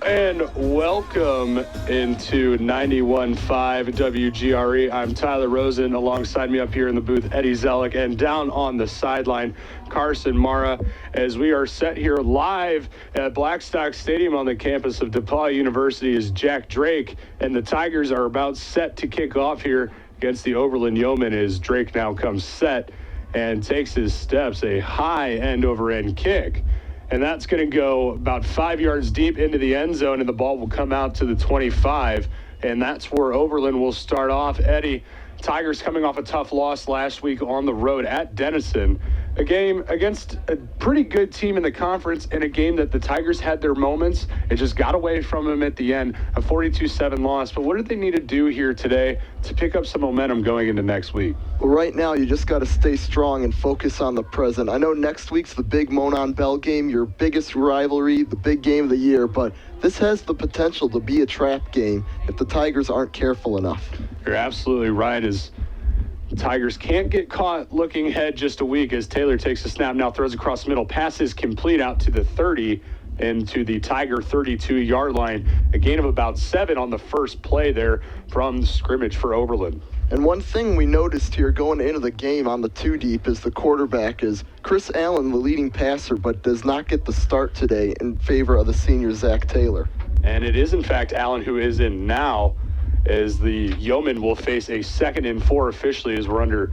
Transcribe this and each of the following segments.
And welcome into 91.5 WGRE. I'm Tyler Rosen. Alongside me up here in the booth, Eddie Zellick, and down on the sideline, Carson Mara, as we are set here live at Blackstock Stadium on the campus of DePauw University is Jack Drake, and the Tigers are about set to kick off here against the Oberlin Yeomen as Drake now comes set and takes his steps, a high end-over-end kick. And that's going to go about 5 yards deep into the end zone, and the ball will come out to the 25. And that's where Oberlin will start off. Eddie, Tigers coming off a tough loss last week on the road at Denison. A game against a pretty good team in the conference, and a game that the Tigers had their moments. It just got away from them at the end, a 42-7 loss. But what do they need to do here today to pick up some momentum going into next week? Well, right now, you just got to stay strong and focus on the present. I know next week's the big Monon Bell game, your biggest rivalry, the big game of the year, but this has the potential to be a trap game if the Tigers aren't careful enough. You're absolutely right. As Tigers can't get caught looking ahead just a week as Taylor takes a snap, now throws across the middle, passes complete out to the 30 and to the Tiger 32-yard line. A gain of about 7 on the first play there from the scrimmage for Oberlin. And one thing we noticed here going into the game on the two deep is the quarterback is Chris Allen, the leading passer, but does not get the start today in favor of the senior Zach Taylor. And it is, in fact, Allen who is in now, as the Yeomen will face a 2nd and 4 officially as we're under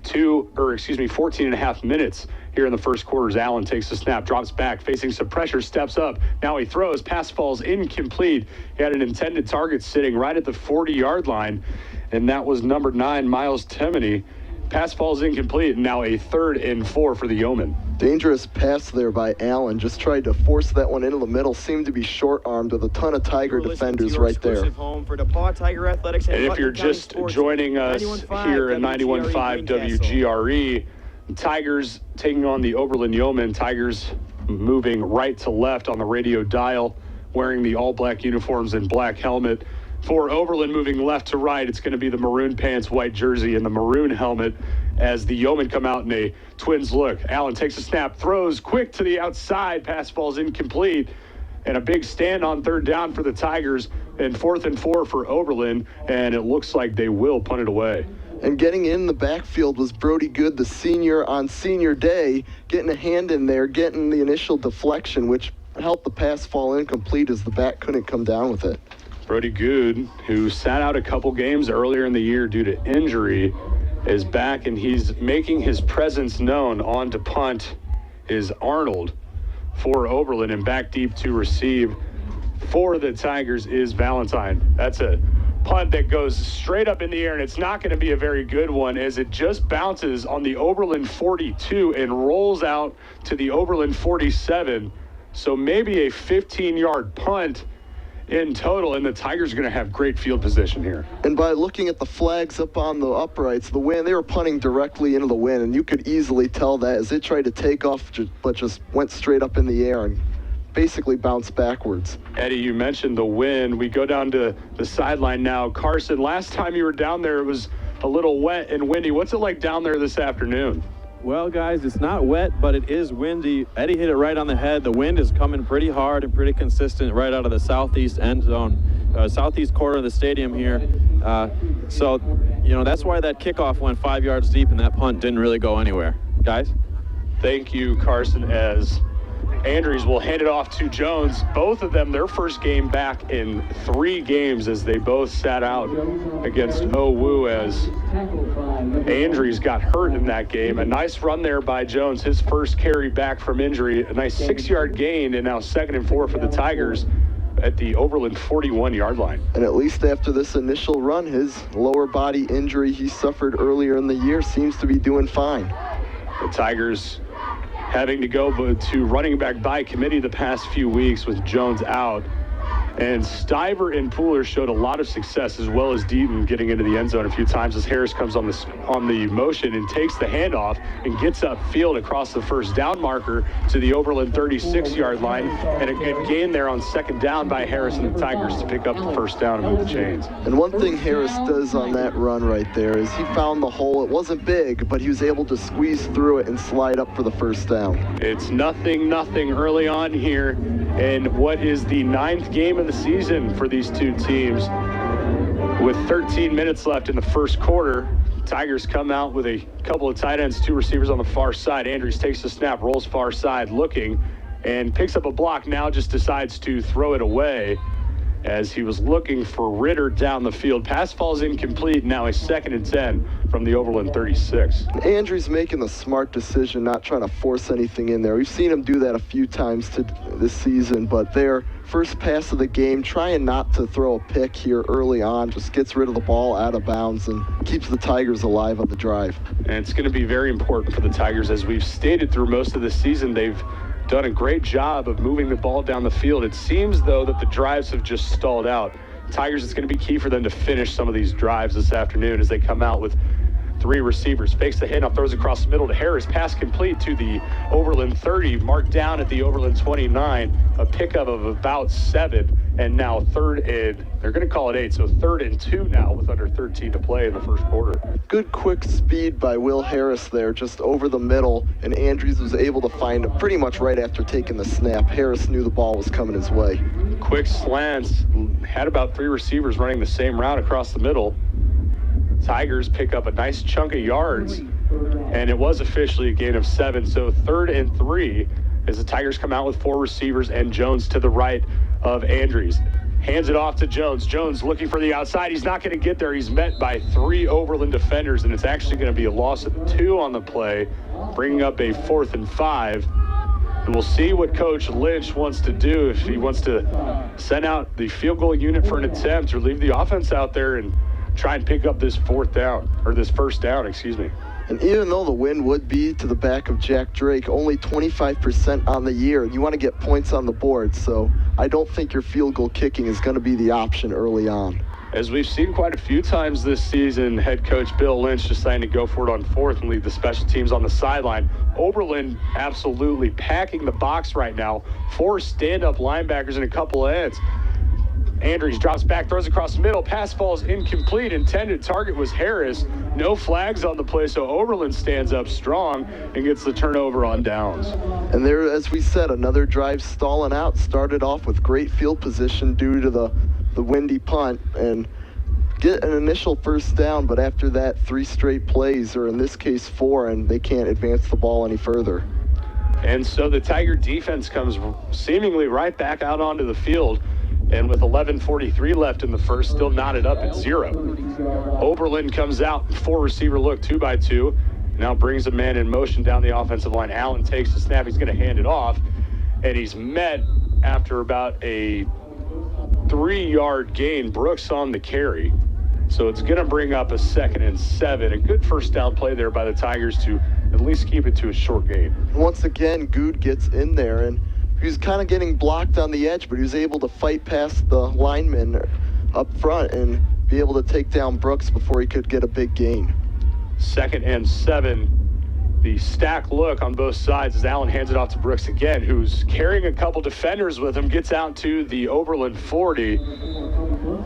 14 and a half minutes here in the first quarter. As Allen takes the snap, drops back, facing some pressure, steps up. Now he throws, pass falls incomplete. He had an intended target sitting right at the 40-yard line, and that was number 9, Miles Temeny. Pass falls incomplete, and now a 3rd and 4 for the Yeomen. Dangerous pass there by Allen. Just tried to force that one into the middle. Seemed to be short-armed with a ton of Tiger defenders right there. Home for DePauw Tiger Athletics and if you're just joining us here at 91.5 WGRE, Tigers taking on the Oberlin Yeomen. Tigers moving right to left on the radio dial, wearing the all-black uniforms and black helmet. For Oberlin, moving left to right, it's going to be the maroon pants, white jersey, and the maroon helmet as the Yeomen come out in a twins look. Allen takes a snap, throws quick to the outside, pass falls incomplete, and a big stand on 3rd down for the Tigers, and 4th and 4 for Oberlin, and it looks like they will punt it away. And getting in the backfield was Brody Good, the senior on senior day, getting a hand in there, getting the initial deflection, which helped the pass fall incomplete as the back couldn't come down with it. Brody Good, who sat out a couple games earlier in the year due to injury, is back, and he's making his presence known. On to punt is Arnold for Oberlin, and back deep to receive for the Tigers is Valentine. That's a punt that goes straight up in the air, and it's not going to be a very good one as it just bounces on the Oberlin 42 and rolls out to the Oberlin 47. So maybe a 15-yard punt in total, and the Tigers are going to have great field position here. And by looking at the flags up on the uprights, the wind, they were punting directly into the wind, and you could easily tell that as it tried to take off, but just went straight up in the air and basically bounced backwards. Eddie, you mentioned the wind. We go down to the sideline now. Carson, last time you were down there, it was a little wet and windy. What's it like down there this afternoon? Well, guys, it's not wet, but it is windy. Eddie hit it right on the head. The wind is coming pretty hard and pretty consistent right out of the southeast end zone, southeast corner of the stadium here. So, that's why that kickoff went 5 yards deep and that punt didn't really go anywhere. Guys? Thank you, Carson, as Andrews will hand it off to Jones. Both of them, their first game back in 3 games as they both sat out against OWU as Andrews got hurt in that game. A nice run there by Jones, his first carry back from injury. A nice 6-yard gain, and now 2nd and 4 for the Tigers at the Oberlin 41-yard line. And at least after this initial run, his lower body injury he suffered earlier in the year seems to be doing fine. The Tigers having to go to running back by committee the past few weeks with Jones out. And Stiver and Pooler showed a lot of success, as well as Deaton getting into the end zone a few times as Harris comes on the motion and takes the handoff and gets upfield across the first down marker to the Overland 36-yard line. And a good gain there on second down by Harris and the Tigers to pick up the first down and move the chains. And one thing Harris does on that run right there is he found the hole. It wasn't big, but he was able to squeeze through it and slide up for the first down. It's 0-0 early on here, and what is the 9th game of the season for these two teams. With 13 minutes left in the first quarter, Tigers come out with a couple of tight ends, 2 receivers on the far side. Andrews takes the snap, rolls far side, looking, and picks up a block. Now just decides to throw it away as he was looking for Ritter down the field. Pass falls incomplete. Now a 2nd and 10 from the Overland 36. Andrews making the smart decision, not trying to force anything in there. We've seen him do that a few times this season, but their first pass of the game, trying not to throw a pick here early on, just gets rid of the ball out of bounds and keeps the Tigers alive on the drive. And it's going to be very important for the Tigers. As we've stated through most of the season, they've done a great job of moving the ball down the field. It seems, though, that the drives have just stalled out. Tigers, it's going to be key for them to finish some of these drives this afternoon as they come out with 3 receivers. Fakes the handoff, throws across the middle to Harris. Pass complete to the Overland 30, marked down at the Overland 29. A pickup of about 7, and now they're going to call it 8, so 3rd and 2 now with under 13 to play in the first quarter. Good quick speed by Will Harris there, just over the middle, and Andrews was able to find him pretty much right after taking the snap. Harris knew the ball was coming his way. Quick slants, had about 3 receivers running the same route across the middle. Tigers pick up a nice chunk of yards, and it was officially a gain of 7, so 3rd and 3 as the Tigers come out with 4 receivers and Jones to the right of Andrews. Hands it off to Jones. Jones looking for the outside. He's not going to get there. He's met by 3 Overland defenders, and it's actually going to be a loss of 2 on the play, bringing up a 4th and 5. And we'll see what Coach Lynch wants to do, if he wants to send out the field goal unit for an attempt or leave the offense out there and try and pick up this first down. And even though the wind would be to the back of Jack Drake, only 25% on the year, and you want to get points on the board, so I don't think your field goal kicking is going to be the option early on. As we've seen quite a few times this season, head coach Bill Lynch deciding to go for it on 4th and leave the special teams on the sideline. Oberlin absolutely packing the box right now. 4 stand-up linebackers and a couple of ends. Andrews drops back, throws across the middle, pass falls incomplete. Intended target was Harris. No flags on the play, so Oberlin stands up strong and gets the turnover on downs. And there, as we said, another drive stalling out. Started off with great field position due to the windy punt and get an initial first down, but after that, 3 straight plays, or in this case 4, and they can't advance the ball any further. And so the Tiger defense comes seemingly right back out onto the field. And with 11:43 left in the first, still knotted up at 0. Oberlin comes out, 4 receiver look, 2 by 2. Now brings a man in motion down the offensive line. Allen takes the snap. He's going to hand it off. And he's met after about a 3-yard gain. Brooks on the carry. So it's going to bring up a 2nd and 7. A good first down play there by the Tigers to at least keep it to a short gain. Once again, Good gets in there, and he was kind of getting blocked on the edge, but he was able to fight past the lineman up front and be able to take down Brooks before he could get a big gain. 2nd and 7. The stack look on both sides as Allen hands it off to Brooks again, who's carrying a couple defenders with him, gets out to the Overland 40,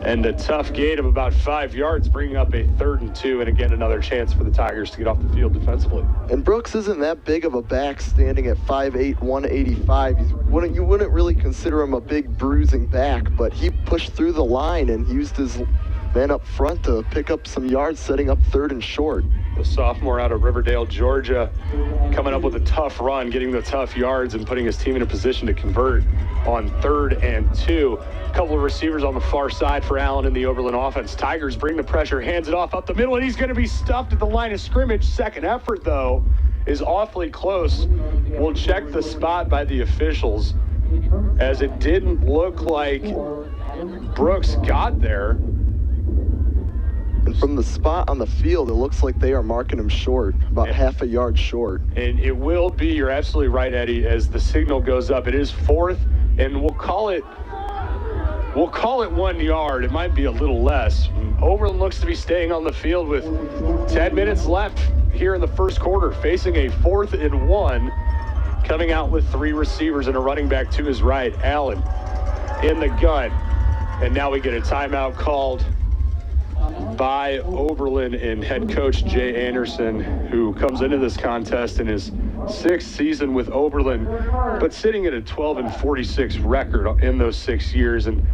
and a tough gain of about 5 yards, bringing up a 3rd and 2, and again another chance for the Tigers to get off the field defensively. And Brooks isn't that big of a back, standing at 5'8", 185. You wouldn't really consider him a big bruising back, but he pushed through the line and used his man up front to pick up some yards, setting up 3rd and short. The sophomore out of Riverdale, Georgia, coming up with a tough run, getting the tough yards and putting his team in a position to convert on 3rd and 2. A couple of receivers on the far side for Allen in the Overland offense. Tigers bring the pressure, hands it off up the middle, and he's going to be stuffed at the line of scrimmage. Second effort, though, is awfully close. We'll check the spot by the officials, as it didn't look like Brooks got there. And from the spot on the field, it looks like they are marking him short, about half a yard short. And it will be, you're absolutely right, Eddie, as the signal goes up. It is 4th, and we'll call it We'll call it 1 yard. It might be a little less. Overland looks to be staying on the field with 10 minutes left here in the first quarter, facing a 4th and 1, coming out with 3 receivers and a running back to his right. Allen in the gun. And now we get a timeout called by Oberlin and head coach Jay Anderson, who comes into this contest in his 6th season with Oberlin, but sitting at a 12-46 record in those 6 years. And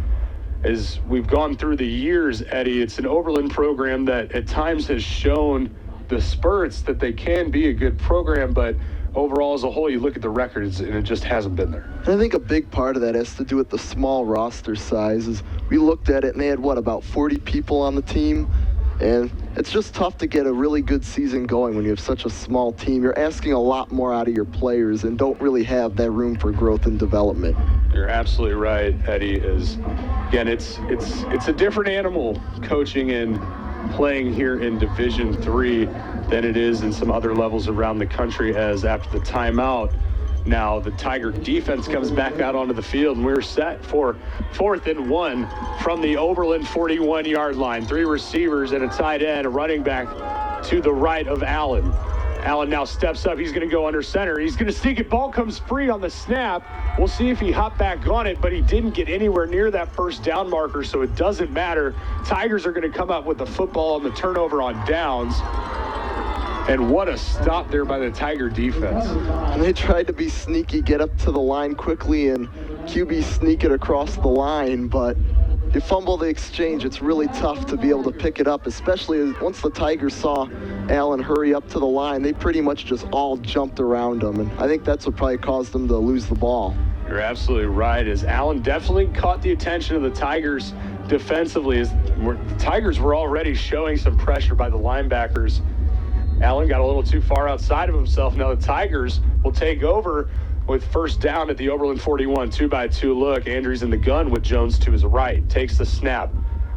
as we've gone through the years, Eddie, it's an Oberlin program that at times has shown the spurts that they can be a good program, but overall as a whole, you look at the records and it just hasn't been there. And I think a big part of that has to do with the small roster sizes. We looked at it and they had, about 40 people on the team? And it's just tough to get a really good season going when you have such a small team. You're asking a lot more out of your players and don't really have that room for growth and development. You're absolutely right, Eddie. Again, it's a different animal coaching and playing here in Division III than it is in some other levels around the country, as after the timeout, now the Tiger defense comes back out onto the field, and we're set for 4th and 1 from the Oberlin 41-yard line. 3 receivers and a tight end, a running back to the right of Allen. Allen now steps up. He's going to go under center. He's going to sneak it. Ball comes free on the snap. We'll see if he hopped back on it, but he didn't get anywhere near that first down marker, so it doesn't matter. Tigers are going to come up with the football on the turnover on downs. And what a stop there by the Tiger defense. And they tried to be sneaky, get up to the line quickly, and QB sneak it across the line, but you fumble the exchange. It's really tough to be able to pick it up, especially once the Tigers saw Allen hurry up to the line. They pretty much just all jumped around him, and I think that's what probably caused them to lose the ball. You're absolutely right, as Allen definitely caught the attention of the Tigers defensively, as the Tigers were already showing some pressure by the linebackers. Allen got a little too far outside of himself. Now the Tigers will take over with first down at the Oberlin 41, 2-by-2 look. Andrews in the gun with Jones to his right. Takes the snap.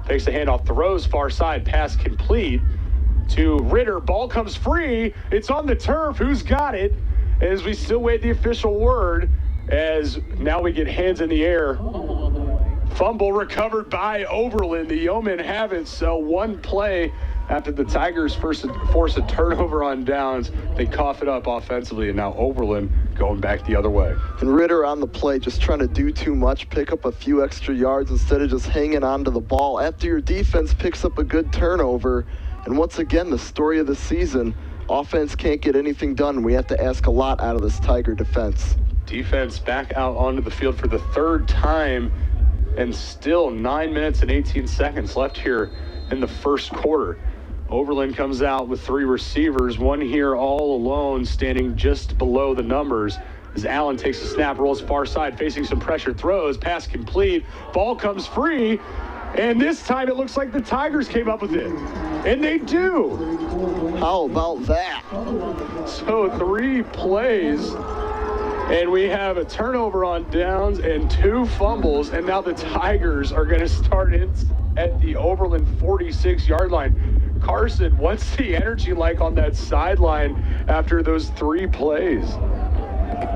Takes the handoff. Throws far side. Pass complete to Ritter. Ball comes free. It's on the turf. Who's got it? As we still wait the official word, as now we get hands in the air. Fumble recovered by Oberlin. The Yeomen have it. So one play after the Tigers force a turnover on downs, they cough it up offensively, and now Oberlin going back the other way. And Ritter on the play, just trying to do too much, pick up a few extra yards instead of just hanging on to the ball. After your defense picks up a good turnover, and once again, the story of the season, offense can't get anything done. We have to ask a lot out of this Tiger defense. Defense back out onto the field for the 3rd time, and still 9 minutes and 18 seconds left here in the first quarter. Oberlin comes out with 3 receivers, one here all alone, standing just below the numbers. As Allen takes the snap, rolls far side, facing some pressure, throws, pass complete, ball comes free, and this time it looks like the Tigers came up with it. And they do. How about that? So 3 plays, and we have a turnover on downs and 2 fumbles, and now the Tigers are going to start it at the Oberlin 46-yard line. Carson, what's the energy like on that sideline after those 3 plays?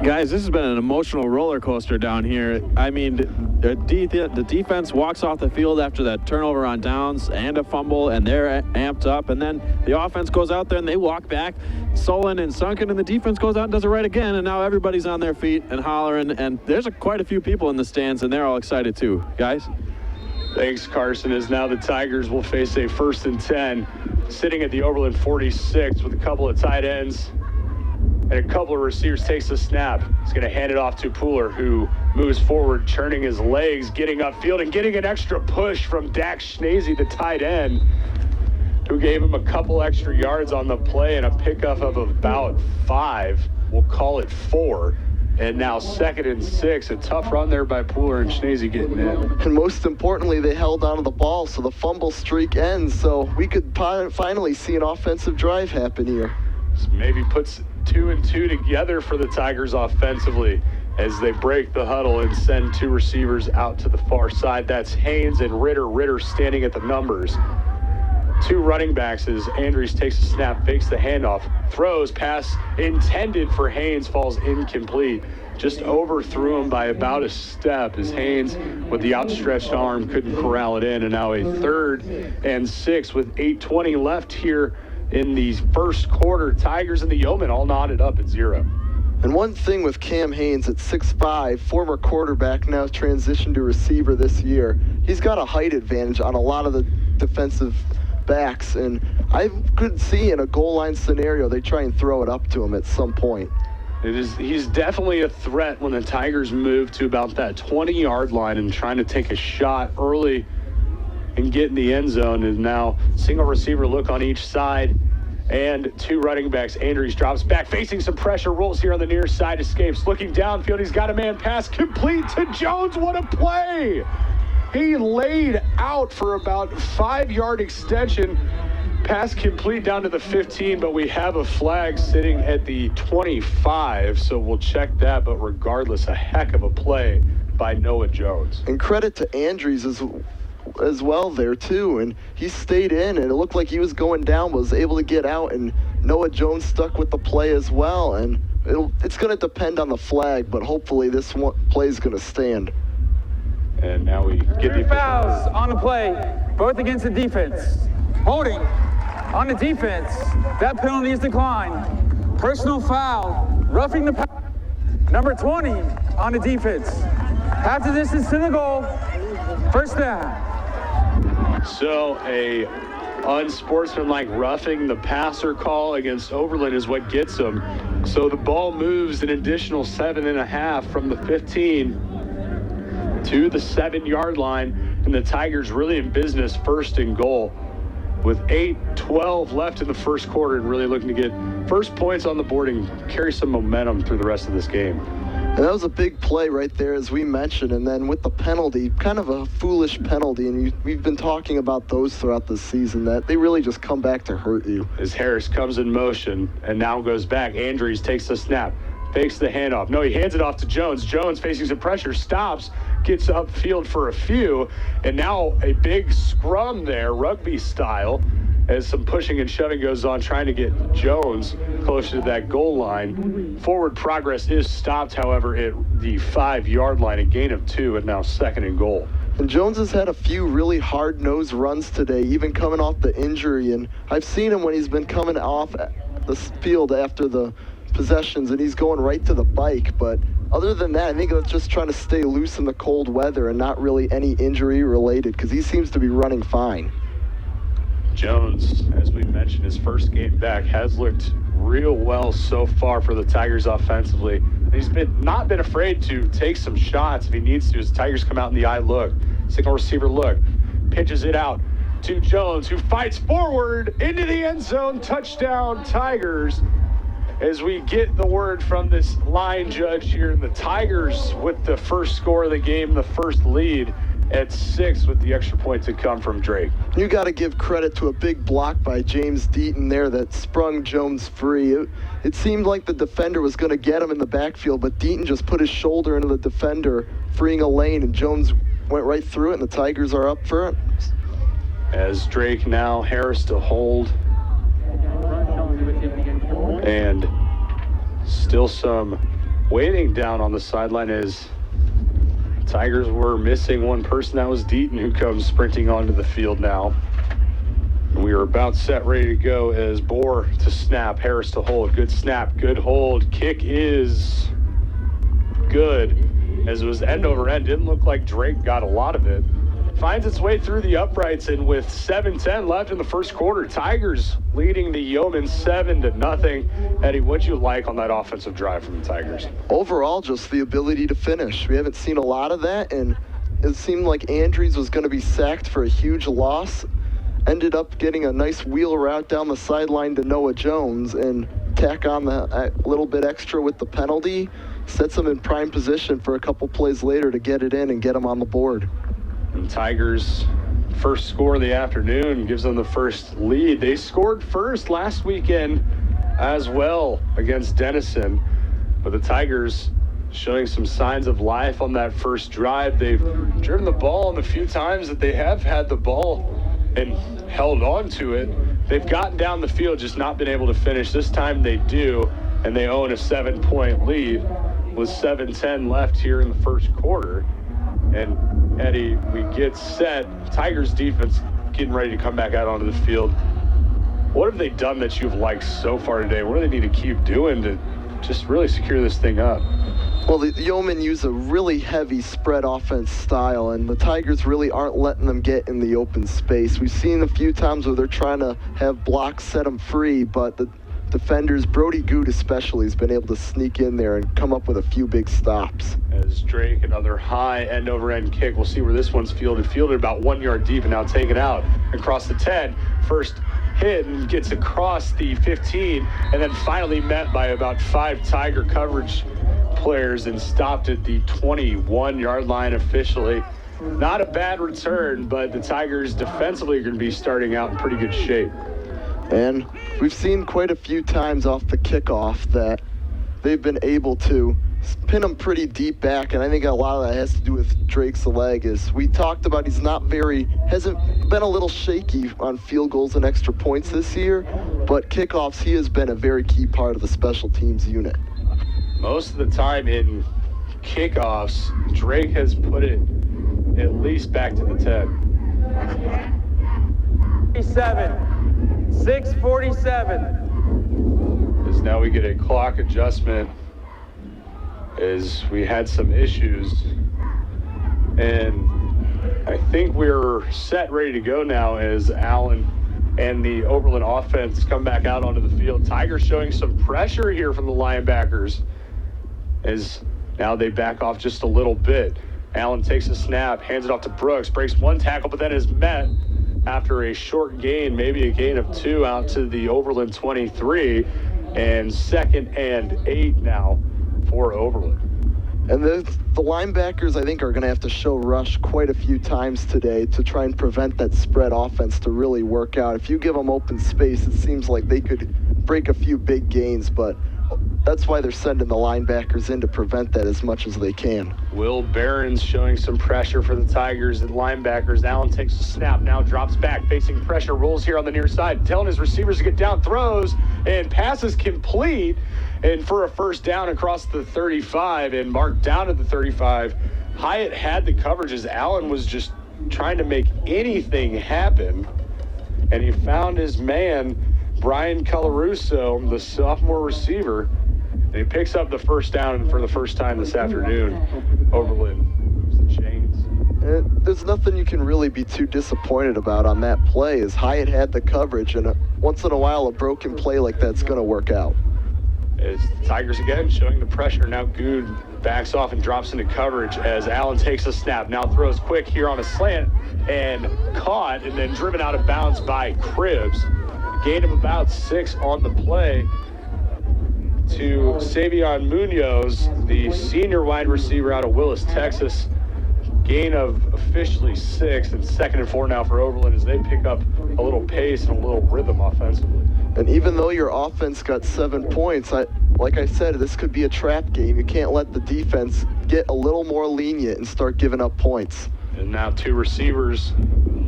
Guys, this has been an emotional roller coaster down here. I mean, the defense walks off the field after that turnover on downs and a fumble, and they're amped up. And then the offense goes out there and they walk back, sullen and sunken, and the defense goes out and does it right again. And now everybody's on their feet and hollering. And there's quite a few people in the stands, and they're all excited too. Guys? Thanks, Carson. As now the Tigers will face a 1st and 10, sitting at the Overland 46 with a couple of tight ends and a couple of receivers. Takes the snap. He's going to hand it off to Pooler, who moves forward, churning his legs, getting upfield, and getting an extra push from Dax Schnazy, the tight end, who gave him a couple extra yards on the play and a pickup of about 5. We'll call it 4. And now 2nd and 6, a tough run there by Pooler and Schnazy getting in. And most importantly, they held onto the ball, so the fumble streak ends. So we could finally see an offensive drive happen here. So maybe puts 2 and 2 together for the Tigers offensively as they break the huddle and send 2 receivers out to the far side. That's Haynes and Ritter. Ritter standing at the numbers. two running backs as Andrews takes a snap, fakes the handoff, throws, pass intended for Haynes, falls incomplete. Just overthrew him by about a step as Haynes, with the outstretched arm, couldn't corral it in. And now a 3rd and 6 with 8:20 left here in the first quarter. Tigers and the Yeomen all knotted up at 0. And one thing with Cam Haynes at 6'5", former quarterback, now transitioned to receiver this year, he's got a height advantage on a lot of the defensive backs, and I could see in a goal line scenario they try and throw it up to him at some point. He's definitely a threat when the Tigers move to about that 20-yard line and trying to take a shot early and get in the end zone. And now single receiver look on each side and two running backs. Andrews drops back, facing some pressure, rolls here on the near side, escapes, looking downfield. He's got a man, pass complete to Jones. What a play! He laid out for about 5-yard extension. Pass complete down to the 15, but we have a flag sitting at the 25, so we'll check that. But regardless, a heck of a play by Noah Jones. And credit to Andrews as well there too, and he stayed in, and it looked like he was going down, was able to get out, and Noah Jones stuck with the play as well. And it's going to depend on the flag, but hopefully this one play is going to stand. And now we get the fouls on the play, both against the defense. Holding on the defense, that penalty is declined. Personal foul, roughing the pass. Number 20 on the defense. Half the distance to the goal, first down. So a unsportsmanlike roughing the passer call against Oberlin is what gets him. So the ball moves an additional 7.5 from the 15 to the 7-yard line, and the Tigers really in business, first and goal, with 8:12 left in the first quarter, and really looking to get first points on the board and carry some momentum through the rest of this game. And that was a big play right there, as we mentioned. And then with the penalty, kind of a foolish penalty, and we've been talking about those throughout the season, that they really just come back to hurt you. As Harris comes in motion and now goes back, Andrews takes the snap, fakes the handoff. No, he hands it off to Jones. Jones, facing some pressure, stops, gets upfield for a few, and now a big scrum there, rugby style, as some pushing and shoving goes on, trying to get Jones closer to that goal line. Forward progress is stopped, however, at the 5-yard line, a gain of 2, and now second and goal. And Jones has had a few really hard-nosed runs today, even coming off the injury, and I've seen him when he's been coming off the field after the possessions, and he's going right to the bike. But other than that, I think that's just trying to stay loose in the cold weather and not really any injury related, because he seems to be running fine. Jones, as we mentioned, his first game back, has looked real well so far for the Tigers offensively. He's not been afraid to take some shots if he needs to, as the Tigers come out in the eye look. Single receiver look, pitches it out to Jones, who fights forward into the end zone. Touchdown, Tigers. As we get the word from this line judge here, the Tigers with the first score of the game, the first lead at 6, with the extra point to come from Drake. You got to give credit to a big block by James Deaton there that sprung Jones free. It seemed like the defender was going to get him in the backfield, but Deaton just put his shoulder into the defender, freeing a lane, and Jones went right through it, and the Tigers are up front. As Drake now, Harris to hold. And still some waiting down on the sideline as Tigers were missing one person. That was Deaton, who comes sprinting onto the field now. And we are about set, ready to go as Bohr to snap, Harris to hold. Good snap, good hold. Kick is good, as it was end over end. Didn't look like Drake got a lot of it. Finds its way through the uprights, and with 7:10 left in the first quarter, Tigers leading the Yeomen 7-0. Eddie, what'd you like on that offensive drive from the Tigers? Overall, just the ability to finish. We haven't seen a lot of that, and it seemed like Andrews was going to be sacked for a huge loss. Ended up getting a nice wheel route down the sideline to Noah Jones, and tack on the little bit extra with the penalty. Sets him in prime position for a couple plays later to get it in and get him on the board. And Tigers' first score of the afternoon gives them the first lead. They scored first last weekend as well against Denison, but the Tigers showing some signs of life on that first drive. They've driven the ball in the few times that they have had the ball and held on to it. They've gotten down the field, just not been able to finish. This time they do, and they own a 7-point lead with 7:10 left here in the first quarter. And Eddie, we get set. Tigers defense getting ready to come back out onto the field. What have they done that you've liked so far today? What do they need to keep doing to just really secure this thing up? Well, the Yeomen use a really heavy spread offense style, and the Tigers really aren't letting them get in the open space. We've seen a few times where they're trying to have blocks set them free, but the defenders, Brody Good especially, has been able to sneak in there and come up with a few big stops. As Drake, another high end-over-end kick. We'll see where this one's fielded. Fielded about 1 yard deep and now taken out across the 10. First hit and gets across the 15, and then finally met by about 5 Tiger coverage players and stopped at the 21-yard line officially. Not a bad return, but the Tigers defensively are going to be starting out in pretty good shape. And we've seen quite a few times off the kickoff that they've been able to pin them pretty deep back, and I think a lot of that has to do with Drake's leg. As we talked about, hasn't been a little shaky on field goals and extra points this year, but kickoffs, he has been a very key part of the special teams unit. Most of the time in kickoffs, Drake has put it at least back to the 10. 6:47. As now we get a clock adjustment as we had some issues. And I think we're set, ready to go now as Allen and the Oberlin offense come back out onto the field. Tigers showing some pressure here from the linebackers as now they back off just a little bit. Allen takes a snap, hands it off to Brooks, breaks one tackle, but then is met after a short gain, maybe a gain of 2 out to the Overland 23, and 2nd and 8 now for Overland. And the linebackers, I think, are going to have to show rush quite a few times today to try and prevent that spread offense to really work out. If you give them open space, it seems like they could break a few big gains, but that's why they're sending the linebackers in to prevent that as much as they can. Will Barron's showing some pressure for the Tigers and linebackers. Allen takes a snap, now drops back, facing pressure, rolls here on the near side, telling his receivers to get down, throws, and passes complete, and for a first down across the 35 and marked down at the 35. Hyatt had the coverage as Allen was just trying to make anything happen, and he found his man, Brian Colarusso, the sophomore receiver, and he picks up the first down for the first time this afternoon. Oberlin moves the chains. There's nothing you can really be too disappointed about on that play, as Hyatt had the coverage, and once in a while a broken play like that's going to work out. As the Tigers again showing the pressure. Now Good backs off and drops into coverage as Allen takes a snap. Now throws quick here on a slant and caught and then driven out of bounds by Scribbs. Gain of about 6 on the play to Savion Munoz, the senior wide receiver out of Willis, Texas. Gain of officially 6, and 2nd and 4 now for Overland as they pick up a little pace and a little rhythm offensively. And even though your offense got 7 points, like I said, this could be a trap game. You can't let the defense get a little more lenient and start giving up points. And now 2 receivers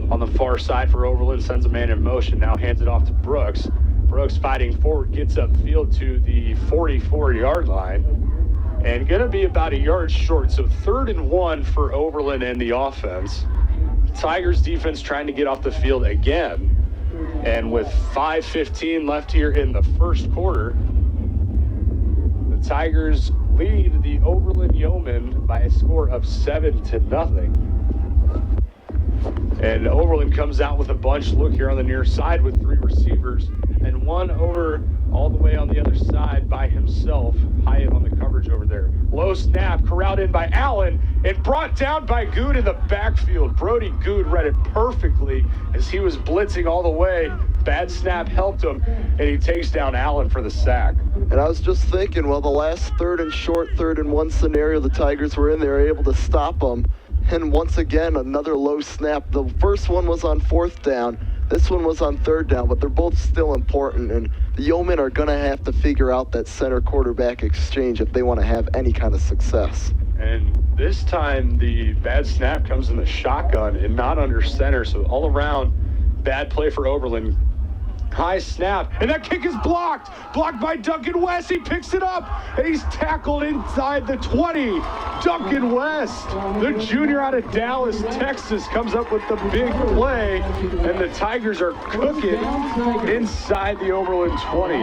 on the far side for Overland, sends a man in motion, now hands it off to Brooks. Brooks fighting forward, gets upfield to the 44-yard line, and gonna be about a yard short, so 3rd and 1 for Overland and the offense. Tigers defense trying to get off the field again, and with 5:15 left here in the first quarter, the Tigers lead the Overland Yeomen by a score of 7-0. And Overland comes out with a bunch. Look here on the near side with 3 receivers and 1 over all the way on the other side by himself. Hyatt on the coverage over there. Low snap, corralled in by Allen and brought down by Good in the backfield. Brody Good read it perfectly as he was blitzing all the way. Bad snap helped him, and he takes down Allen for the sack. And I was just thinking, well, the last 3rd and short, 3rd and 1 scenario, the Tigers were in there able to stop them. And once again, another low snap. The first one was on 4th down. This one was on 3rd down, but they're both still important. And the Yeomen are going to have to figure out that center quarterback exchange if they want to have any kind of success. And this time, the bad snap comes in the shotgun and not under center. So all around, bad play for Oberlin. High snap, and that kick is blocked by Duncan West. He picks it up, and he's tackled inside the 20. Duncan West, the junior out of Dallas, Texas, comes up with the big play, and the Tigers are cooking inside the Oberlin 20.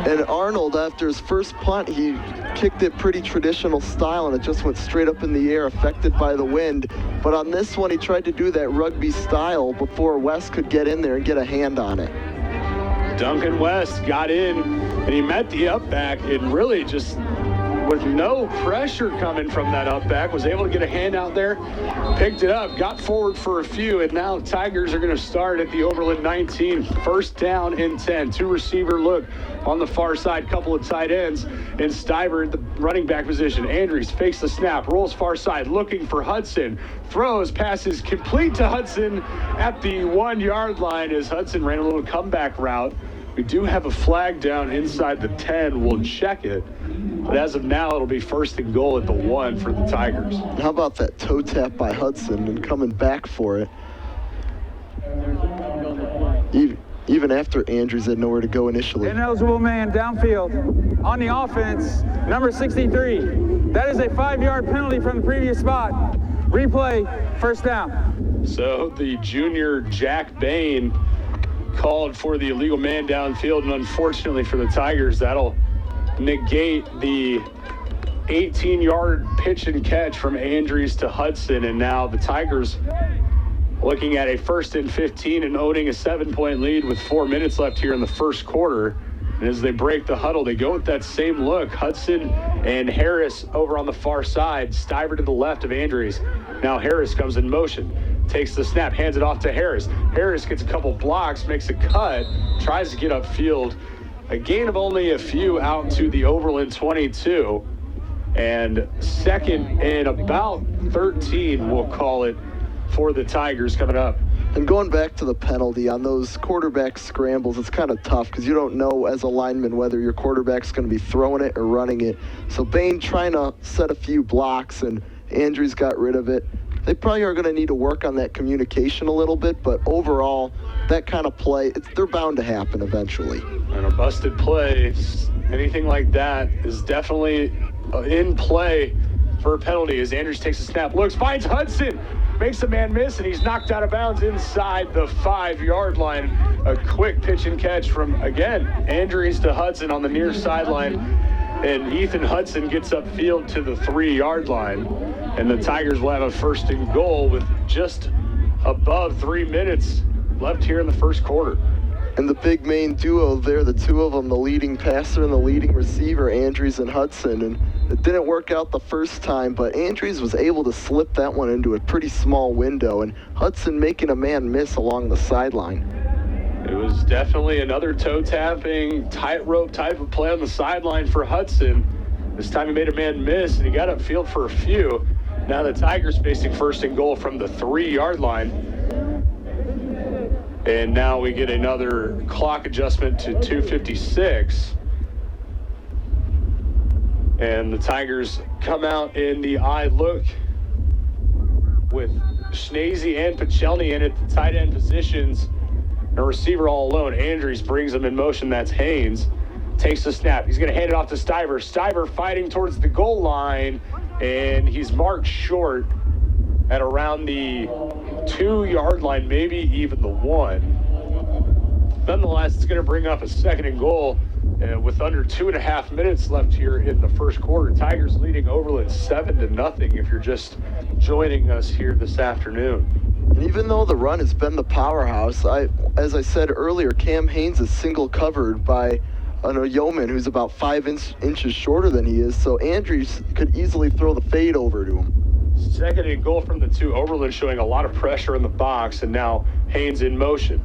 And Arnold, after his first punt, he kicked it pretty traditional style, and it just went straight up in the air, affected by the wind. But on this one, he tried to do that rugby style before West could get in there and get a hand on it. Duncan West got in, and he met the up back, and really just with no pressure coming from that up back, was able to get a hand out there, picked it up, got forward for a few, and now Tigers are going to start at the Overland 19. First down and 10. Two receiver look on the far side, couple of tight ends, and Stiver at the running back position. Andrews fakes the snap, rolls far side, looking for Hudson, throws, passes complete to Hudson at the 1 yard line as Hudson ran a little comeback route. We do have a flag down inside the 10. We'll check it. But as of now, it'll be first and goal at the 1 for the Tigers. How about that toe tap by Hudson and coming back for it? Even after Andrews had nowhere to go initially. Ineligible man downfield on the offense, number 63. That is a 5-yard penalty from the previous spot. Replay, first down. So the junior Jack Bain called for the illegal man downfield, and unfortunately for the Tigers, that'll negate the 18-yard pitch and catch from Andrews to Hudson, and now the Tigers looking at a 1st and 15 and owning a 7-point lead with 4 minutes left here in the first quarter. And as they break the huddle, they go with that same look. Hudson and Harris over on the far side, Stiver to the left of Andrews. Now Harris comes in motion, takes the snap, hands it off to Harris. Harris gets a couple blocks, makes a cut, tries to get upfield. A gain of only a few out to the Overland 22. And second and about 13, we'll call it, for the Tigers coming up. And going back to the penalty on those quarterback scrambles, it's kind of tough because you don't know as a lineman whether your quarterback's going to be throwing it or running it. So Bain trying to set a few blocks, and Andrews got rid of it. They probably are going to need to work on that communication a little bit, but overall, that kind of play, they're bound to happen eventually. And a busted play, anything like that, is definitely in play for a penalty as Andrews takes a snap, looks, finds Hudson, makes a man miss, and he's knocked out of bounds inside the 5-yard line. A quick pitch and catch from, again, Andrews to Hudson on the near sideline, and Ethan Hudson gets upfield to the 3-yard line, and the Tigers will have a first and goal with just above 3 minutes left here in the first quarter. And the big main duo there, the two of them, the leading passer and the leading receiver, Andrews and Hudson. And it didn't work out the first time, but Andrews was able to slip that one into a pretty small window, and Hudson making a man miss along the sideline. It was definitely another toe-tapping, tightrope type of play on the sideline for Hudson. This time he made a man miss, and he got upfield for a few. Now the Tigers facing first and goal from the 3-yard line. And now we get another clock adjustment to 2:56. And the Tigers come out in the eye look with Schnazy and Pachelny in at the tight end positions. A receiver all alone. Andrews brings him in motion. That's Haynes. Takes the snap. He's going to hand it off to Stiver. Stiver fighting towards the goal line, and he's marked short at around the 2-yard line, maybe even the 1. Nonetheless, it's going to bring up a second and goal with under 2.5 minutes left here in the first quarter. Tigers leading Overland 7-0 if you're just joining us here this afternoon. And even though the run has been the powerhouse, as I said earlier, Cam Haynes is single covered by a Yeoman who's about 5 inches shorter than he is, so Andrews could easily throw the fade over to him. Second and goal from the two. Oberlin showing a lot of pressure in the box, and now Haynes in motion.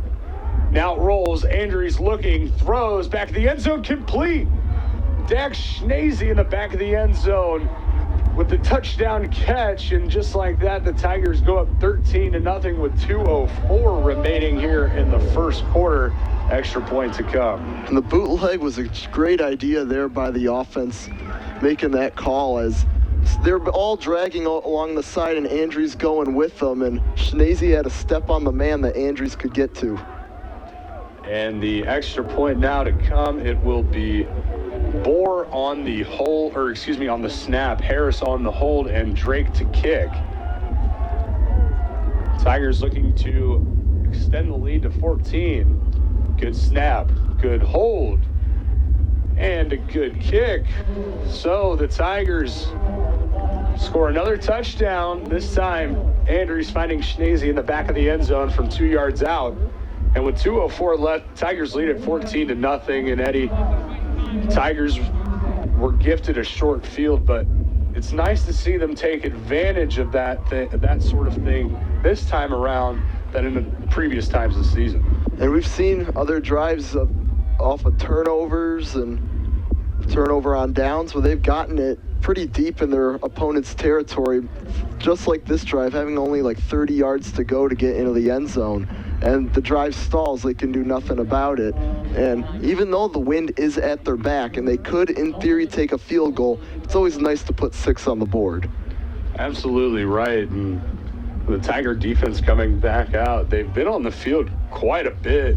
Now it rolls. Andrews looking, throws back of the end zone, complete. Dax Schnazy in the back of the end zone with the touchdown catch, and just like that, the Tigers go up 13-0 with 2:04 remaining here in the first quarter. Extra point to come. And the bootleg was a great idea there by the offense, making that call as They're all dragging along the side, and Andrews going with them, and Schnese had a step on the man that Andrews could get to. And the extra point now to come, it will be Bohr on the hold, or excuse me, on the snap, Harris on the hold, and Drake to kick. Tigers looking to extend the lead to 14. Good snap, good hold, and a good kick. So the Tigers score another touchdown. This time, Andrews finding Schnese in the back of the end zone from 2 yards out. And with 2:04 left, Tigers lead at 14-0. And Eddie, Tigers were gifted a short field, but it's nice to see them take advantage of that sort of thing this time around than in the previous times this season. And we've seen other drives off of turnovers and turnover on downs where they've gotten it pretty deep in their opponent's territory, just like this drive, having only like 30 yards to go to get into the end zone. And the drive stalls, they can do nothing about it. And even though the wind is at their back and they could, in theory, take a field goal, it's always nice to put 6 on the board. Absolutely right. And the Tiger defense coming back out, they've been on the field quite a bit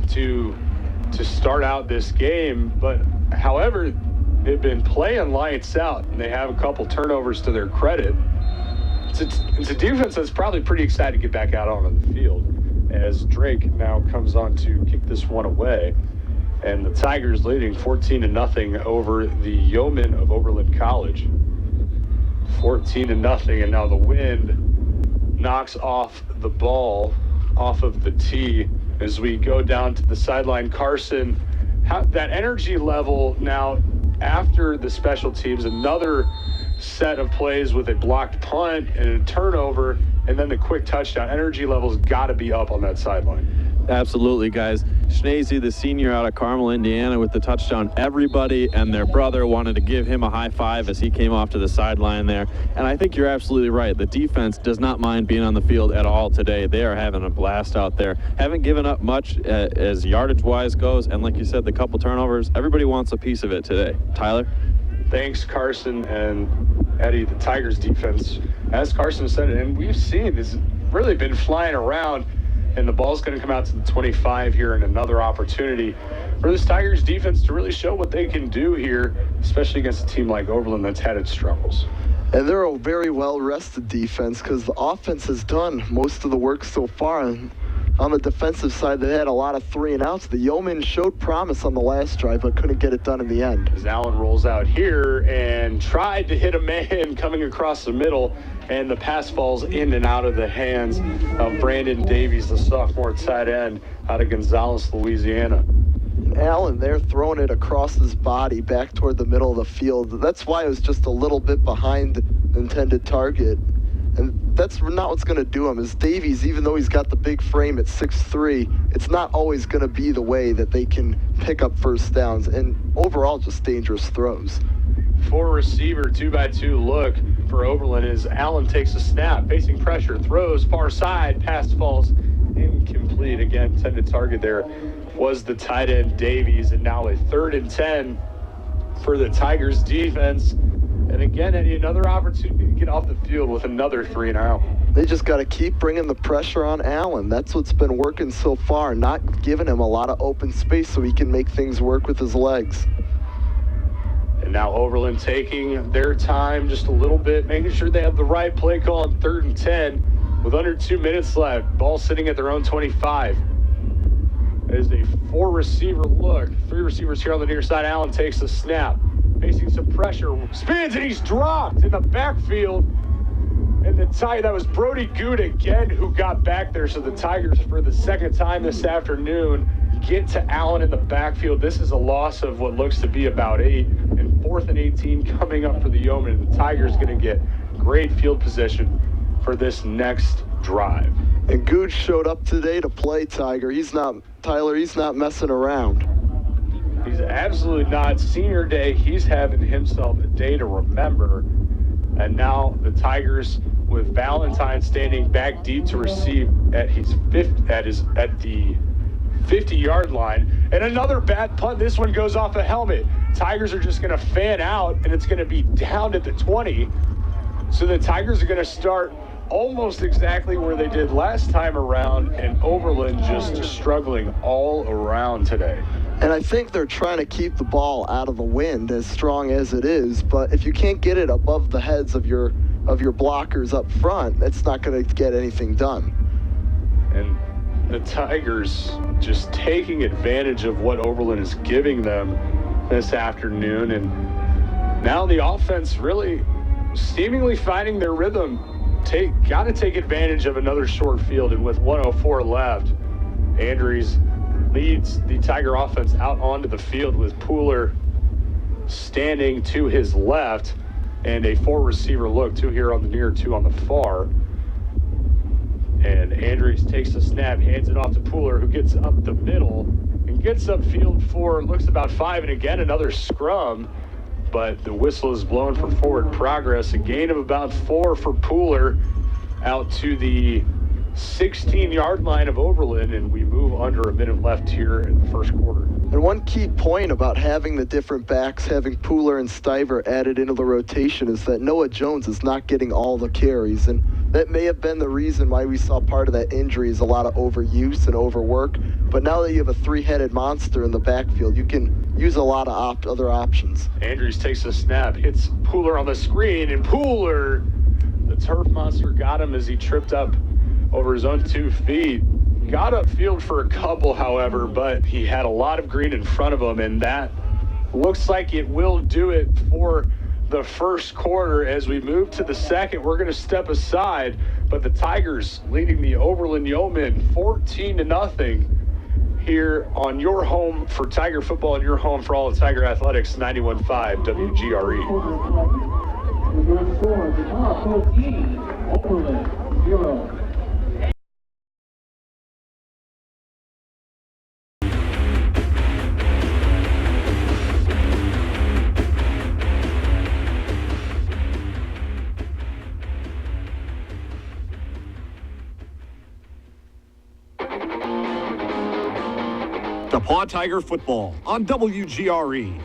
to start out this game, but however, they've been playing lights out, and they have a couple turnovers to their credit. It's a defense that's probably pretty excited to get back out onto the field, as Drake now comes on to kick this one away. And the Tigers leading 14-0 over the Yeomen of Oberlin College. 14-0, and now the wind knocks off the ball off of the tee as we go down to the sideline. Carson, that energy level now after the special teams, another set of plays with a blocked punt and a turnover, and then the quick touchdown. Energy level's got to be up on that sideline. Absolutely, guys. Schnese, the senior out of Carmel, Indiana, with the touchdown. Everybody and their brother wanted to give him a high five as he came off to the sideline there. And I think you're absolutely right. The defense does not mind being on the field at all today. They are having a blast out there. Haven't given up much as yardage-wise goes. And like you said, the couple turnovers, everybody wants a piece of it today. Tyler? Thanks, Carson and Eddie. The Tigers defense, as Carson said, and we've seen, has really been flying around. And the ball's going to come out to the 25 here, and another opportunity for this Tigers defense to really show what they can do here, especially against a team like Overland that's had its struggles. And they're a very well-rested defense because the offense has done most of the work so far. And on the defensive side, they had a lot of 3-and-outs. The Yeomen showed promise on the last drive, but couldn't get it done in the end. As Allen rolls out here and tried to hit a man coming across the middle, and the pass falls in and out of the hands of Brandon Davies, the sophomore tight end out of Gonzales, Louisiana. And Allen there throwing it across his body back toward the middle of the field. That's why it was just a little bit behind the intended target. And that's not what's going to do him. Is Davies, even though he's got the big frame at 6'3", it's not always going to be the way that they can pick up first downs, and overall just dangerous throws. 4-receiver 2x2 look for Oberlin as Allen takes a snap, facing pressure, throws far side, pass falls incomplete. Again, intended target there was the tight end Davies, and now a 3rd and 10 for the Tigers defense. And again, Eddie, another opportunity to get off the field with another 3-and-out. They just got to keep bringing the pressure on Allen. That's what's been working so far, not giving him a lot of open space so he can make things work with his legs. And now Overland taking their time just a little bit, making sure they have the right play call on 3rd and 10 with under 2 minutes left. Ball sitting at their own 25. It is a 4-receiver look. 3 receivers here on the near side. Allen takes the snap, facing some pressure, spins, and he's dropped in the backfield. And that was Brody Good again who got back there. So the Tigers, for the second time this afternoon, get to Allen in the backfield. This is a loss of what looks to be about 8, and 4th and 18 coming up for the Yeomen. And the Tigers going to get great field position for this next drive. And Good showed up today to play, Tiger. He's not messing around. He's absolutely not. Senior day, he's having himself a day to remember. And now the Tigers with Valentine standing back deep to receive at the 50-yard line. And another bad punt. This one goes off a helmet. Tigers are just going to fan out, and it's going to be down at the 20. So the Tigers are going to start almost exactly where they did last time around, and Oberlin just struggling all around today. And I think they're trying to keep the ball out of the wind, as strong as it is. But if you can't get it above the heads of your blockers up front, it's not going to get anything done. And the Tigers just taking advantage of what Oberlin is giving them this afternoon. And now the offense really seemingly finding their rhythm. Got to take advantage of another short field. And with 1:04 left, Andrews leads the Tiger offense out onto the field with Pooler standing to his left and a 4-receiver look, 2 here on the near, 2 on the far. And Andrews takes the snap, hands it off to Pooler, who gets up the middle and gets upfield for, looks about 5, and again another scrum. But the whistle is blown for forward progress. A gain of about 4 for Pooler out to the 16-yard line of Overland, and we move under a minute left here in the first quarter. And one key point about having the different backs, having Pooler and Stiver added into the rotation, is that Noah Jones is not getting all the carries. And that may have been the reason why we saw part of that injury is a lot of overuse and overwork. But now that you have a 3-headed monster in the backfield, you can use a lot of other options. Andrews takes a snap, hits Pooler on the screen, and Pooler, the turf monster, got him as he tripped up over his own 2 feet. Got upfield for a couple, however, but he had a lot of green in front of him, and that looks like it will do it for the first quarter. As we move to the second, we're going to step aside, but the Tigers leading the Overland Yeomen 14-0 here on your home for Tiger football and your home for all of Tiger Athletics, 91.5 WGRE. Your score, DePauw 14, Oberlin 0. DePauw Tiger football on WGRE.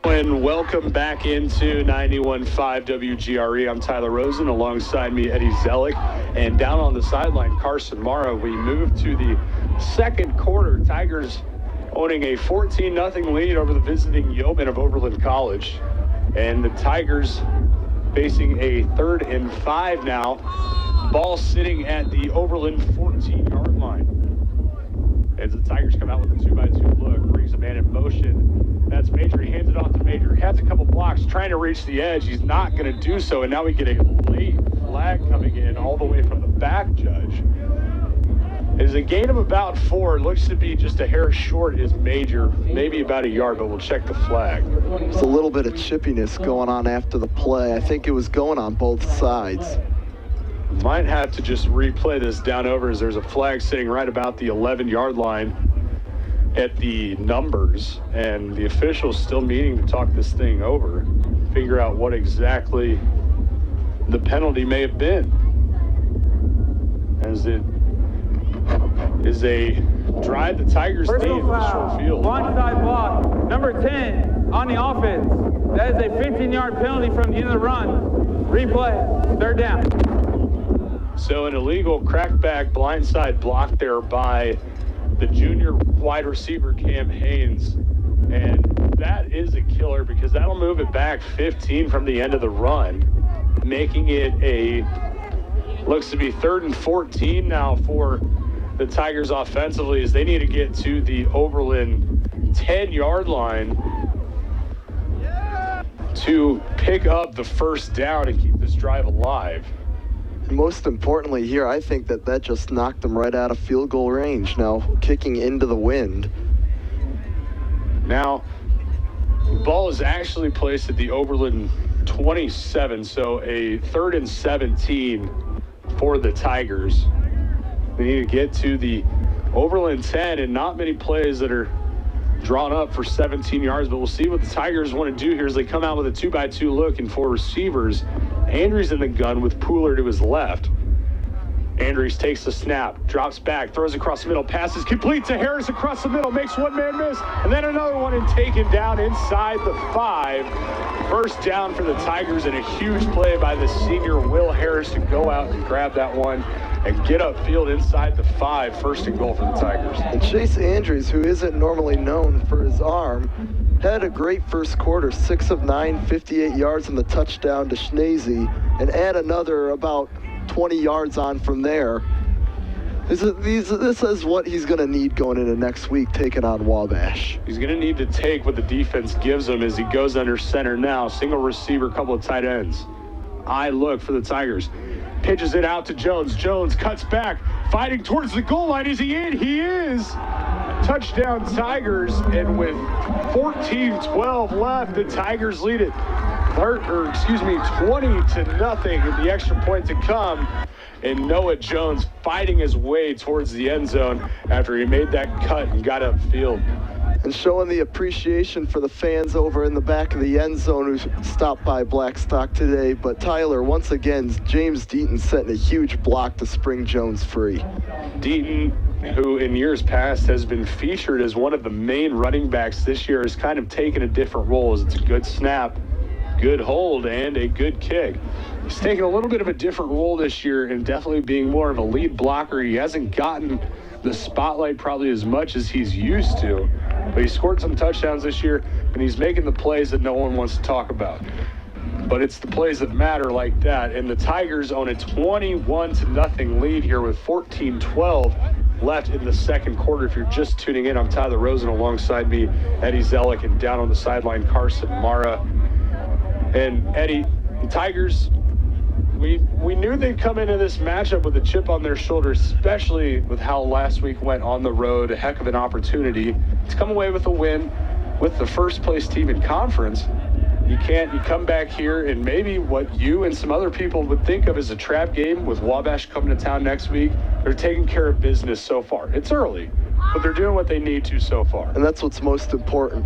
And welcome back into 91.5 WGRE. I'm Tyler Rosen. Alongside me, Eddie Zellick. And down on the sideline, Carson Mara. We move to the second quarter. Tigers owning a 14-0 lead over the visiting Yeomen of Overland College. And the Tigers facing a 3rd and 5 now. Ball sitting at the Overland 14-yard line. As the Tigers come out with a 2-by-2 look, brings a man in motion. That's Major. He hands it off to Major. Has a couple blocks, trying to reach the edge. He's not going to do so. And now we get a late flag coming in all the way from the back judge. It is a gain of about 4. It looks to be just a hair short is Major, maybe about a yard, but we'll check the flag. There's a little bit of chippiness going on after the play. I think it was going on both sides. Might have to just replay this down over as there's a flag sitting right about the 11-yard line at the numbers, and the officials still meeting to talk this thing over, figure out what exactly the penalty may have been. As it is a drive the Tigers need in the short field. Blindside block, number 10 on the offense. That is a 15-yard penalty from the end of the run. Replay, 3rd down. So an illegal crackback blindside block there by the junior wide receiver Cam Haynes. And that is a killer because that'll move it back 15 from the end of the run, making it looks to be 3rd and 14 now for the Tigers offensively, as they need to get to the Overland 10-yard line to pick up the first down and keep this drive alive. And most importantly here, I think that just knocked them right out of field goal range. Now kicking into the wind. Now, the ball is actually placed at the Oberlin 27, so a 3rd and 17 for the Tigers. They need to get to the Overland 10, and not many plays that are drawn up for 17 yards, but we'll see what the Tigers want to do here as they come out with a 2-by-2 look and 4 receivers. Andrews in the gun with Pooler to his left. Andrews takes the snap, drops back, throws across the middle, passes complete to Harris across the middle, makes one man miss, and then another one and taken down inside the 5. First down for the Tigers, and a huge play by the senior Will Harris to go out and grab that one and get upfield inside the 5. First and goal for the Tigers. And Chase Andrews, who isn't normally known for his arm, had a great first quarter, 6 of 9, 58 yards in the touchdown to Schneezy, and add another about 20 yards on from there. This is what he's going to need going into next week, taking on Wabash. He's going to need to take what the defense gives him as he goes under center now. Single receiver, couple of tight ends. I look for the Tigers. Pitches it out to Jones. Jones cuts back, fighting towards the goal line. Is he in? He is. Touchdown Tigers, and with 14-12 left, the Tigers lead it 20-0 with the extra point to come. And Noah Jones fighting his way towards the end zone after he made that cut and got upfield. And showing the appreciation for the fans over in the back of the end zone who stopped by Blackstock today. But Tyler, once again, James Deaton setting a huge block to spring Jones free. Deaton, who in years past has been featured as one of the main running backs, this year has kind of taken a different role as it's a good snap, good hold, and a good kick. He's taken a little bit of a different role this year and definitely being more of a lead blocker. He hasn't gotten the spotlight probably as much as he's used to, but he scored some touchdowns this year, and he's making the plays that no one wants to talk about. But it's the plays that matter like that, and the Tigers own a 21-0 lead here with 14-12 left in the second quarter. If you're just tuning in, I'm Tyler Rosen, alongside me, Eddie Zellick, and down on the sideline, Carson Mara. And Eddie, the Tigers, we knew they'd come into this matchup with a chip on their shoulder, especially with how last week went on the road. A heck of an opportunity to come away with a win with the first place team in conference. You come back here and maybe what you and some other people would think of as a trap game with Wabash coming to town next week. They're taking care of business so far. It's early, but they're doing what they need to so far. And that's what's most important.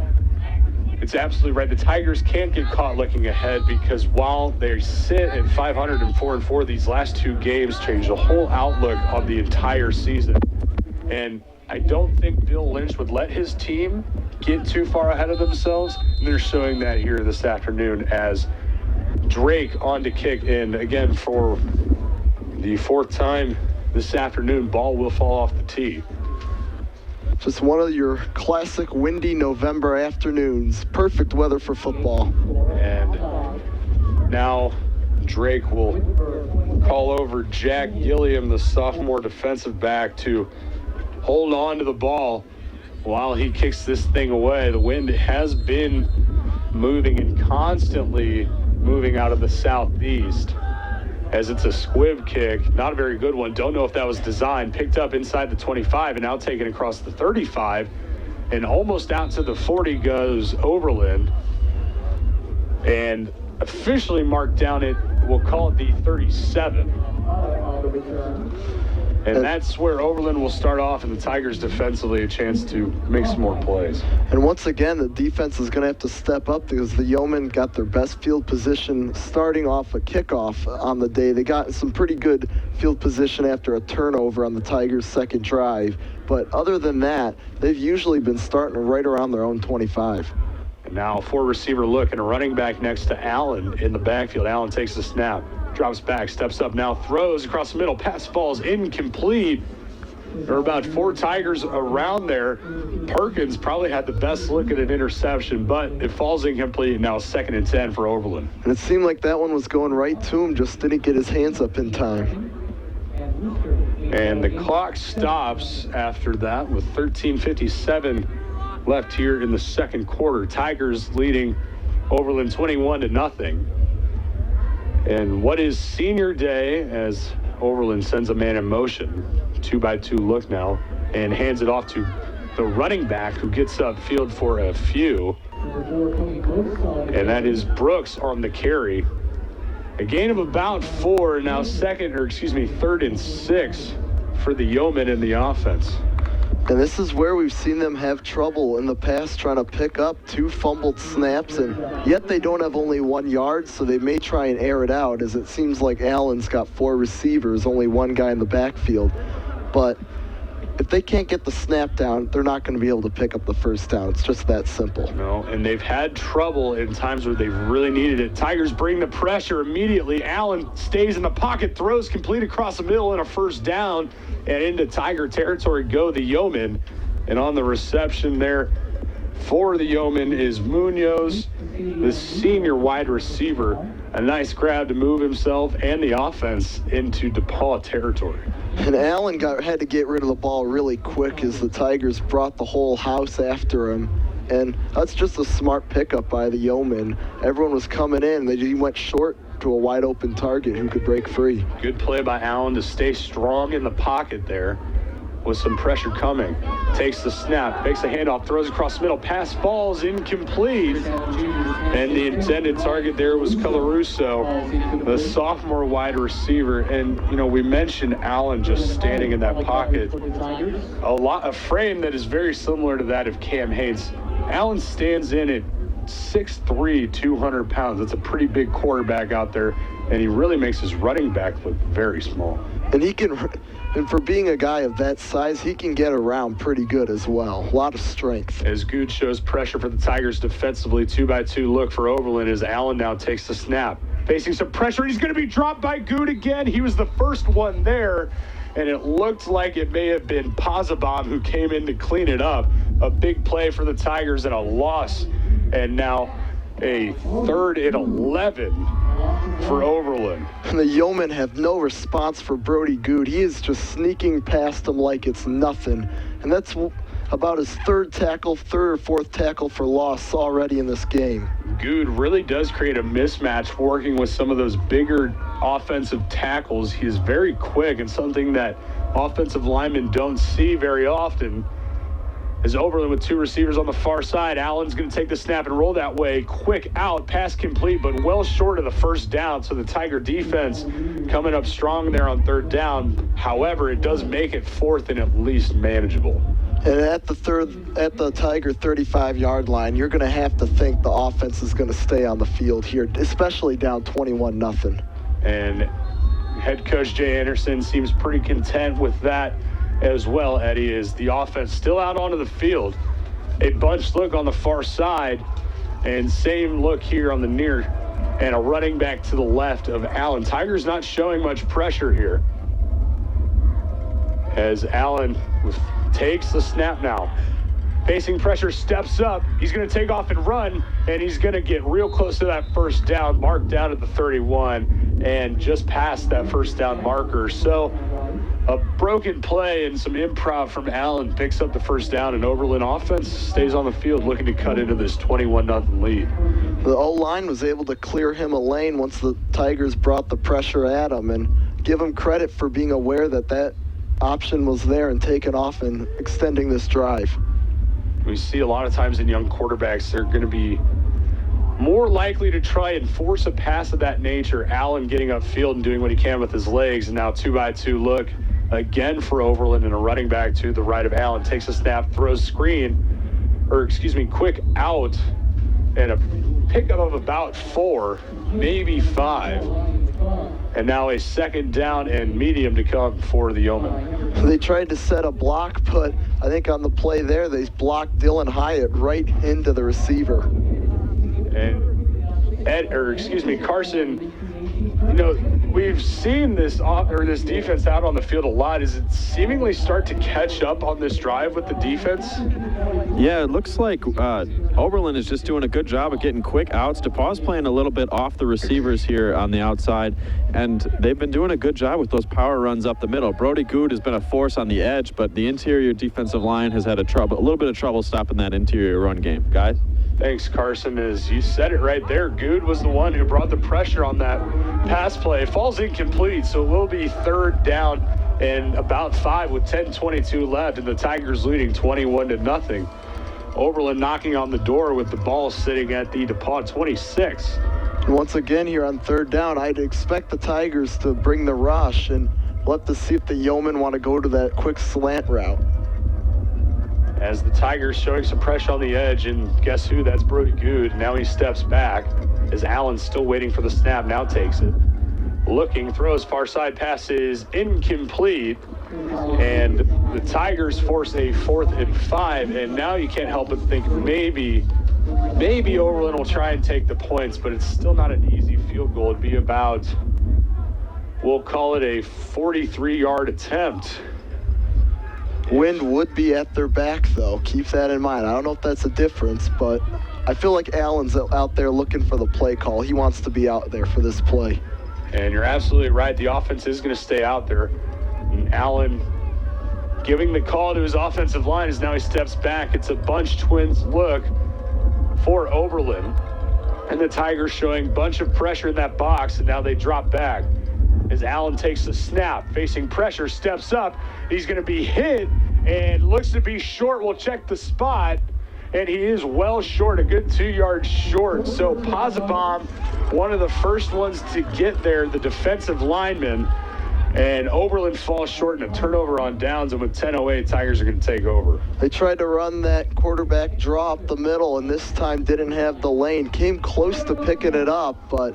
It's absolutely right. The Tigers can't get caught looking ahead because while they sit at 504-4, these last 2 games change the whole outlook on the entire season. And I don't think Bill Lynch would let his team get too far ahead of themselves. And they're showing that here this afternoon as Drake on to kick in again for the 4th time this afternoon. Ball will fall off the tee. Just one of your classic windy November afternoons. Perfect weather for football. And now Drake will call over Jack Gilliam, the sophomore defensive back, to hold on to the ball while he kicks this thing away. The wind has been moving and constantly moving out of the southeast as it's a squib kick. Not a very good one. Don't know if that was designed. Picked up inside the 25 and now taken across the 35. And almost out to the 40 goes Oberlin. And officially marked down at, we'll call it the 37. And that's where Overland will start off, and the Tigers defensively a chance to make some more plays. And once again, the defense is going to have to step up because the Yeomen got their best field position starting off a kickoff on the day. They got some pretty good field position after a turnover on the Tigers' second drive. But other than that, they've usually been starting right around their own 25. And now a 4-receiver look and a running back next to Allen in the backfield. Allen takes the snap. Drops back, steps up now, throws across the middle, pass falls incomplete. There are about 4 Tigers around there. Perkins probably had the best look at an interception, but it falls incomplete, and now 2nd and 10 for Overland. And it seemed like that one was going right to him, just didn't get his hands up in time. And the clock stops after that with 13:57 left here in the second quarter. Tigers leading Overland 21-0. And what is senior day as Overland sends a man in motion, 2-by-2 look now, and hands it off to the running back who gets upfield for a few. And that is Brooks on the carry. A gain of about 4, now 3rd and 6 for the Yeomen in the offense. And this is where we've seen them have trouble in the past trying to pick up 2 fumbled snaps, and yet they don't have only 1 yard, so they may try and air it out, as it seems like Allen's got 4 receivers, only 1 guy in the backfield. But if they can't get the snap down, they're not going to be able to pick up the first down. It's just that simple. No, and they've had trouble in times where they've really needed it. Tigers bring the pressure immediately. Allen stays in the pocket, throws complete across the middle, and a first down. And into Tiger territory go the Yeomen. And on the reception there for the Yeomen is Munoz, the senior wide receiver. A nice grab to move himself and the offense into DePauw territory. And Allen had to get rid of the ball really quick as the Tigers brought the whole house after him. And that's just a smart pickup by the Yeomen. Everyone was coming in. He went short to a wide open target who could break free. Good play by Allen to stay strong in the pocket there with some pressure coming. Takes the snap, makes a handoff, throws across the middle, pass falls incomplete. And the intended target there was Colarusso, the sophomore wide receiver. And, you know, we mentioned Allen just standing in that pocket. A frame that is very similar to that of Cam Hayes. Allen stands in at 6'3", 200 pounds. That's a pretty big quarterback out there, and he really makes his running back look very small. And for being a guy of that size, he can get around pretty good as well. A lot of strength. As Good shows pressure for the Tigers defensively, 2-by-2 look for Overland as Allen now takes the snap. Facing some pressure, he's going to be dropped by Good again. He was the first one there, and it looked like it may have been Pazabom who came in to clean it up. A big play for the Tigers and a loss. And now a 3rd and 11 for Oberlin. And the Yeomen have no response for Brody Good. He is just sneaking past him like it's nothing. And that's about his 3rd or 4th tackle for loss already in this game. Good really does create a mismatch working with some of those bigger offensive tackles. He is very quick and something that offensive linemen don't see very often. As Oberlin with 2 receivers on the far side, Allen's going to take the snap and roll that way. Quick out, pass complete, but well short of the first down. So the Tiger defense coming up strong there on 3rd down. However, it does make it 4th and at least manageable. And at the Tiger 35-yard line, you're going to have to think the offense is going to stay on the field here, especially down 21-0. And head coach Jay Anderson seems pretty content with that as well, Eddie, is the offense still out onto the field. A bunch look on the far side, and same look here on the near, and a running back to the left of Allen. Tigers not showing much pressure here. As Allen takes the snap now. Facing pressure, steps up. He's going to take off and run, and he's going to get real close to that first down, marked down at the 31, and just past that first down marker. So a broken play and some improv from Allen picks up the first down, and Oberlin offense stays on the field looking to cut into this 21-0 lead. The O-line was able to clear him a lane once the Tigers brought the pressure at him, and give him credit for being aware that that option was there and taking off and extending this drive. We see a lot of times in young quarterbacks, they're going to be more likely to try and force a pass of that nature. Allen getting upfield and doing what he can with his legs, and now 2-by-2 look again for Overland, and a running back to the right of Allen. Takes a snap, throws quick out, and a pickup of about 4, maybe 5. And now a 2nd down and medium to come for the Yeomen. They tried to set a block, but I think on the play there, they blocked Dillon Hyatt right into the receiver. And Carson, you know, we've seen this defense out on the field a lot. Is it seemingly start to catch up on this drive with the defense? Yeah, it looks like Oberlin is just doing a good job of getting quick outs. DePauw's playing a little bit off the receivers here on the outside, and they've been doing a good job with those power runs up the middle. Brody Good has been a force on the edge, but the interior defensive line has had a little bit of trouble stopping that interior run game. Guys? Thanks, Carson. As you said it right there, Good was the one who brought the pressure on that pass play. Falls incomplete, so it will be 3rd down and about 5 with 10:22 left, and the Tigers leading 21-0. Oberlin knocking on the door with the ball sitting at the DePauw 26. Once again here on 3rd down, I'd expect the Tigers to bring the rush and let to see if the Yeomen want to go to that quick slant route. as the Tigers showing some pressure on the edge, and guess who? That's Brody Good. Now he steps back as Allen's still waiting for the snap, now takes it. Looking, throws, far side pass is incomplete, and the Tigers force a 4th and 5, and now you can't help but think maybe Oberlin will try and take the points, but it's still not an easy field goal. It'd be about, we'll call it a 43-yard attempt. Wind would be at their back, though. Keep that in mind. I don't know if that's a difference, but I feel like Allen's out there looking for the play call. He wants to be out there for this play. And you're absolutely right. The offense is going to stay out there. And Allen giving the call to his offensive line as now he steps back. It's a bunch twins look for Oberlin. And the Tigers showing a bunch of pressure in that box, and now they drop back. As Allen takes the snap, facing pressure, steps up. He's going to be hit and looks to be short. We'll check the spot, and he is well short, a good 2 yards short. So Pozzebon, one of the first ones to get there, the defensive lineman, and Oberlin falls short in a turnover on downs, and with 10:08, Tigers are going to take over. They tried to run that quarterback draw up the middle, and this time didn't have the lane. Came close to picking it up, but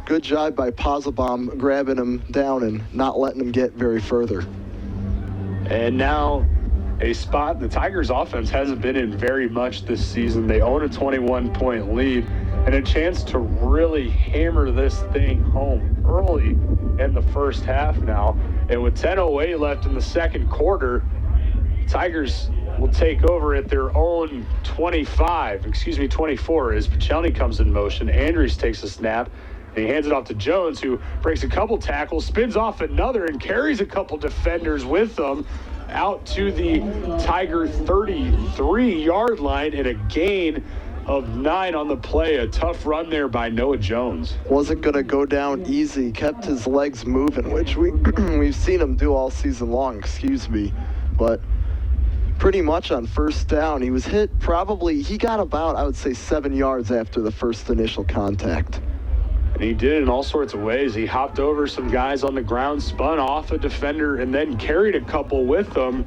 good job by Pozzebon grabbing him down and not letting him get very further. And now a spot the Tigers offense hasn't been in very much this season. They own a 21-point lead and a chance to really hammer this thing home early in the first half now. And with 10:08 left in the second quarter, Tigers will take over at their own 24 as Pichelny comes in motion. Andrews takes a snap. And he hands it off to Jones, who breaks a couple tackles, spins off another, and carries a couple defenders with them out to the Tiger 33-yard line, and a gain of 9 on the play. A tough run there by Noah Jones. Wasn't going to go down easy. Kept his legs moving, which we've seen him do all season long, But pretty much on first down, he was hit he got about, I would say, 7 yards after the first initial contact. And he did it in all sorts of ways. He hopped over some guys on the ground, spun off a defender, and then carried a couple with them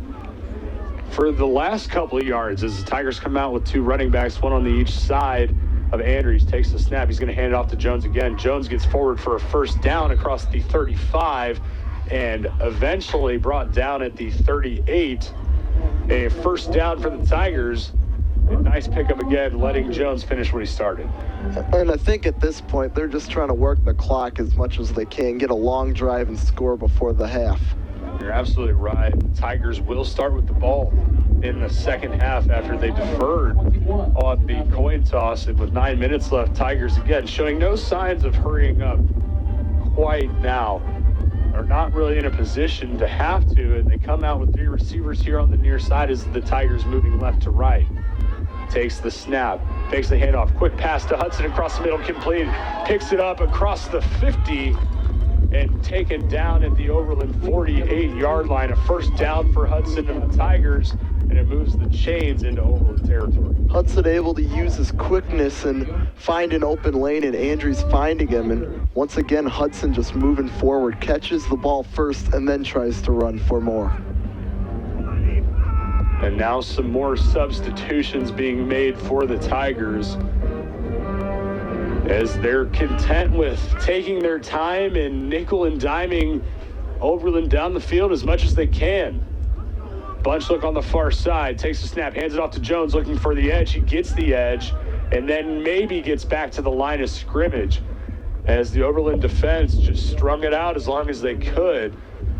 for the last couple of yards as the Tigers come out with 2 running backs, one on each side of Andrews. Takes the snap. He's going to hand it off to Jones again. Jones gets forward for a first down across the 35 and eventually brought down at the 38. A first down for the Tigers. A nice pickup again, letting Jones finish what he started. And I think at this point, they're just trying to work the clock as much as they can, get a long drive and score before the half. You're absolutely right. Tigers will start with the ball in the second half after they deferred on the coin toss. And with 9 minutes left, Tigers again showing no signs of hurrying up quite now. Are not really in a position to have to, and they come out with 3 receivers here on the near side as the Tigers moving left to right. Takes the snap, takes the handoff, quick pass to Hudson across the middle, complete, picks it up across the 50 and taken down at the Overland 48-yard line. A first down for Hudson and the Tigers, and it moves the chains into Overland territory. Hudson able to use his quickness and find an open lane, and Andrews finding him, and once again Hudson just moving forward, catches the ball first and then tries to run for more. And now some more substitutions being made for the Tigers as they're content with taking their time and nickel and diming Oberlin down the field as much as they can. Bunch look on the far side, takes the snap, hands it off to Jones looking for the edge. He gets the edge and then maybe gets back to the line of scrimmage as the Oberlin defense just strung it out as long as they could.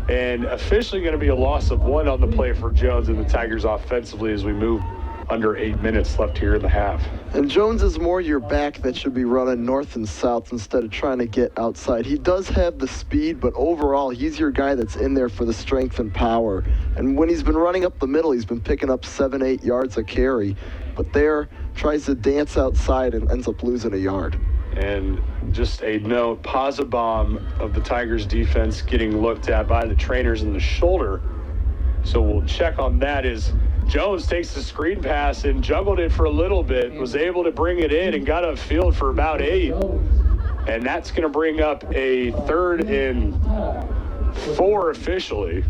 And officially going to be a loss of 1 on the play for Jones and the Tigers offensively as we move under 8 minutes left here in the half. And Jones is more your back that should be running north and south instead of trying to get outside. He does have the speed, but overall, he's your guy that's in there for the strength and power. And when he's been running up the middle, he's been picking up 7-8 yards a carry. But there, tries to dance outside and ends up losing a yard. And just a note, Pozzebon of the Tigers defense getting looked at by the trainers in the shoulder. So we'll check on that as Jones takes the screen pass and juggled it for a little bit, was able to bring it in and got upfield for about 8. And that's going to bring up a 3rd and 4 officially.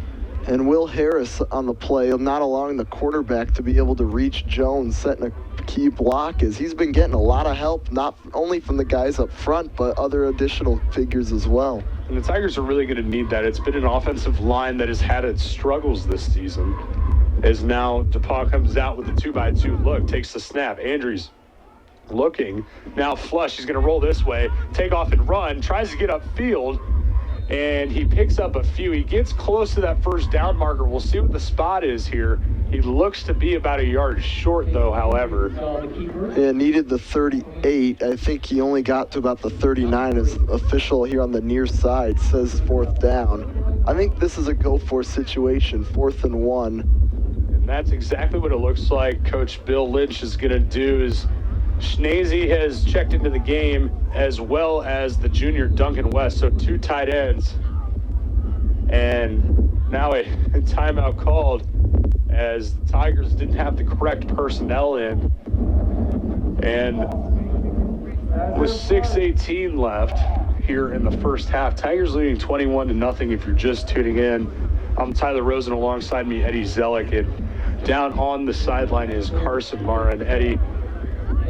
And Will Harris on the play, not allowing the quarterback to be able to reach Jones, setting a key block, as he's been getting a lot of help, not only from the guys up front, but other additional figures as well. And the Tigers are really going to need that. It's been an offensive line that has had its struggles this season. As now DePauw comes out with the 2x2 look, takes the snap. Andrews looking, now flush. He's going to roll this way, take off and run, tries to get upfield, and he picks up a few. He gets close to that first down marker. We'll see what the spot is here. He looks to be about a yard short, though, however. Yeah, needed the 38. I think he only got to about the 39 as official here on the near side says 4th down. I think this is a go-for situation, 4th and 1. And that's exactly what it looks like Coach Bill Lynch is going to do. Is Schnese has checked into the game, as well as the junior Duncan West, so 2 tight ends. And now a timeout called, as the Tigers didn't have the correct personnel in. And with 6:18 left here in the first half, Tigers leading 21-0 if you're just tuning in. I'm Tyler Rosen, alongside me Eddie Zellick, and down on the sideline is Carson Mara. And Eddie,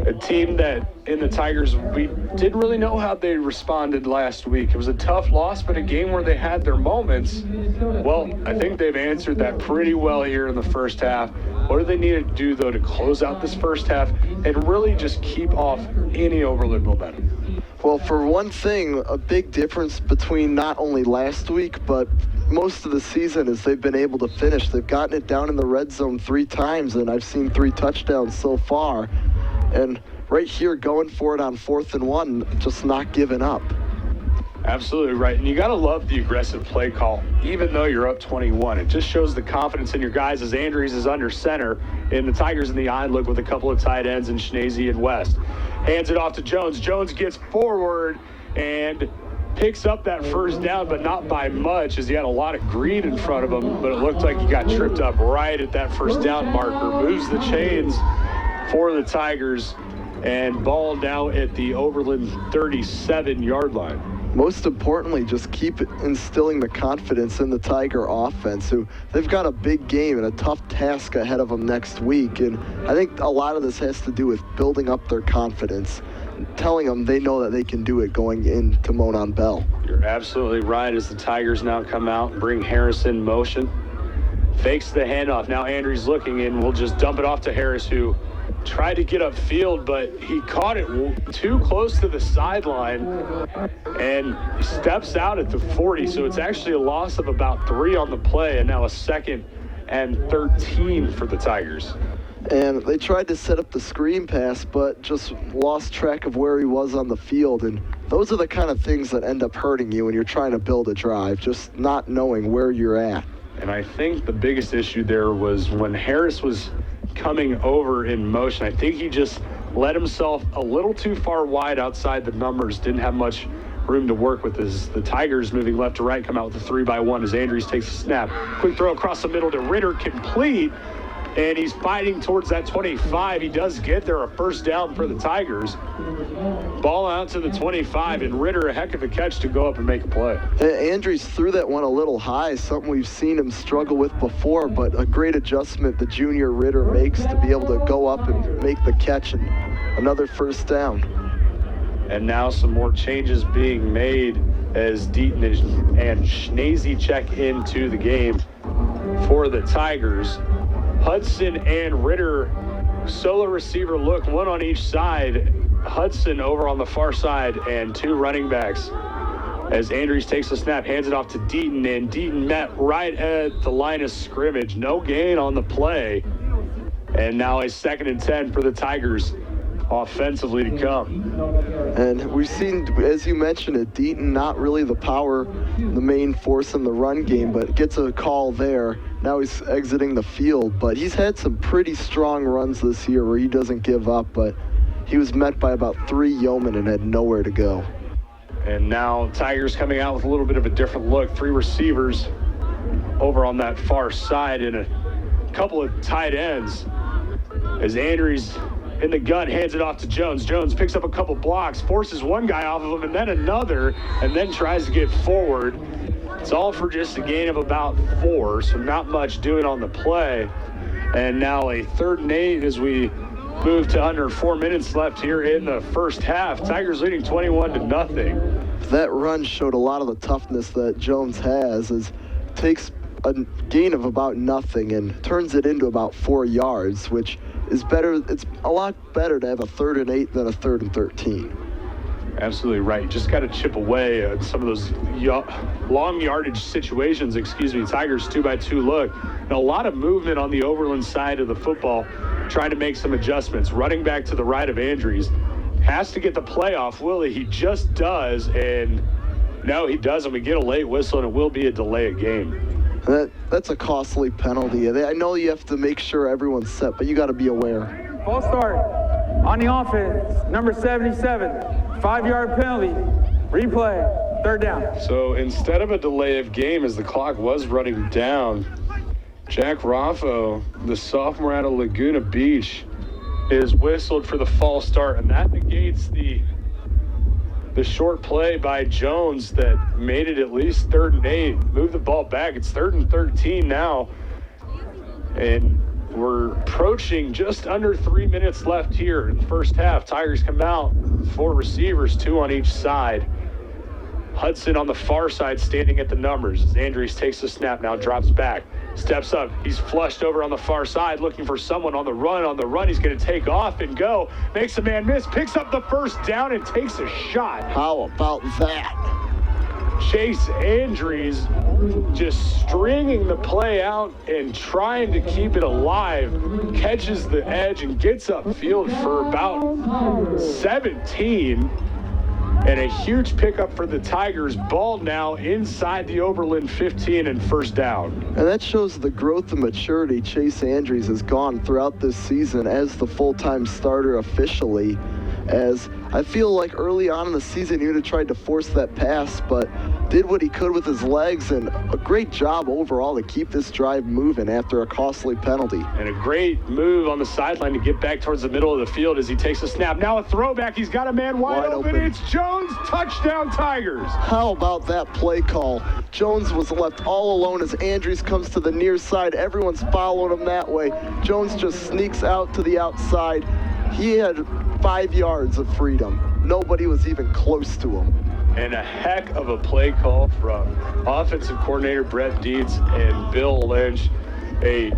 a team that in the Tigers, we didn't really know how they responded last week. It was a tough loss, but a game where they had their moments. Well, I think they've answered that pretty well here in the first half. What do they need to do, though, to close out this first half and really just keep off any Overland momentum? Well, for one thing, a big difference between not only last week, but most of the season is they've been able to finish. They've gotten it down in the red zone 3 times, and I've seen 3 touchdowns so far. And right here, going for it on 4th and 1, just not giving up. Absolutely right. And you got to love the aggressive play call, even though you're up 21. It just shows the confidence in your guys, as Andrews is under center, and the Tigers in the eye look with a couple of tight ends in Schnese and West. Hands it off to Jones. Jones gets forward and picks up that first down, but not by much, as he had a lot of green in front of him, but it looked like he got tripped up right at that first down marker. Moves the chains for the Tigers, and ball now at the Overland 37-yard line. Most importantly, just keep instilling the confidence in the Tiger offense, who they've got a big game and a tough task ahead of them next week. And I think a lot of this has to do with building up their confidence, telling them they know that they can do it going into Monon Bell. You're absolutely right, as the Tigers now come out and bring Harris in motion. Fakes the handoff. Now Andrews looking, and we'll just dump it off to Harris, who tried to get upfield, but he caught it too close to the sideline and steps out at the 40. So it's actually a loss of about 3 on the play, and now a 2nd and 13 for the Tigers. And they tried to set up the screen pass, but just lost track of where he was on the field. And those are the kind of things that end up hurting you when you're trying to build a drive, just not knowing where you're at. And I think the biggest issue there was when Harris was coming over in motion. I think he just let himself a little too far wide outside the numbers, didn't have much room to work with. As the Tigers moving left to right come out with a 3-by-1 as Andrews takes a snap. Quick throw across the middle to Ritter, complete, and he's fighting towards that 25. He does get there, a first down for the Tigers. Ball out to the 25, and Ritter, a heck of a catch to go up and make a play. Andrews threw that one a little high, something we've seen him struggle with before, but a great adjustment the junior Ritter makes to be able to go up and make the catch, and another first down. And now some more changes being made as Deaton and Schnese check into the game for the Tigers. Hudson and Ritter, solo receiver look, one on each side. Hudson over on the far side, and 2 running backs. As Andrews takes the snap, hands it off to Deaton, and Deaton met right at the line of scrimmage. No gain on the play. And now a 2nd and 10 for the Tigers offensively to come. And we've seen, as you mentioned it, Deaton not really the power, the main force in the run game, but gets a call there. Now he's exiting the field, but he's had some pretty strong runs this year where he doesn't give up, but he was met by about 3 yeomen and had nowhere to go. And now Tigers coming out with a little bit of a different look. 3 receivers over on that far side and a couple of tight ends. As Andrews in the gun hands it off to Jones. Jones picks up a couple blocks, forces one guy off of him and then another, and then tries to get forward It's all for just a gain of about 4, so not much doing on the play. And now a 3rd and 8 as we move to under 4 minutes left here in the first half. Tigers leading 21-0. That run showed a lot of the toughness that Jones has, as takes a gain of about nothing and turns it into about 4 yards, which is better. It's a lot better to have a 3rd and 8 than a 3rd and 13. Absolutely right. Just got to chip away at some of those long yardage situations. Tigers 2-by-2 look. And a lot of movement on the Overland side of the football, trying to make some adjustments. Running back to the right of Andrews. Has to get the play off, will he? He just does, and no, he doesn't. We get a late whistle, and it will be a delay of game. That's a costly penalty. I know you have to make sure everyone's set, but you got to be aware. False start on the offense, number 77, 5-yard penalty, replay, 3rd down. So instead of a delay of game, as the clock was running down, Jack Raffo, the sophomore out of Laguna Beach, is whistled for the false start, and that negates the short play by Jones that made it at least 3rd and 8. Move the ball back. It's 3rd and 13 now. And we're approaching just under 3 minutes left here in the first half. Tigers come out, 4 receivers, 2 on each side. Hudson on the far side standing at the numbers as Andrews takes the snap now, drops back, steps up. He's flushed over on the far side looking for someone on the run. He's going to take off and go. Makes a man miss, picks up the 1st down and takes a shot. How about that? Chase Andrews just stringing the play out and trying to keep it alive. Catches the edge and gets upfield for about 17. And a huge pickup for the Tigers. Ball now inside the Oberlin 15 and 1st down. And that shows the growth and maturity Chase Andrews has gone throughout this season as the full-time starter officially. As I feel like early on in the season he would have tried to force that pass, but did what he could with his legs, and a great job overall to keep this drive moving after a costly penalty. And a great move on the sideline to get back towards the middle of the field as he takes a snap. Now a throwback. He's got a man wide open. It's Jones. Touchdown Tigers. How about that play call? Jones was left all alone as Andrews comes to the near side. Everyone's following him that way. Jones just sneaks out to the outside. He had 5 yards of freedom. Nobody was even close to him. And a heck of a play call from offensive coordinator Brett Dietz and Bill Lynch. A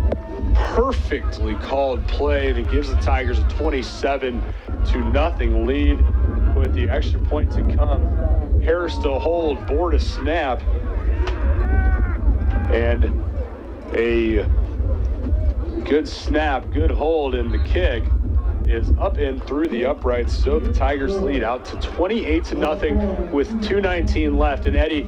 perfectly called play that gives the Tigers a 27-0 lead with the extra point to come. Harris to hold, board a snap, and a good snap, good hold, and the kick is up and through the uprights, so the Tigers lead out to 28-0 with 2:19 left. And Eddie,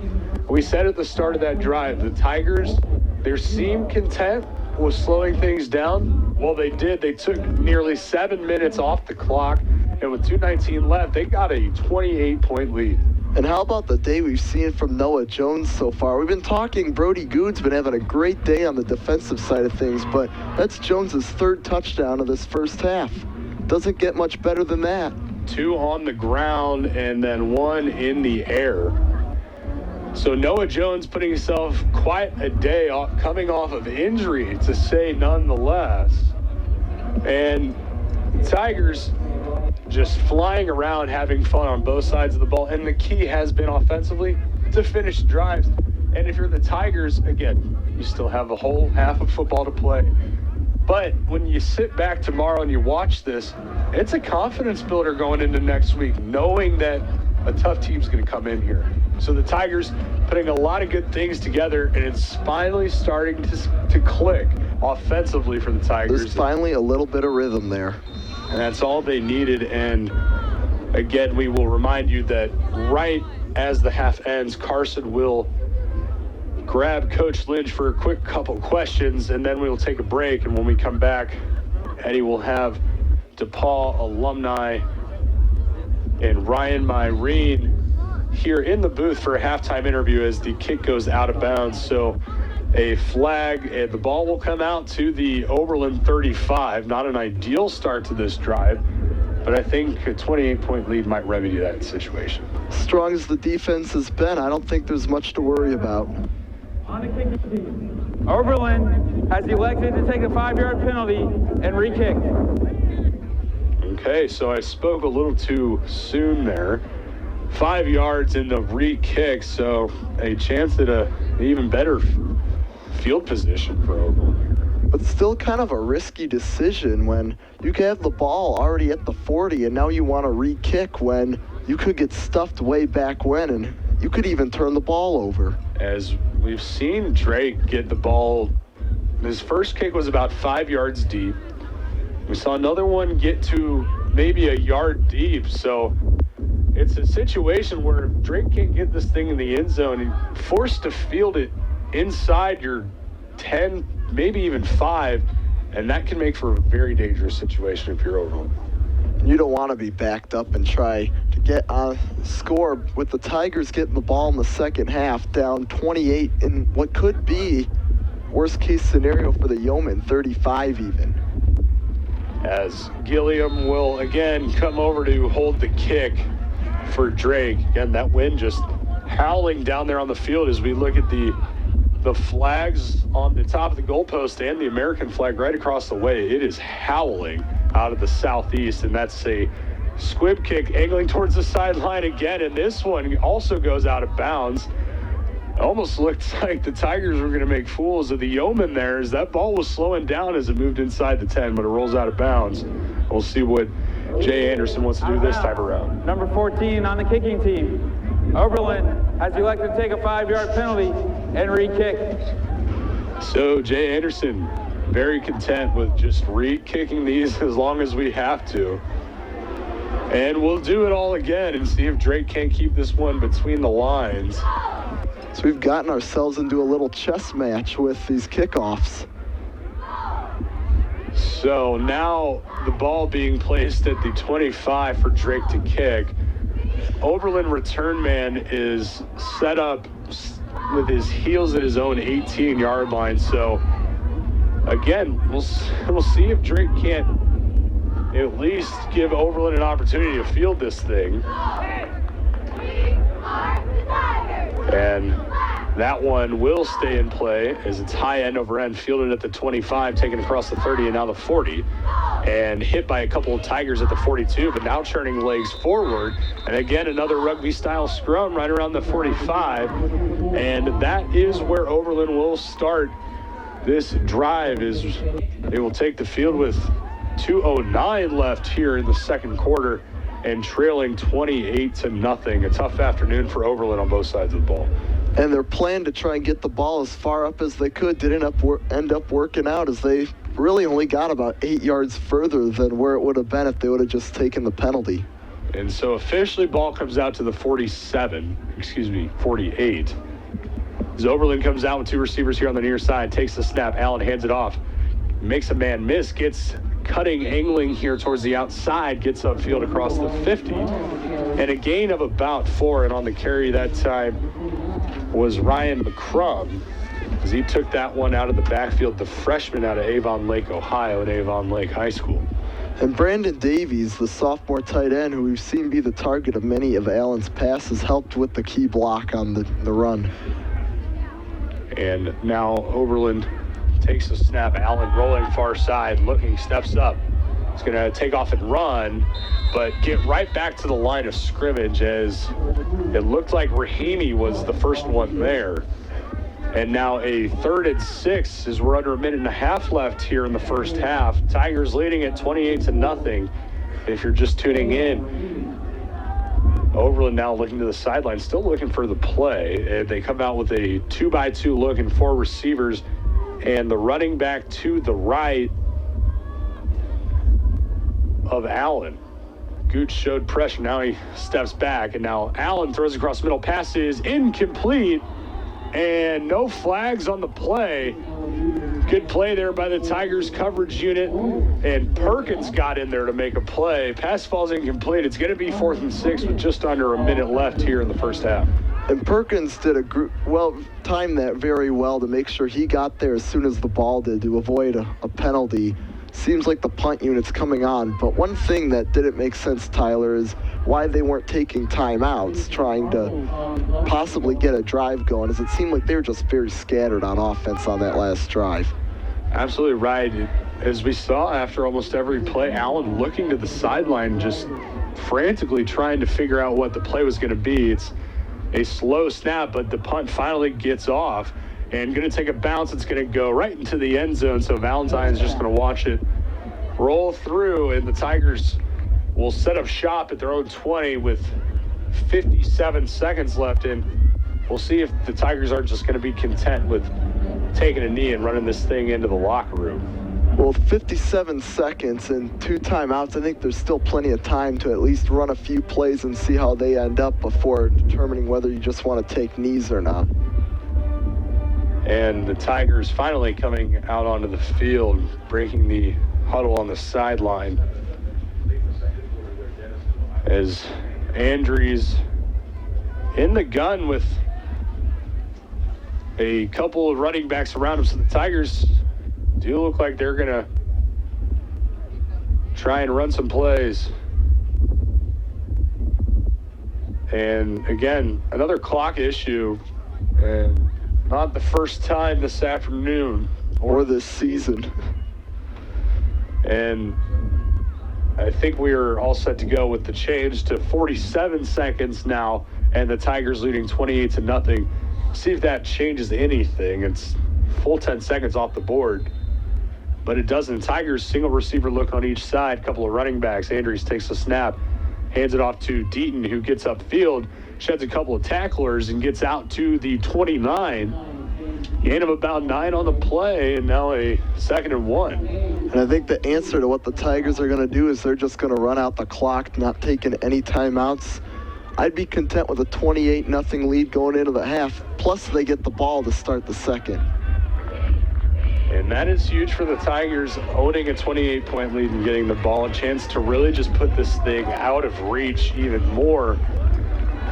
we said at the start of that drive, the Tigers, they seemed content with slowing things down. Well, they did. They took nearly 7 minutes off the clock, and with 2:19 left, they got a 28-point lead. And how about the day we've seen from Noah Jones so far? We've been talking Brody Good's been having a great day on the defensive side of things, but that's Jones's 3rd touchdown of this first half. Doesn't get much better than that. 2 on the ground and then 1 in the air. So Noah Jones putting himself quite a day coming off of injury, to say nonetheless. And Tigers just flying around, having fun on both sides of the ball. And the key has been offensively to finish drives. And if you're the Tigers, again, you still have a whole half of football to play. But when you sit back tomorrow and you watch this, it's a confidence builder going into next week, knowing that a tough team's going to come in here. So the Tigers putting a lot of good things together, and it's finally starting to click offensively for the Tigers. There's finally a little bit of rhythm there. And that's all they needed. And again, we will remind you that right as the half ends, Carson will grab Coach Lynch for a quick couple questions, and then we'll take a break. And when we come back, Eddie will have DePauw alumni and Ryan Myrene here in the booth for a halftime interview as the kick goes out of bounds. So a flag, and the ball will come out to the Oberlin 35. Not an ideal start to this drive, but I think a 28-point lead might remedy that situation. Strong as the defense has been, I don't think there's much to worry about. On the kicking team, Oberlin has elected to take a 5-yard penalty and re-kick. Okay, so I spoke a little too soon there. 5 yards in the re-kick, so a chance at an even better field position for Oberlin. But still kind of a risky decision when you can have the ball already at the 40 and now you want to re-kick when you could get stuffed way back when and you could even turn the ball over. As we've seen Drake get the ball, his first kick was about 5 yards deep. We saw another one get to maybe a yard deep, so it's a situation where if Drake can't get this thing in the end zone, he's forced to field it inside your 10, maybe even 5, and that can make for a very dangerous situation if you're Overland. You don't want to be backed up and try to get on score with the Tigers getting the ball in the second half, down 28 in what could be worst case scenario for the Yeomen, 35 even. As Gilliam will again come over to hold the kick for Drake. Again, that wind just howling down there on the field as we look at the flags on the top of the goalpost and the American flag right across the way. It is howling out of the southeast, and that's a squib kick angling towards the sideline again, and this one also goes out of bounds. It almost looked like the Tigers were going to make fools of the Yeomen there as that ball was slowing down as it moved inside the 10, but it rolls out of bounds. We'll see what Jay Anderson wants to do this time around. Number 14 on the kicking team, Oberlin has elected to take a 5-yard penalty and re-kick. So Jay Anderson, very content with just re-kicking these as long as we have to. And we'll do it all again and see if Drake can't keep this one between the lines. So we've gotten ourselves into a little chess match with these kickoffs. So now the ball being placed at the 25 for Drake to kick. Oberlin return man is set up with his heels at his own 18-yard line. So again, we'll see if Drake can't at least give Overland an opportunity to field this thing. And that one will stay in play as it's high end over end, fielded at the 25, taken across the 30 and now the 40, and hit by a couple of Tigers at the 42, but now turning legs forward. And again, another rugby style scrum right around the 45. And that is where Overland will start this drive, is they will take the field with 2:09 left here in the second quarter and trailing 28-0. A tough afternoon for Overland on both sides of the ball. And their plan to try and get the ball as far up as they could didn't end up working out, as they really only got about 8 yards further than where it would have been if they would have just taken the penalty. And so officially ball comes out to the 48. As Overland comes out with two receivers here on the near side, takes the snap, Allen hands it off, makes a man miss, gets cutting, angling here towards the outside, gets upfield across the 50, and a gain of about 4, and on the carry that time was Ryan McCrum, as he took that one out of the backfield, the freshman out of Avon Lake, Ohio, at Avon Lake High School. And Brandon Davies, the sophomore tight end, who we've seen be the target of many of Allen's passes, helped with the key block on the run. And now Overland takes the snap. Allen rolling far side, looking, steps up. He's going to take off and run, but get right back to the line of scrimmage, as it looked like Rahimi was the first one there. And now a 3rd and 6 as we're under a minute and a half left here in the first half. Tigers leading at 28-0. If you're just tuning in, Overland now looking to the sideline, still looking for the play. They come out with a 2-by-2 look and 4 receivers, and the running back to the right of Allen. Gooch showed pressure. Now he steps back, and now Allen throws across the middle. Pass is incomplete, and no flags on the play. Good play there by the Tigers coverage unit, and Perkins got in there to make a play. Pass falls incomplete. It's going to be 4th and 6 with just under a minute left here in the first half. And Perkins did timed that very well to make sure he got there as soon as the ball did to avoid a penalty. seems like the punt unit's coming on. But one thing that didn't make sense, Tyler, is why they weren't taking timeouts, trying to possibly get a drive going, as it seemed like they were just very scattered on offense on that last drive. Absolutely right. As we saw after almost every play, Allen looking to the sideline, just frantically trying to figure out what the play was going to be. It's a slow snap, but the punt finally gets off and going to take a bounce. It's going to go right into the end zone, so Valentine's just going to watch it roll through, and the Tigers will set up shop at their own 20 with 57 seconds left in. We'll see if the Tigers are just going to be content with taking a knee and running this thing into the locker room. Well, 57 seconds and 2 timeouts, I think there's still plenty of time to at least run a few plays and see how they end up before determining whether you just want to take knees or not. And the Tigers finally coming out onto the field, breaking the huddle on the sideline, as Andries in the gun with a couple of running backs around him. So the Tigers do look like they're going to try and run some plays. And again, another clock issue, and not the first time this afternoon or this season. And I think we are all set to go with the change to 47 seconds now, and the Tigers leading 28-0. See if that changes anything. It's full 10 seconds off the board, but it doesn't. Tigers single receiver look on each side, couple of running backs. Andries takes a snap, hands it off to Deaton, who gets upfield, sheds a couple of tacklers, and gets out to the 29. Gain of about 9 on the play, and now a 2nd and 1. And I think the answer to what the Tigers are going to do is they're just going to run out the clock, not taking any timeouts. I'd be content with a 28-0 lead going into the half, plus they get the ball to start the second. And that is huge for the Tigers, owning a 28-point lead and getting the ball, a chance to really just put this thing out of reach even more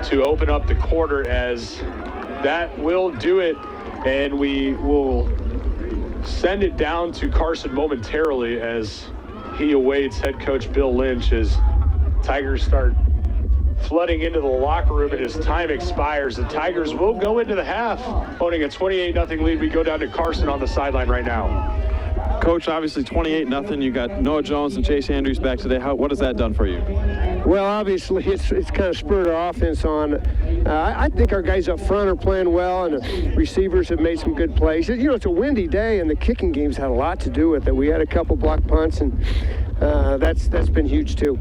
to open up the quarter, as that will do it. And we will send it down to Carson momentarily as he awaits head coach Bill Lynch as Tigers start flooding into the locker room and as time expires. The Tigers will go into the half owning a 28-0 lead. We go down to Carson on the sideline right now. Coach, obviously 28-0. You got Noah Jones and Chase Andrews back today. What has that done for you? Well, obviously, it's kind of spurred our offense on. I think our guys up front are playing well, and the receivers have made some good plays. You know, it's a windy day, and the kicking game's had a lot to do with it. We had a couple block punts, and that's been huge, too.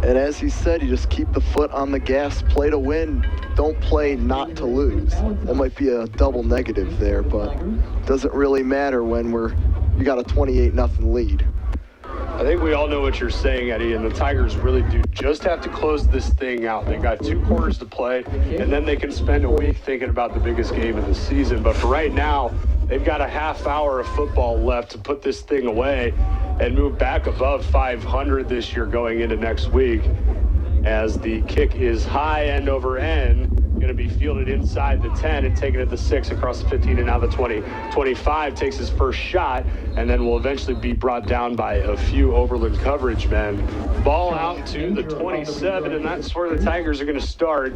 And as he said, you just keep the foot on the gas, play to win, don't play not to lose. That might be a double negative there, but it doesn't really matter when you got a 28-0 lead. I think we all know what you're saying, Eddie, and the Tigers really do just have to close this thing out. They got 2 quarters to play, and then they can spend a week thinking about the biggest game of the season. But for right now, they've got a half hour of football left to put this thing away and move back above 500 this year going into next week, as the kick is high end over end, going to be fielded inside the 10 and taken at the 6 across the 15 and now the 20. 25 takes his first shot and then will eventually be brought down by a few Oberlin coverage men. Ball out to the 27, and that's where the Tigers are going to start,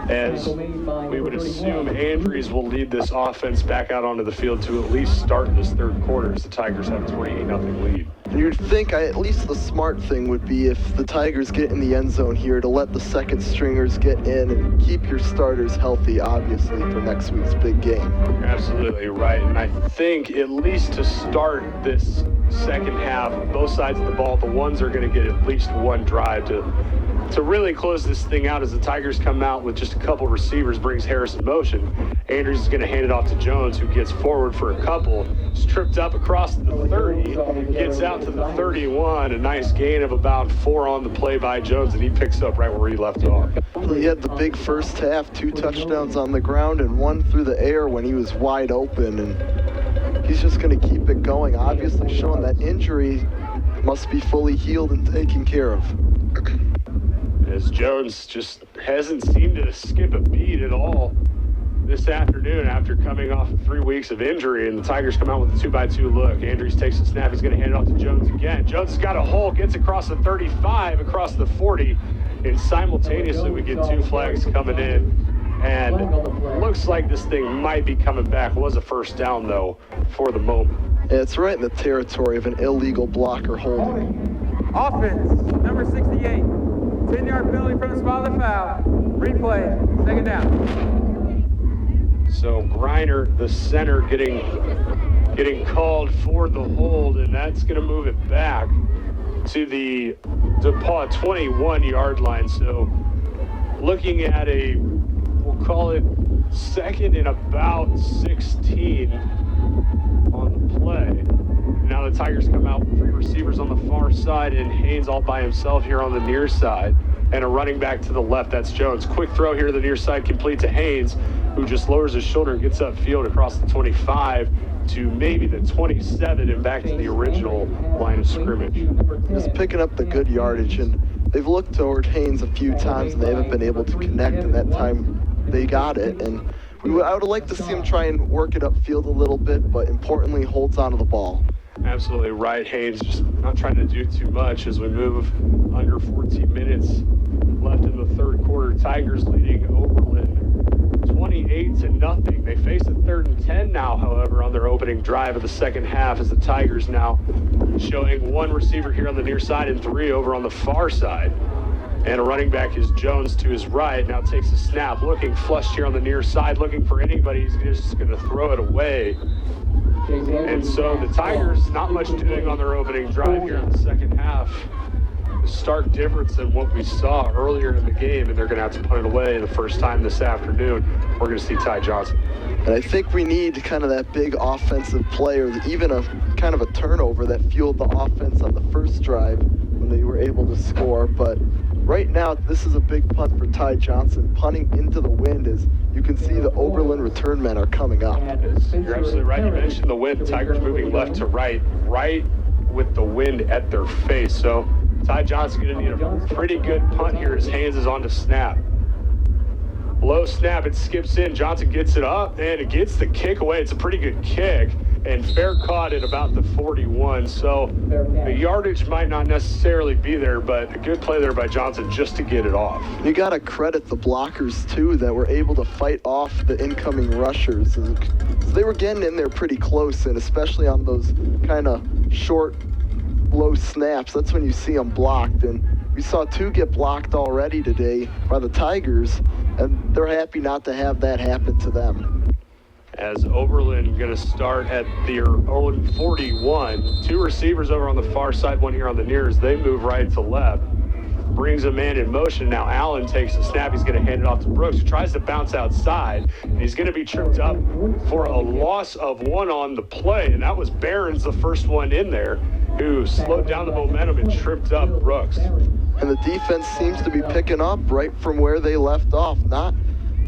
as we would assume Andries will lead this offense back out onto the field to at least start this third quarter, as the Tigers have a 28-0 lead. And you'd think at least the smart thing would be, if the Tigers get in the end zone here, to let the second stringers get in and keep your starters healthy, obviously, for next week's big game. Absolutely right. And I think at least to start this second half, both sides of the ball, the ones are going to get at least one drive to really close this thing out, as the Tigers come out with just a couple receivers, brings Harris in motion. Andrews is going to hand it off to Jones, who gets forward for a couple. Is tripped up across the 30, gets out to the 31. A nice gain of about 4 on the play by Jones, and he picks up right where he left off. He had the big first half, 2 touchdowns on the ground and 1 through the air when he was wide open, and he's just going to keep it going, obviously showing that injury must be fully healed and taken care of. As Jones just hasn't seemed to skip a beat at all this afternoon after coming off of 3 weeks of injury, and the Tigers come out with a 2-by-2 look. Andrews takes the snap. He's going to hand it off to Jones again. Jones has got a hole, gets across the 35, across the 40, and simultaneously we get 2 flags coming in. And looks like this thing might be coming back. Was a first down, though, for the moment. Yeah, it's right in the territory of an illegal blocker holding. Offense, number 68. 10-yard penalty from the spot of the foul. Replay, second down. So Griner, the center, getting called for the hold, and that's going to move it back to the DePauw 21-yard line. So looking at we'll call it second and about 16 on the play. Now the Tigers come out with 3 receivers on the far side, and Haynes all by himself here on the near side, and a running back to the left. That's Jones. Quick throw here to the near side, complete to Haynes, who just lowers his shoulder and gets upfield across the 25 to maybe the 27 and back to the original line of scrimmage. Just picking up the good yardage, and they've looked toward Haynes a few times, and they haven't been able to connect, and that time they got it. And I would like to see him try and work it upfield a little bit, but importantly holds onto the ball. Absolutely right. Haynes just not trying to do too much as we move under 14 minutes left in the third quarter. Tigers leading Oberlin 28-0. They face a 3rd and 10 now, however, on their opening drive of the second half, as the Tigers now showing 1 receiver here on the near side and 3 over on the far side. And a running back is Jones to his right. Now takes a snap, looking flushed here on the near side, looking for anybody. He's just going to throw it away. And so the Tigers, not much doing on their opening drive here in the second half. A stark difference than what we saw earlier in the game, and they're going to have to punt it away the first time this afternoon. We're going to see Ty Johnson. And I think we need kind of that big offensive play, or even a kind of a turnover that fueled the offense on the first drive when they were able to score. But right now, this is a big punt for Ty Johnson. Punting into the wind, as you can see the Oberlin return men are coming up. You're absolutely right. You mentioned the wind. Tigers moving left to right with the wind at their face. So Ty Johnson going to need a pretty good punt here. His hands is on to snap. Low snap, it skips in. Johnson gets it up, and it gets the kick away. It's a pretty good kick, and fair caught at about the 41. So the yardage might not necessarily be there, but a good play there by Johnson just to get it off. You got to credit the blockers, too, that were able to fight off the incoming rushers. They were getting in there pretty close, and especially on those kind of short, low snaps, that's when you see them blocked. And we saw 2 get blocked already today by the Tigers, and they're happy not to have that happen to them. As Overland going to start at their own 41. 2 receivers over on the far side, 1 here on the near, as they move right to left. Brings a man in motion. Now Allen takes the snap. He's going to hand it off to Brooks, who tries to bounce outside. And he's going to be tripped up for a loss of 1 on the play. And that was Barron's, the first one in there, who slowed down the momentum and tripped up Brooks. And the defense seems to be picking up right from where they left off. Not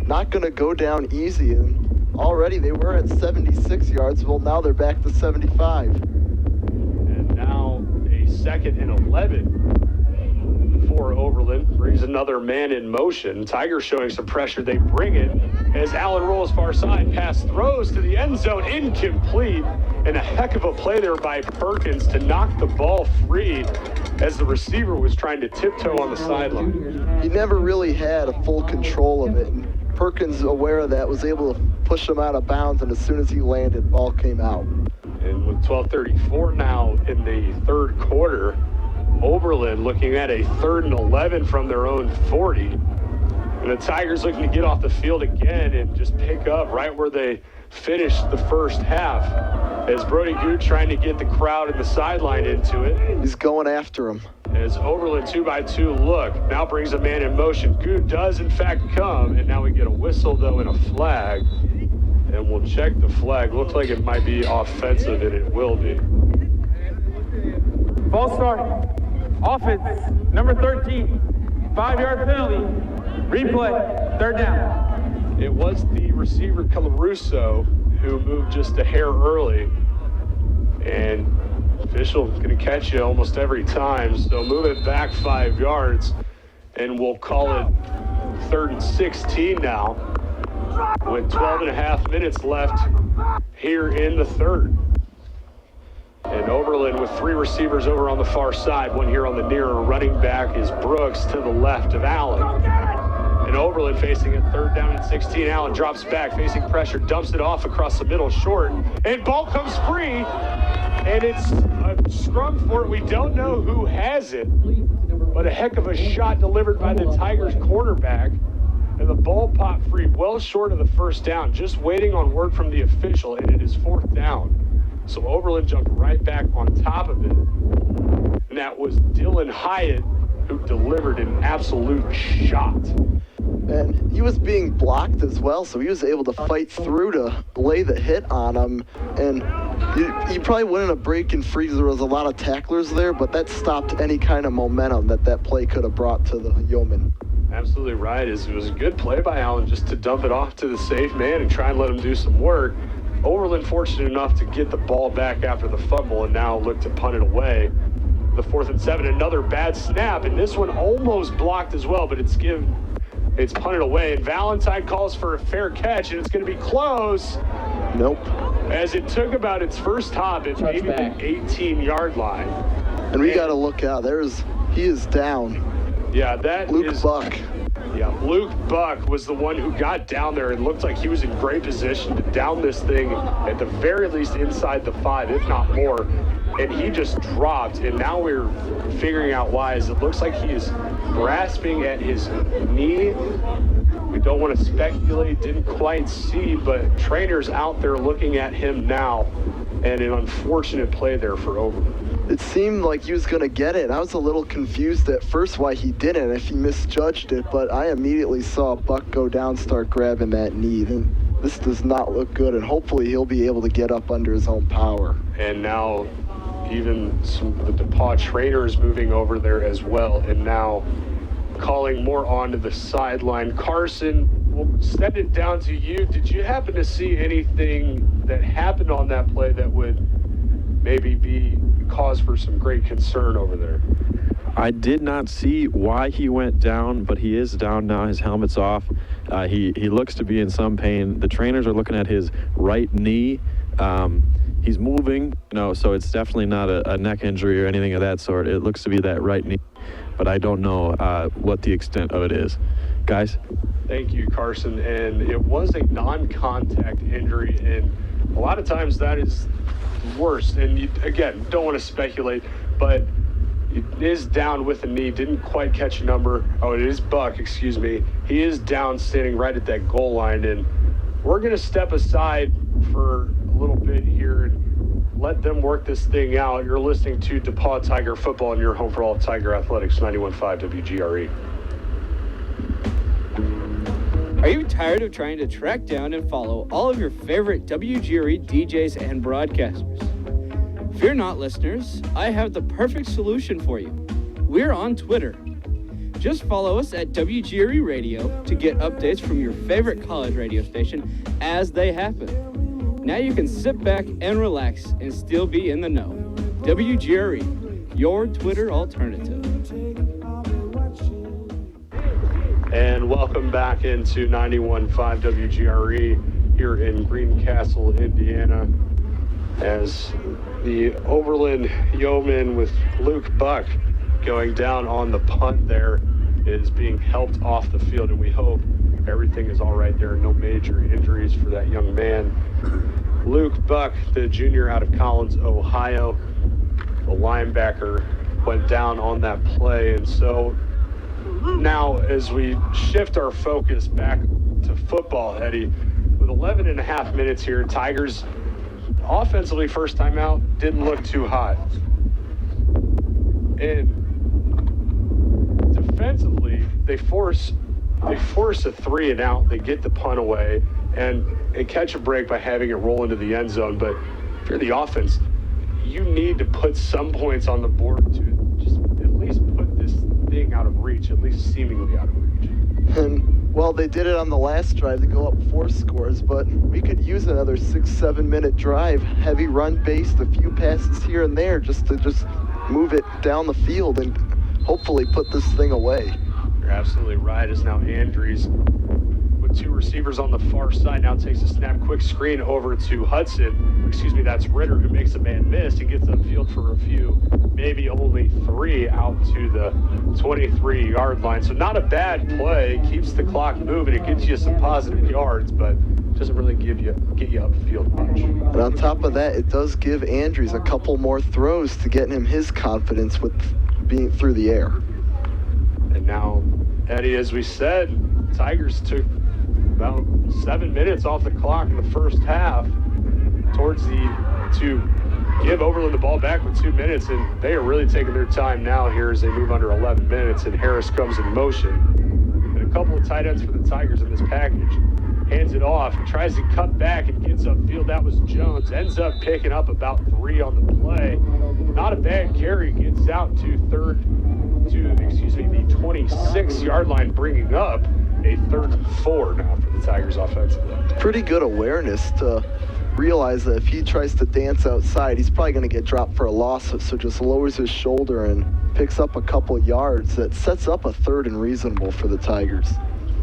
going to go down easy. And already they were at 76 yards. Well, now they're back to 75. And now a 2nd and 11 for Overland. Brings another man in motion. Tigers showing some pressure. They bring it as Allen rolls far side. Pass throws to the end zone. Incomplete. And a heck of a play there by Perkins to knock the ball free as the receiver was trying to tiptoe on the sideline. He never really had a full control of it. And Perkins, aware of that, was able to push him out of bounds, and as soon as he landed, ball came out. And with 12:34 now in the third quarter, Oberlin looking at a 3rd and 11 from their own 40. And the Tigers looking to get off the field again and just pick up right where they finished the first half, as Brody Good trying to get the crowd and the sideline into it. He's going after him. As Overland 2-by-2 look, now brings a man in motion. Good does in fact come, and now we get a whistle though and a flag. And we'll check the flag. Looks like it might be offensive, and it will be. False start. Offense, number 13. 5-yard penalty. Replay, 3rd down. It was the receiver Calaruso who moved just a hair early, and official going to catch you almost every time, so move it back 5 yards, and we'll call it 3rd and 16 now with 12 and a half minutes left here in the third. And Oberlin with three receivers over on the far side, one here on the near. Running back is Brooks to the left of Allen. And Oberlin facing a third down and 16. Allen drops back, facing pressure, dumps it off across the middle, short, and ball comes free. And it's a scrum for it. We don't know who has it, but a heck of a shot delivered by the Tigers quarterback. And the ball popped free, well short of the first down, just waiting on word from the official, and it is fourth down. So Oberlin jumped right back on top of it. And that was Dillon Hyatt who delivered an absolute shot. And he was being blocked as well, so he was able to fight through to lay the hit on him. And he probably wouldn't have broken free. There was a lot of tacklers there, but that stopped any kind of momentum that play could have brought to the Yeoman. Absolutely right. It was a good play by Allen just to dump it off to the safe man and try and let him do some work. Oberlin fortunate enough to get the ball back after the fumble and now look to punt it away. The 4th and 7, another bad snap, and this one almost blocked as well, but it's punted away, and Valentine calls for a fair catch, and it's going to be close. Nope. As it took about its first hop at maybe the 18-yard line. And we got to look out. He is down. Yeah, that Luke is Buck. Yeah, Luke Buck was the one who got down there and looked like he was in great position to down this thing at the very least inside the 5, if not more. And he just dropped, and now we're figuring out why. As it looks like he is grasping at his knee. We don't want to speculate, didn't quite see, but trainers out there looking at him now, and an unfortunate play there for Overland. It seemed like he was going to get it. I was a little confused at first why he didn't, if he misjudged it, but I immediately saw Buck go down, start grabbing that knee. And this does not look good, and hopefully he'll be able to get up under his own power. And now even the DePauw trainers moving over there as well, and now calling more onto the sideline. Carson, we'll send it down to you. Did you happen to see anything that happened on that play that would maybe be cause for some great concern over there? I did not see why he went down, but he is down now. His helmet's off. He looks to be in some pain. The trainers are looking at his right knee. He's moving, so it's definitely not a neck injury or anything of that sort. It looks to be that right knee, but I don't know what the extent of it is. Guys? Thank you, Carson. And it was a non-contact injury, and a lot of times that is worse. And you, again, don't want to speculate, but it is down with a knee, didn't quite catch a number. Oh, it is Buck, excuse me. He is down, standing right at that goal line, and we're going to step aside for a little bit here and let them work this thing out. You're listening to DePauw Tiger Football and your home for all Tiger Athletics, 91.5 WGRE. Are you tired of trying to track down and follow all of your favorite WGRE DJs and broadcasters? Fear not, listeners, I have the perfect solution for you. We're on Twitter. Just follow us at WGRE Radio to get updates from your favorite college radio station as they happen. Now you can sit back and relax and still be in the know. WGRE, your Twitter alternative. And welcome back into 91.5 WGRE here in Greencastle, Indiana, as the Overland Yeoman with Luke Buck going down on the punt there is being helped off the field, and we hope everything is all right there. No major injuries for that young man. Luke Buck, the junior out of Collins, Ohio, the linebacker, went down on that play. And so now as we shift our focus back to football, Eddie, with 11 and a half minutes here, Tigers offensively first time out didn't look too hot. And defensively, they force a 3 and out. They get the punt away and catch a break by having it roll into the end zone. But if you're the offense, you need to put some points on the board to just at least put this thing out of reach, at least seemingly out of reach. And, well, they did it on the last drive to go up 4 scores, but we could use another 6-7 minute drive, heavy run based, a few passes here and there just to move it down the field and hopefully put this thing away. You're absolutely right, as now Andrews with Two receivers on the far side. Now takes a snap, quick screen over to Hudson. Excuse me, that's Ritter, who makes a man miss and gets upfield for a few, maybe only 3 out to the 23-yard line. So not a bad play. Keeps the clock moving. It gets you some positive yards, but doesn't really get you upfield much. And on top of that, it does give Andrews a couple more throws to get him his confidence with being through the air. And now, Eddie, as we said, Tigers took about 7 minutes off the clock in the first half to give Overland the ball back with 2 minutes, and they are really taking their time now here as they move under 11 minutes, and Harris comes in motion. And a couple of tight ends for the Tigers in this package. Hands it off, tries to cut back and gets upfield. That was Jones. Ends up picking up about 3 on the play. Not a bad carry. Gets out to the 26-yard line, bringing up a 3rd and 4 now for the Tigers offensively. Pretty good awareness to realize that if he tries to dance outside, he's probably going to get dropped for a loss, so just lowers his shoulder and picks up a couple yards. That sets up a 3rd and reasonable for the Tigers.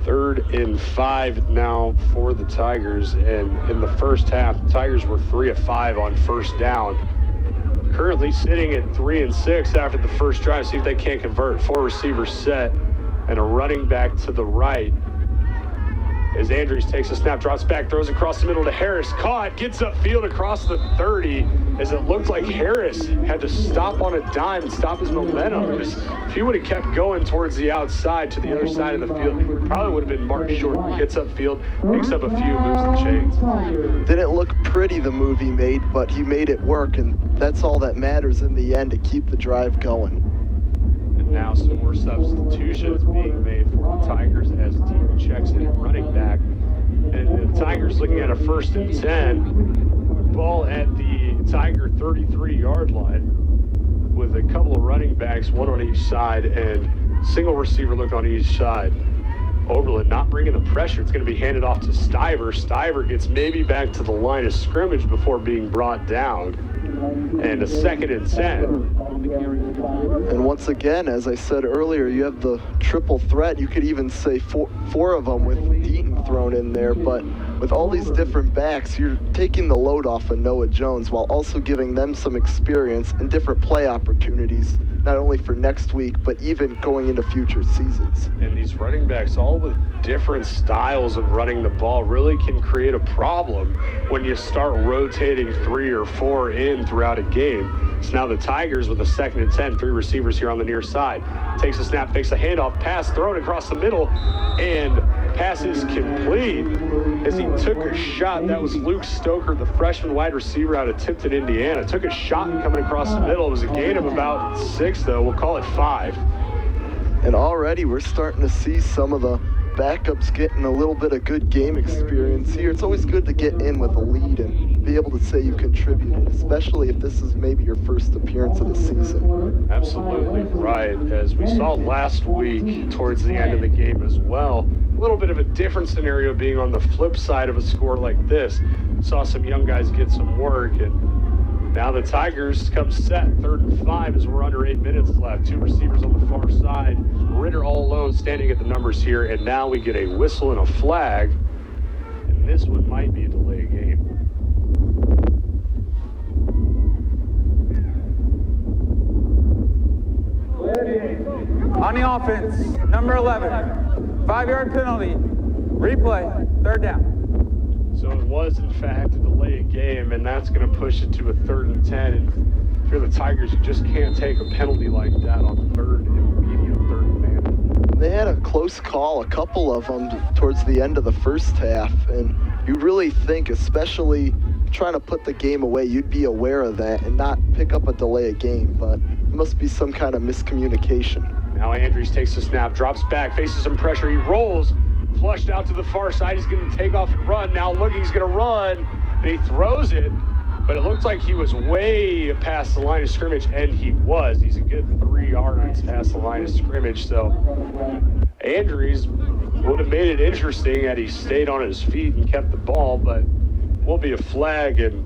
3rd and 5 now for the Tigers, and in the first half, the Tigers were 3 of 5 on first down. Currently sitting at 3 and 6 after the first drive. See if they can't convert. 4 receivers set and a running back to the right. As Andrews takes a snap, drops back, throws across the middle to Harris. Caught, gets upfield across the 30, as it looked like Harris had to stop on a dime and stop his momentum. If he would have kept going towards the outside to the other side of the field, he probably would have been marked short. He gets upfield, picks up a few, moves the chains. Didn't look pretty, the move he made, but he made it work, and that's all that matters in the end to keep the drive going. Now some more substitutions being made for the Tigers as Dillon checks in at running back. And the Tigers looking at a 1st and 10. Ball at the Tiger 33-yard line with a couple of running backs, one on each side, and single receiver look on each side. Oberlin not bringing the pressure. It's going to be handed off to Stiver. Stiver gets maybe back to the line of scrimmage before being brought down. And a 2nd and 10. And once again, as I said earlier, you have the triple threat. You could even say four of them with Deaton thrown in there, but with all these different backs, you're taking the load off of Noah Jones while also giving them some experience and different play opportunities, not only for next week, but even going into future seasons. And these running backs, all with different styles of running the ball, really can create a problem when you start rotating 3 or 4 in throughout a game. So now the Tigers with a 2nd and 10, 3 receivers here on the near side. Takes a snap, fakes a handoff, pass thrown across the middle, and pass is complete as he took a shot. That was Luke Stoker, the freshman wide receiver out of Tipton, Indiana. Took a shot coming across the middle. It was a gain of about 6, though. We'll call it 5. And already we're starting to see some of the backups getting a little bit of good game experience here. It's always good to get in with a lead and be able to say you contributed, especially if this is maybe your first appearance of the season. Absolutely right. As we saw last week towards the end of the game as well, a little bit of a different scenario being on the flip side of a score like this. Saw some young guys get some work, and now the Tigers come set 3rd and 5 as we're under 8 minutes left. 2 receivers on the far side. Ritter all alone standing at the numbers here, and now we get a whistle and a flag, and this one might be a delay game. On the offense, number 11, 5-yard penalty, replay, 3rd down. So it was, in fact, a delay game, and that's going to push it to a 3rd and 10. And if you're the Tigers, you just can't take a penalty like that on 3rd and medium, 3rd and man. They had a close call, a couple of them towards the end of the first half, and you really think, especially trying to put the game away, you'd be aware of that and not pick up a delay of game, but it must be some kind of miscommunication. Now Andrews takes the snap, drops back, faces some pressure, he rolls, flushed out to the far side, he's going to take off and run. Now look, he's going to run, and he throws it, but it looks like he was way past the line of scrimmage, and he was. He's a good 3 yards past the line of scrimmage, so Andrews would have made it interesting had he stayed on his feet and kept the ball, but will be a flag, and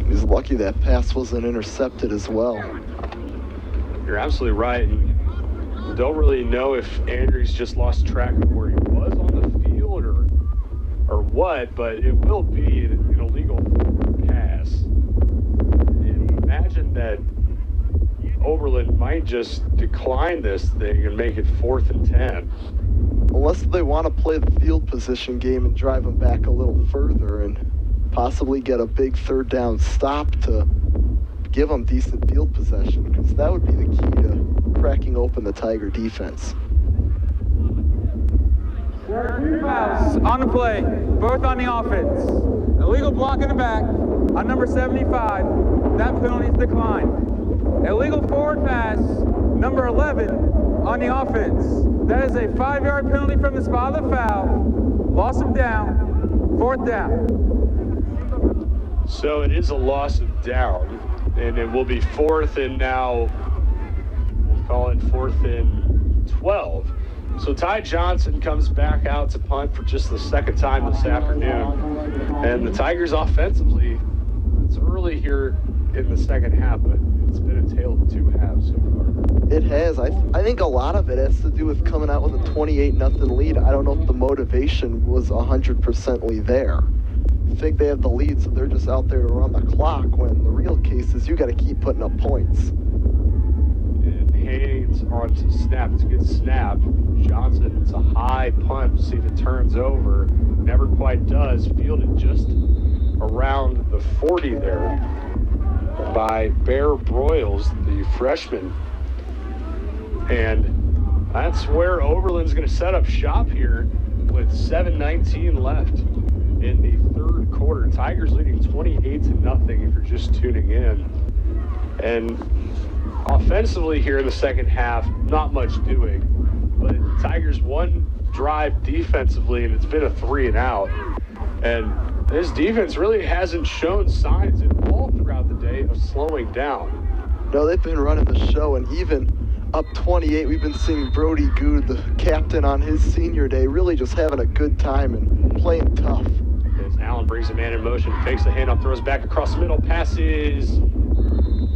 he's lucky that pass wasn't intercepted as well. You're absolutely right. And don't really know if Andrews just lost track of where he was on the field or what, but it will be an illegal pass. And imagine that Oberlin might just decline this thing and make it 4th and 10. Unless they want to play the field position game and drive them back a little further and possibly get a big 3rd down stop to give them decent field possession, because that would be the key to cracking open the Tiger defense. Fouls on the play, both on the offense. Illegal block in the back on number 75. That penalty is declined. Illegal forward pass, number 11 on the offense. That is a 5-yard penalty from the spot of the foul. Loss of down, 4th down. So it is a loss of down, and it will be 4th and now, we'll call it 4th and 12. So Ty Johnson comes back out to punt for just the 2nd time this afternoon. And the Tigers offensively, it's early here in the 2nd half, but it's been a tale of 2 halves so far. It has. I think a lot of it has to do with coming out with a 28-0 lead. I don't know if the motivation was 100% there. I think they have the lead, so they're just out there to run the clock, when the real case is you got to keep putting up points. And Haynes on to snap. It's a good snap. Johnson, it's a high punt. See if it turns over. Never quite does. Fielded just around the 40 there by Bear Broyles, the freshman. And that's where Oberlin's going to set up shop here with 7:19 left in the 3rd quarter. Tigers leading 28-0 if you're just tuning in. And offensively here in the 2nd half, not much doing. But Tigers one drive defensively, and it's been a 3 and out. And this defense really hasn't shown signs at all throughout the day of slowing down. No, they've been running the show, and even up 28, we've been seeing Brody Good, the captain on his senior day, really just having a good time and playing tough. As Allen brings a man in motion, fakes the handoff, throws back across the middle, pass is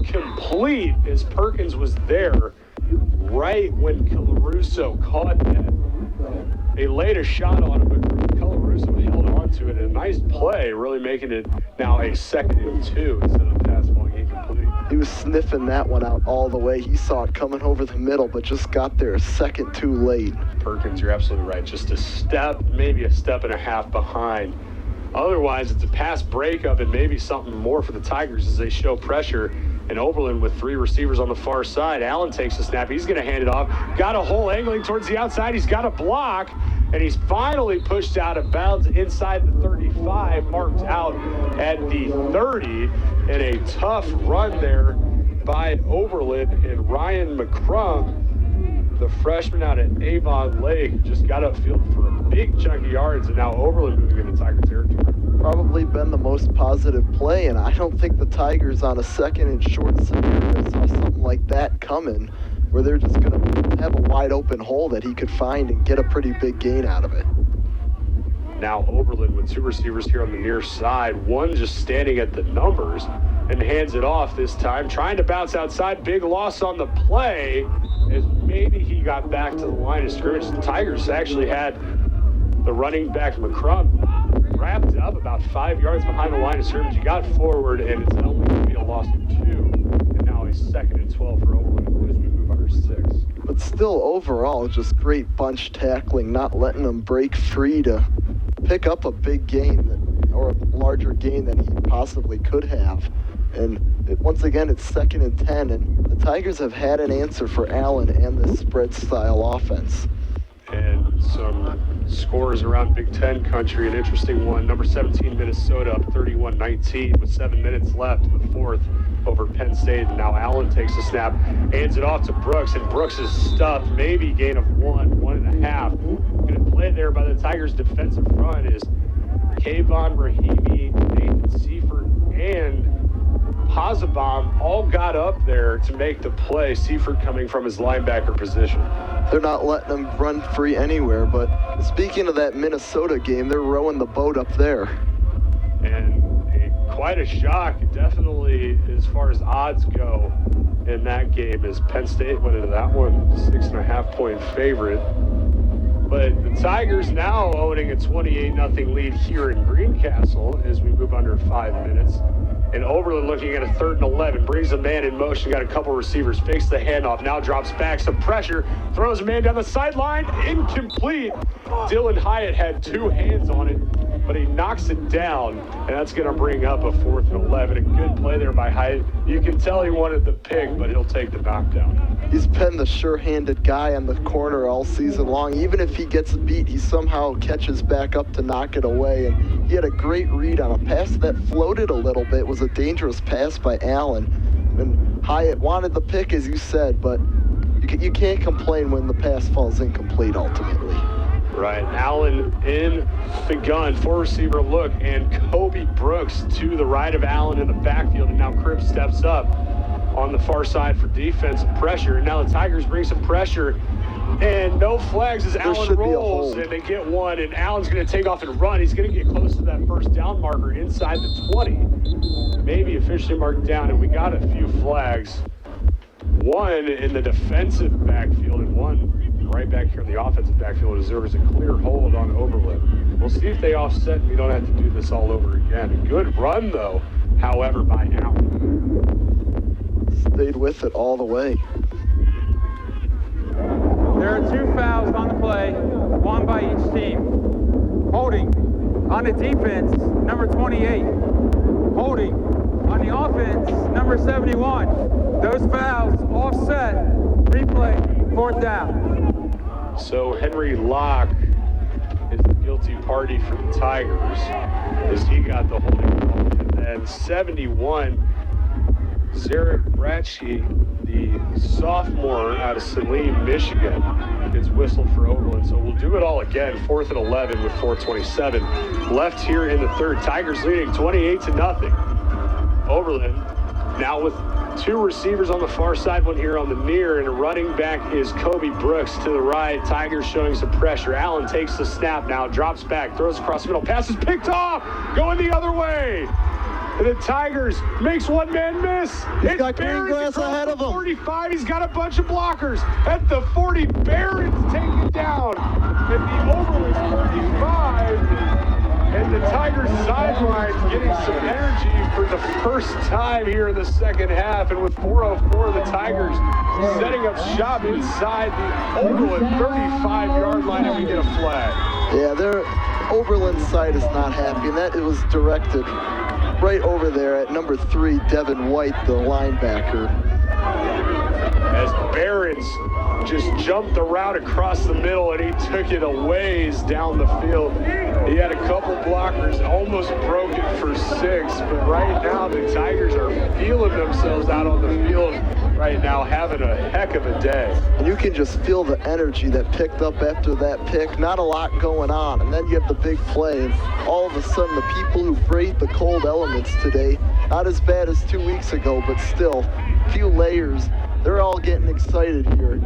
complete as Perkins was there right when Colarusso caught that. They laid a shot on him, but Colarusso held on to it. A nice play, really making it now a 2nd and 2 instead of pass ball incomplete. He was sniffing that one out all the way. He saw it coming over the middle, but just got there a second too late. Perkins, you're absolutely right. Just a step, maybe a step and a half behind. Otherwise, it's a pass breakup and maybe something more for the Tigers as they show pressure. And Oberlin with 3 receivers on the far side. Allen takes the snap. He's going to hand it off. Got a hole angling towards the outside. He's got a block. And he's finally pushed out of bounds inside the 35, marked out at the 30. And a tough run there by Oberlin. And Ryan McCrum, the freshman out at Avon Lake, just got upfield for a big chunk of yards. And now Oberlin moving into Tiger territory. Probably been the most positive play, and I don't think the Tigers on a 2nd and short scenario saw something like that coming, where they're just going to have a wide open hole that he could find and get a pretty big gain out of it. Now Oberlin with 2 receivers here on the near side, one just standing at the numbers and hands it off this time, trying to bounce outside. Big loss on the play as maybe he got back to the line of scrimmage. The Tigers actually had the running back McCrum wrapped up about 5 yards behind the line of scrimmage. He got forward, and it's only going to be a loss of 2. And now a 2nd and 12 for Oberlin as we move under 6. But still, overall, just great bunch tackling, not letting them break free to pick up a big gain or a larger gain than he possibly could have. And once again, it's 2nd and 10, and the Tigers have had an answer for Allen and this spread-style offense. And some scores around Big Ten country. An interesting one. Number 17, Minnesota, up 31-19 with 7 minutes left in the 4th over Penn State. And now Allen takes the snap, hands it off to Brooks, and Brooks is stuffed. Maybe gain of 1.5. Good play there by the Tigers' defensive front is Kayvon Rahimi, Nathan Seifert, and Hazabam all got up there to make the play. Seifert coming from his linebacker position. They're not letting them run free anywhere, but speaking of that Minnesota game, they're rowing the boat up there. And quite quite a shock, definitely as far as odds go in that game, as Penn State went into that one 6.5-point favorite. But the Tigers now owning a 28-0 lead here in Greencastle as we move under 5 minutes. And Oberlin looking at a 3rd and 11, brings a man in motion, got a couple receivers, fakes the handoff, now drops back, some pressure, throws a man down the sideline, incomplete. Dillon Hyatt had 2 hands on it, but he knocks it down, and that's going to bring up a 4th and 11. A good play there by Hyatt. You can tell he wanted the pick, but he'll take the knockdown. He's been the sure-handed guy on the corner all season long. Even if he gets beat, he somehow catches back up to knock it away. And he had a great read on a pass that floated a little bit. It was a dangerous pass by Allen. And Hyatt wanted the pick, as you said, but you can't complain when the pass falls incomplete ultimately. Right, Allen in the gun, 4-receiver look, and Kobe Brooks to the right of Allen in the backfield, and now Scribbs steps up on the far side for defensive pressure. And now the Tigers bring some pressure, and no flags as Allen rolls, and they get one, and Allen's going to take off and run. He's going to get close to that first down marker inside the 20, maybe officially marked down, and we got a few flags. One in the defensive backfield and one right back here in the offensive backfield as there was a clear hold on Overland. We'll see if they offset and we don't have to do this all over again. A good run, though, however, by Allen. Stayed with it all the way. There are 2 fouls on the play, 1 by each team. Holding on the defense, number 28. Holding on the offense, number 71. Those fouls offset. Replay, 4th down. So Henry Locke is the guilty party for the Tigers as he got the holding call. And then 71, Zarek Bratsky, the sophomore out of Saline, Michigan, gets whistled for Overland. So we'll do it all again, 4th and 11 with 4:27 left here in the 3rd. Tigers leading 28-0. Overland now with 2 receivers on the far side, one here on the near, and a running back is Kobe Brooks to the right. Tigers showing some pressure. Allen takes the snap now, drops back, throws across the middle, pass is picked off, going the other way. And the Tigers makes one man miss. He's got green grass ahead of him. 45, he's got a bunch of blockers. At the 40, Barron's taken down. At the Overland 35. And the Tigers sideline getting some energy for the first time here in the second half. And with 4:04, the Tigers setting up shop inside the Overland 35-yard line, and we get a flag. Yeah, their Oberlin side is not happy, and that it was directed right over there at number 3, Devin White, the linebacker. As Barron's just jumped the route across the middle, and he took it a ways down the field. He had a couple blockers, almost broke it for 6, but right now the Tigers are feeling themselves out on the field right now, having a heck of a day. And you can just feel the energy that picked up after that pick. Not a lot going on, and then you have the big play, and all of a sudden the people who braved the cold elements today, not as bad as 2 weeks ago, but still, a few layers, they're all getting excited here.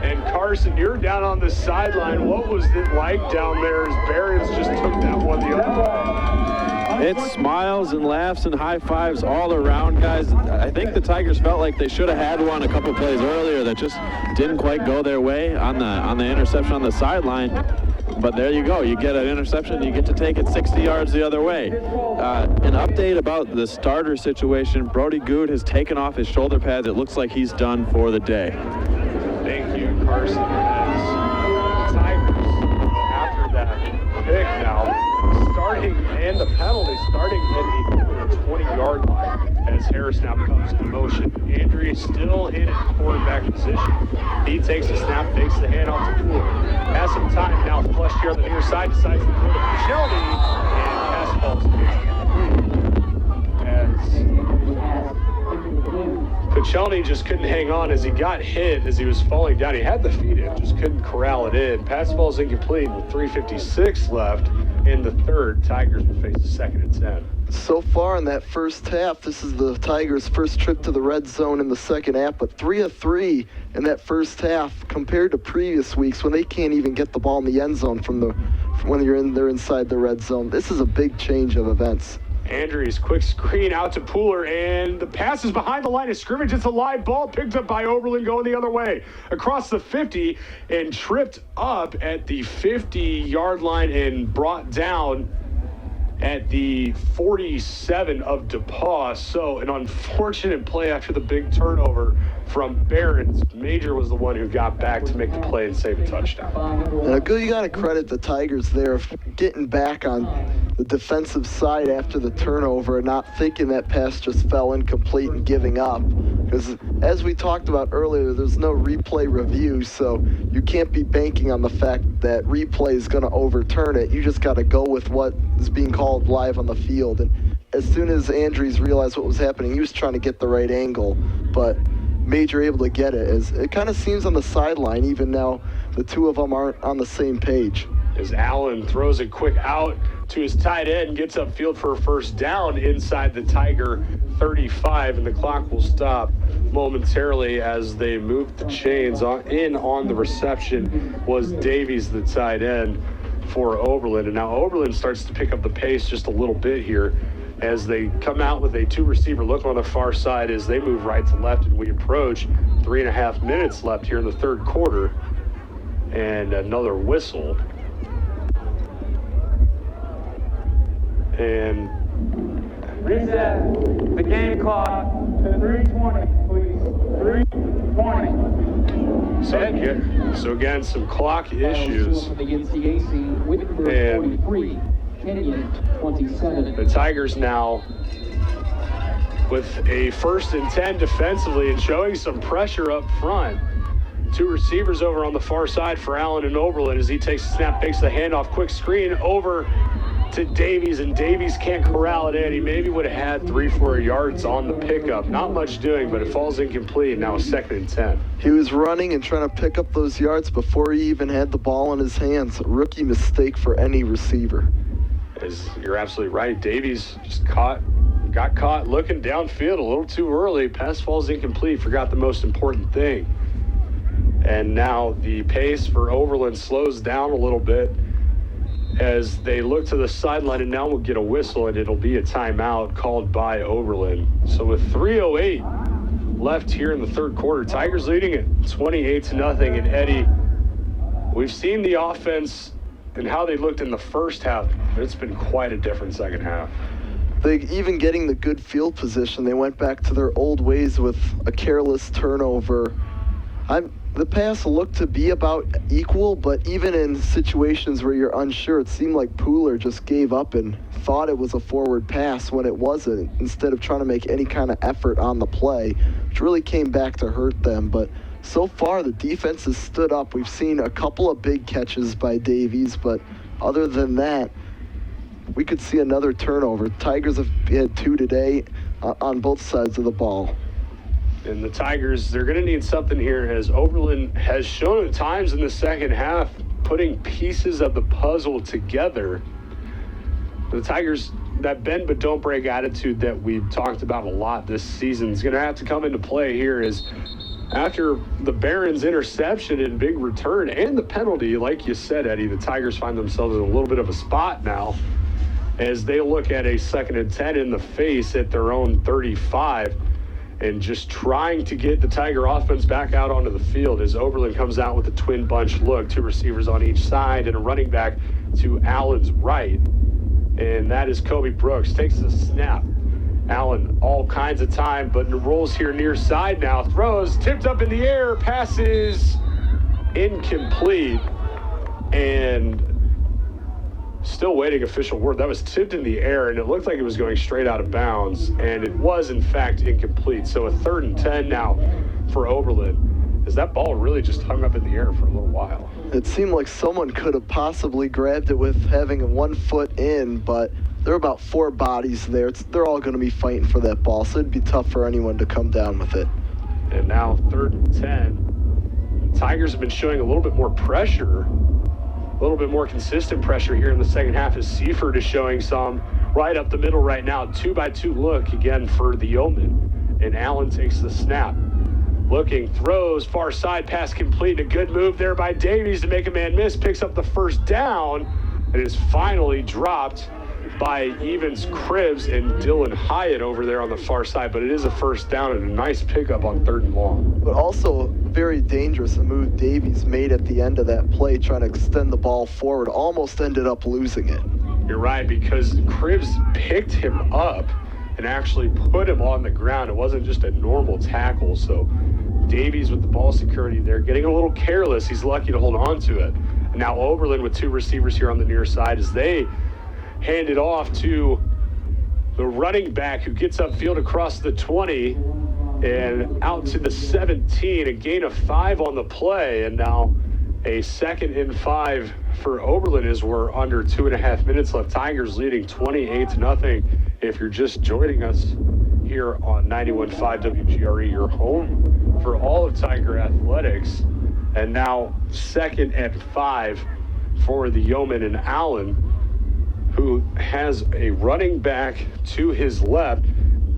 And Carson, you're down on the sideline. What was it like down there as Barron's just took that one the other way? It's smiles and laughs and high fives all around, guys. I think the Tigers felt like they should have had one a couple plays earlier that just didn't quite go their way on the interception on the sideline. But there you go. You get an interception, you get to take it 60 yards the other way. An update about the starter situation. Brody Good has taken off his shoulder pads. It looks like he's done for the day. Thank you, Carson. As the Tigers, after that pick now, starting and the penalty, starting at the 20-yard line as Harris now comes into motion. Andrea still in at quarterback position. He takes the snap, takes the handoff to Poole. Has some time now, flushed here on the near side, decides to throw to Pichelli, and pass ball's Pichelli just couldn't hang on as he got hit as he was falling down. He had the feet in, just couldn't corral it in. Pass ball's incomplete with 3:56 left in the 3rd. Tigers will face the 2nd and 10. So far in that first half, this is the Tigers' first trip to the red zone in the second half, but 3 of 3 in that first half compared to previous weeks when they can't even get the ball in the end zone when they're inside the red zone. This is a big change of events. Andrews, quick screen out to Pooler, and the pass is behind the line of scrimmage. It's a live ball picked up by Oberlin going the other way across the 50 and tripped up at the 50-yard line and brought down at the 47 of DePauw. So an unfortunate play after the big turnover from Barons. Major was the one who got back to make the play and save a touchdown. You got to credit the Tigers there for getting back on the defensive side after the turnover and not thinking that pass just fell incomplete and giving up. Because as we talked about earlier, there's no replay review, so you can't be banking on the fact that replay is going to overturn it. You just got to go with what is being called live on the field. And as soon as Andrews realized what was happening, he was trying to get the right angle, but Major able to get it. As it kind of seems on the sideline, even now the two of them aren't on the same page. As Allen throws it quick out to his tight end and gets upfield for a first down inside the Tiger 35, and the clock will stop momentarily as they move the chains. On the reception was Davies, the tight end for Oberlin, and now Oberlin starts to pick up the pace just a little bit here as they come out with a two-receiver look on the far side as they move right to left, and we approach 3.5 minutes left here in the third quarter, and another whistle. And reset the game clock to 3:20, please. 3:20. So again, some clock issues. Against the AC, Wittenberg And 43, Kenyon 27. The Tigers now with a 1st and 10 defensively and showing some pressure up front. Two receivers over on the far side for Allen and Oberlin as he takes a snap, makes the handoff, quick screen over to Davies, and Davies can't corral it in. He maybe would have had 3-4 yards on the pickup. Not much doing, but it falls incomplete. Now 2nd and 10. He was running and trying to pick up those yards before he even had the ball in his hands. A rookie mistake for any receiver. You're absolutely right. Davies just got caught looking downfield a little too early. Pass falls incomplete. Forgot the most important thing. And now the pace for Overland slows down a little bit as they look to the sideline, and now we'll get a whistle, and it'll be a timeout called by Oberlin. So with 3:08 left here in the third quarter, Tigers leading it 28-0. And Eddie, we've seen the offense and how they looked in the first half, but it's been quite a different second half. They even getting the good field position, they went back to their old ways with a careless turnover. The pass looked to be about equal, but even in situations where you're unsure, it seemed like Pooler just gave up and thought it was a forward pass when it wasn't, instead of trying to make any kind of effort on the play, which really came back to hurt them. But so far, the defense has stood up. We've seen a couple of big catches by Davies, but other than that, we could see another turnover. Tigers have had 2 today on both sides of the ball. And the Tigers, they're going to need something here, as Oberlin has shown at times in the second half, putting pieces of the puzzle together. The Tigers, that bend but don't break attitude that we've talked about a lot this season is going to have to come into play here, as after the Barons interception and big return and the penalty, like you said, Eddie, the Tigers find themselves in a little bit of a spot now as they look at a 2nd and 10 in the face at their own 35. And just trying to get the Tiger offense back out onto the field as Oberlin comes out with a twin bunch look, 2 receivers on each side and a running back to Allen's right. And that is Kobe Brooks. Takes the snap. Allen all kinds of time, but rolls here near side now. Throws, tipped up in the air, passes incomplete. And still waiting official word. That was tipped in the air, and it looked like it was going straight out of bounds, and it was, in fact, incomplete. So a 3rd and 10 now for Oberlin, as that ball really just hung up in the air for a little while. It seemed like someone could have possibly grabbed it with having 1 foot in, but there are about 4 bodies there. They're all going to be fighting for that ball, so it'd be tough for anyone to come down with it. And now 3rd and 10. The Tigers have been showing a little bit more pressure, a little bit more consistent pressure here in the second half, as Seaford is showing some right up the middle right now. 2-by-2 look again for the Yeoman, and Allen takes the snap. Looking, throws, far side, pass complete, and a good move there by Davies to make a man miss, picks up the first down, and is finally dropped by Evans, Scribbs, and Dillon Hyatt over there on the far side, but it is a first down and a nice pickup on 3rd and long. But also very dangerous, a move Davies made at the end of that play, trying to extend the ball forward, almost ended up losing it. You're right, because Scribbs picked him up and actually put him on the ground. It wasn't just a normal tackle, so Davies with the ball security there, getting a little careless. He's lucky to hold on to it. And now Oberlin with 2 receivers here on the near side as they hand it off to the running back who gets upfield across the 20 and out to the 17, a gain of 5 on the play, and now a 2nd and 5 for Oberlin as we're under 2.5 minutes left. Tigers leading 28-0. If you're just joining us here on 91.5 WGRE, your home for all of Tiger Athletics. And now 2nd and 5 for the Yeoman and Allen, who has a running back to his left.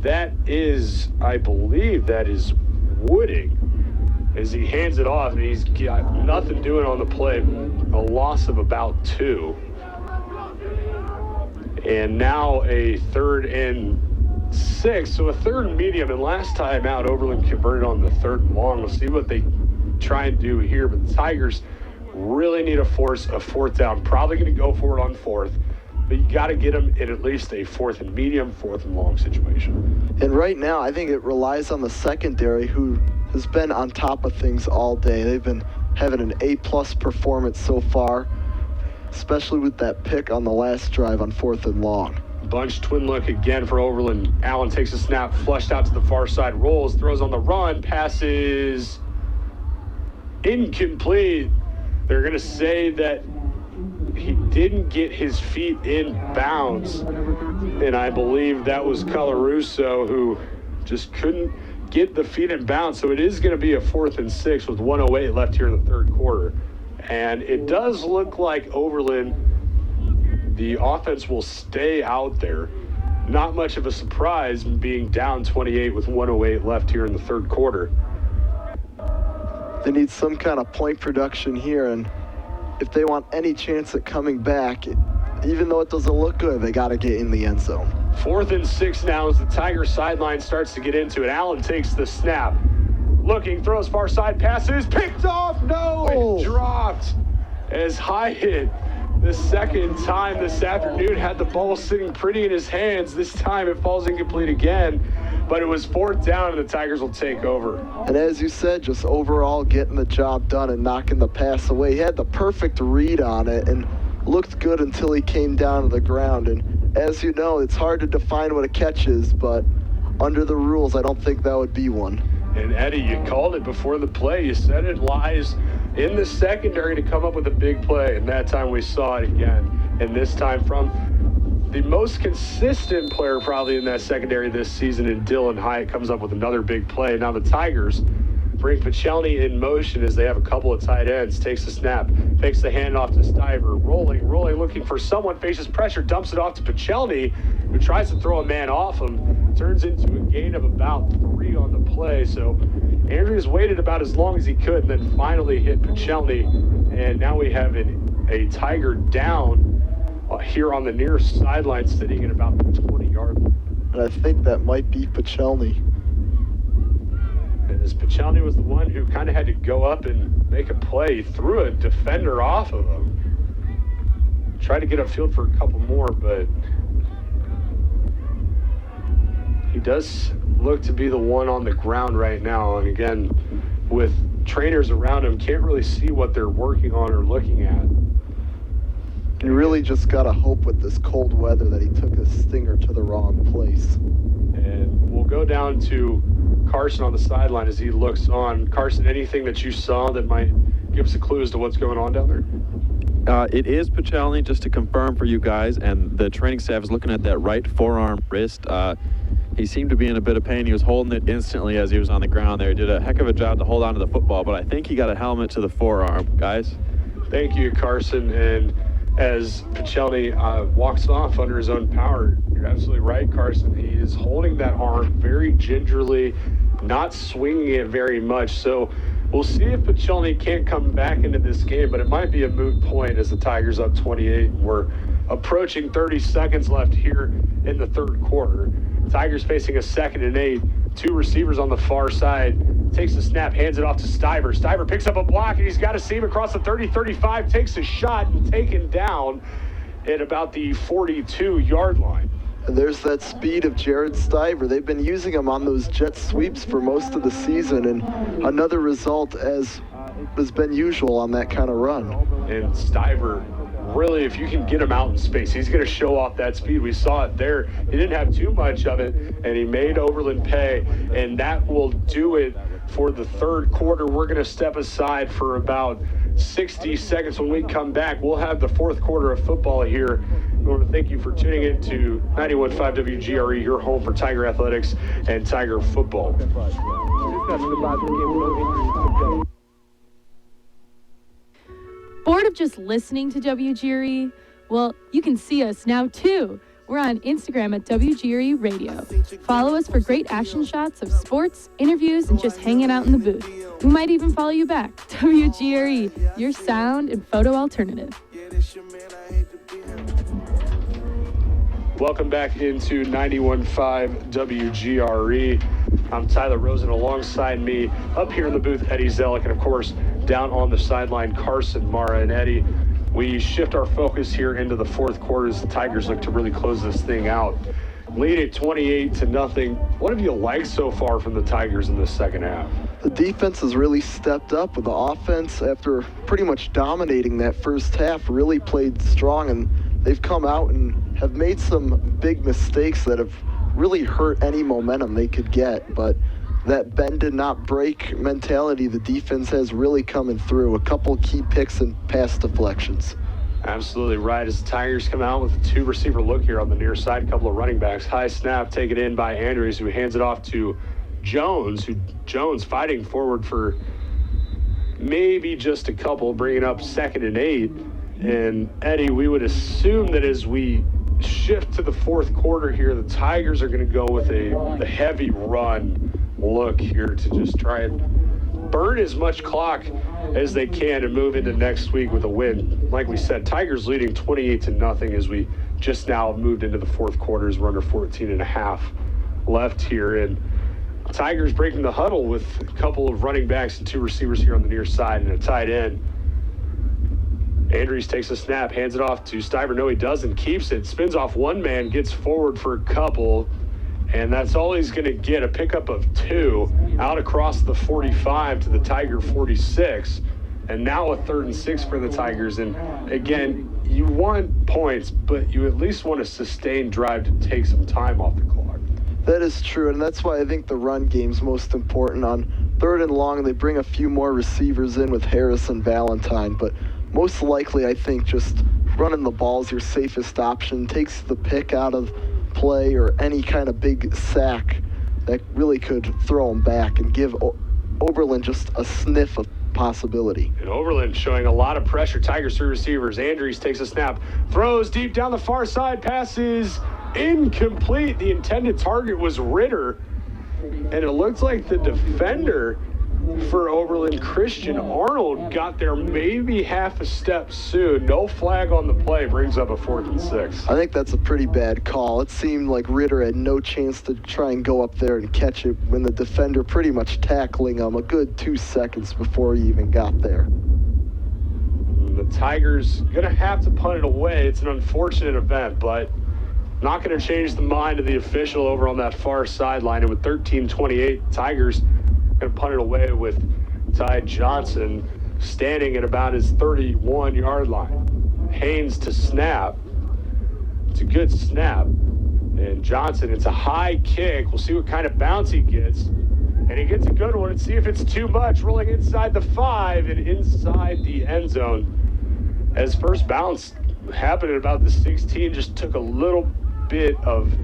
That is, I believe, that is Wooding, as he hands it off, and he's got nothing doing on the play, a loss of about 2. And now a 3rd and 6, so a 3rd and medium, and last time out, Overland converted on the 3rd and long. We'll see what they try and do here, but the Tigers really need to force a 4th down, probably going to go for it on 4th. But you got to get them in at least a 4th and medium, 4th and long situation. And right now, I think it relies on the secondary, who has been on top of things all day. They've been having an A-plus performance so far, especially with that pick on the last drive on 4th and long. Bunch twin look again for Overland. Allen takes a snap, flushed out to the far side, rolls, throws on the run, passes incomplete. They're going to say that he didn't get his feet in bounds, and I believe that was Colarusso who just couldn't get the feet in bounds. So it is going to be a 4th and 6 with 1:08 left here in the 3rd quarter. And it does look like Overland, the offense will stay out there. Not much of a surprise being down 28 with 1:08 left here in the 3rd quarter. They need some kind of point production here, and if they want any chance at coming back, even though it doesn't look good, they got to get in the end zone. 4th and 6 now as the Tiger sideline starts to get into it. Allen takes the snap. Looking, throws far side, passes, picked off, no, it dropped. As Hyatt, the 2nd time this afternoon, had the ball sitting pretty in his hands. This time it falls incomplete again, but it was 4th down and the Tigers will take over. And as you said, just overall getting the job done and knocking the pass away. He had the perfect read on it and looked good until he came down to the ground. And as you know, it's hard to define what a catch is, but under the rules, I don't think that would be one. And Eddie, you called it before the play. You said it lies in the secondary to come up with a big play, and that time we saw it again. And this time from the most consistent player probably in that secondary this season in Dillon Hyatt comes up with another big play. Now the Tigers bring Pichelny in motion as they have a couple of tight ends. Takes the snap, fakes the handoff to Stiver, rolling, looking for someone, faces pressure, dumps it off to Pichelny, who tries to throw a man off him. Turns into a gain of about 3 on the play. So Andrews waited about as long as he could, and then finally hit Pichelny. And now we have a Tiger down here on the near sideline, sitting at about the 20-yard line. And I think that might be Pichelny. And as Pichelny was the one who kind of had to go up and make a play, he threw a defender off of him. Tried to get upfield for a couple more, but he does look to be the one on the ground right now. And again, with trainers around him, can't really see what they're working on or looking at. You really just got to hope with this cold weather that he took a stinger to the wrong place. And we'll go down to Carson on the sideline as he looks on. Carson, anything that you saw that might give us a clue as to what's going on down there? It is Pichelny, just to confirm for you guys, and the training staff is looking at that right forearm wrist. He seemed to be in a bit of pain. He was holding it instantly as he was on the ground there. He did a heck of a job to hold on to the football, but I think he got a helmet to the forearm, guys. Thank you, Carson. And as Pichelny walks off under his own power, you're absolutely right, Carson. He is holding that arm very gingerly, not swinging it very much. So we'll see if Pichelny can't come back into this game, but it might be a moot point as the Tigers up 28. We're approaching 30 seconds left here in the third quarter. Tigers facing a 2nd and 8. 2 receivers on the far side. Takes the snap, hands it off to Stiver. Stiver picks up a block, and he's got a seam across the 30-35, takes a shot, and taken down at about the 42-yard line. And there's that speed of Jared Stiver. They've been using him on those jet sweeps for most of the season, and another result as has been usual on that kind of run. And Stiver, really, if you can get him out in space, he's going to show off that speed. We saw it there. He didn't have too much of it, and he made Oberlin pay, and that will do it for the third quarter. We're going to step aside for about 60 seconds. When we come back, we'll have the fourth quarter of football here. I want to thank you for tuning in to 91.5 WGRE, your home for Tiger athletics and Tiger football. Bored of just listening to WGRE? Well, you can see us now too. We're on Instagram at WGRE Radio. Follow us for great action shots of sports, interviews, and just hanging out in the booth. We might even follow you back. WGRE, your sound and photo alternative. Welcome back into 91.5 WGRE. I'm Tyler Rosen. Alongside me up here in the booth, Eddie Zellick, and of course down on the sideline, Carson, Mara, and Eddie. We shift our focus here into the fourth quarter as the Tigers look to really close this thing out. Lead at 28-0. What have you liked so far from the Tigers in the second half? The defense has really stepped up, with the offense, after pretty much dominating that first half, really played strong, and they've come out and have made some big mistakes that have really hurt any momentum they could get. But that bend did not break mentality the defense has really coming through. A couple key picks and pass deflections. Absolutely right. As the Tigers come out with a 2-receiver look here on the near side, a couple of running backs. High snap taken in by Andrews, who hands it off to Jones, Jones fighting forward for maybe just a couple, bringing up 2nd and 8. And Eddie, we would assume that as we shift to the fourth quarter here, the Tigers are going to go with a heavy run look here to just try and burn as much clock as they can and move into next week with a win. Like we said, Tigers leading 28-0 as we just now moved into the fourth quarter as we're under 14.5 left here. And Tigers breaking the huddle with a couple of running backs and 2 receivers here on the near side and a tight end. Andrews takes a snap, hands it off to Stiver. No, he doesn't. Keeps it, spins off one man, gets forward for a couple, and that's all he's going to get, a pickup of 2 out across the 45 to the Tiger 46, and now a 3rd and 6 for the Tigers. And again, you want points, but you at least want a sustained drive to take some time off the clock. That is true, and that's why I think the run game's most important. On 3rd and long, they bring a few more receivers in with Harris and Valentine, but most likely, I think just running the ball is your safest option. Takes the pick out of play or any kind of big sack that really could throw them back and give Oberlin just a sniff of possibility. And Oberlin showing a lot of pressure. Tigers 3 receivers. Andrews takes a snap, throws deep down the far side, passes incomplete. The intended target was Ritter, and it looks like the defender for Oberlin, Christian Arnold, got there maybe half a step soon. No flag on the play, brings up a 4th and 6. I think that's a pretty bad call. It seemed like Ritter had no chance to try and go up there and catch it when the defender pretty much tackling him a good 2 seconds before he even got there. The Tigers going to have to punt it away. It's an unfortunate event, but not going to change the mind of the official over on that far sideline. And with 13-28, Tigers going to punt it away with Ty Johnson standing at about his 31-yard line. Haynes to snap. It's a good snap. And Johnson, it's a high kick. We'll see what kind of bounce he gets. And he gets a good one and see if it's too much. Rolling inside the 5 and inside the end zone. As first bounce happened at about the 16, just took a little bit of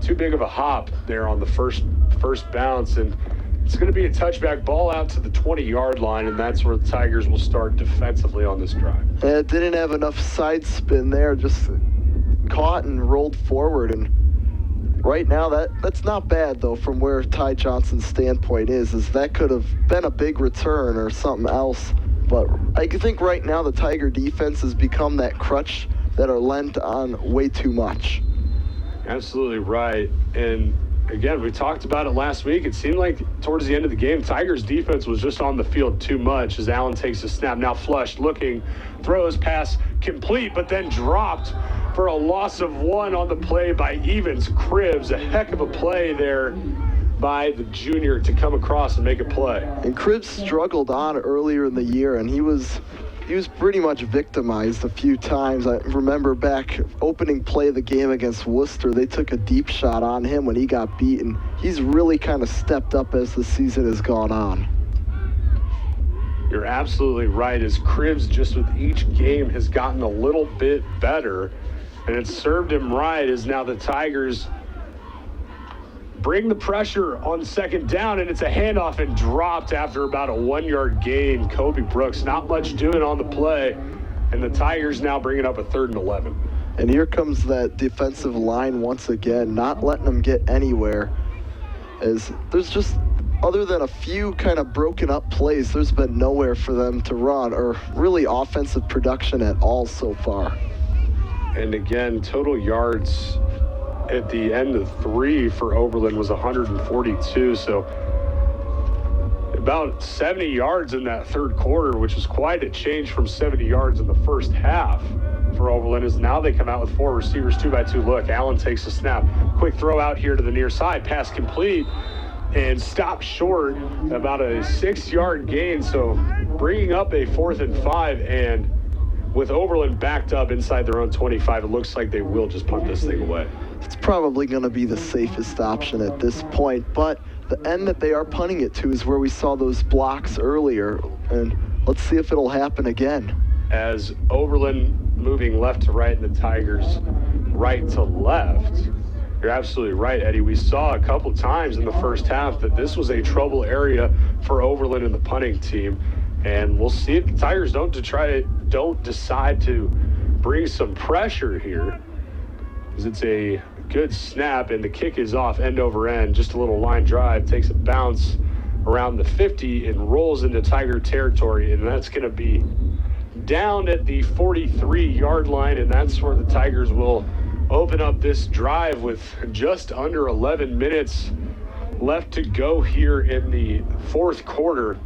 too big of a hop there on the first bounce. And it's going to be a touchback, ball out to the 20-yard line, and that's where the Tigers will start defensively on this drive. It didn't have enough side spin there, just caught and rolled forward. And right now, that's not bad, though, from where Ty Johnson's standpoint is that could have been a big return or something else. But I think right now the Tiger defense has become that crutch that are lent on way too much. Absolutely right. And again, we talked about it last week. It seemed like towards the end of the game, Tigers defense was just on the field too much as Allen takes a snap. Now flushed, looking, throws, pass complete, but then dropped for a loss of 1 on the play by Evans. Scribbs, a heck of a play there by the junior to come across and make a play. And Scribbs struggled on earlier in the year, and he was pretty much victimized a few times. I remember back opening play of the game against Worcester, they took a deep shot on him when he got beaten. He's really kind of stepped up as the season has gone on. You're absolutely right, as Scribbs just with each game has gotten a little bit better, and it's served him right as now the Tigers bring the pressure on second down, and it's a handoff and dropped after about a 1-yard gain. Kobe Brooks, not much doing on the play, and the Tigers now bringing up a 3rd and 11. And here comes that defensive line once again, not letting them get anywhere. As there's just, other than a few kind of broken up plays, there's been nowhere for them to run or really offensive production at all so far. And again, total yards at the end of 3 for Oberlin was 142, so about 70 yards in that third quarter, which was quite a change from 70 yards in the first half for Overland, as now they come out with 4 receivers, 2-by-2 look. Allen takes a snap, quick throw out here to the near side, pass complete, and stopped short, about a 6-yard gain, so bringing up a 4th and 5, and with Overland backed up inside their own 25, it looks like they will just punt this thing away. It's probably going to be the safest option at this point, but the end that they are punting it to is where we saw those blocks earlier, and let's see if it'll happen again. As Overland moving left to right and the Tigers right to left, you're absolutely right, Eddie. We saw a couple times in the first half that this was a trouble area for Overland and the punting team, and we'll see if the Tigers don't decide to bring some pressure here. It's a good snap, and the kick is off end over end. Just a little line drive, takes a bounce around the 50 and rolls into Tiger territory, and that's going to be down at the 43-yard line, and that's where the Tigers will open up this drive with just under 11 minutes left to go here in the fourth quarter.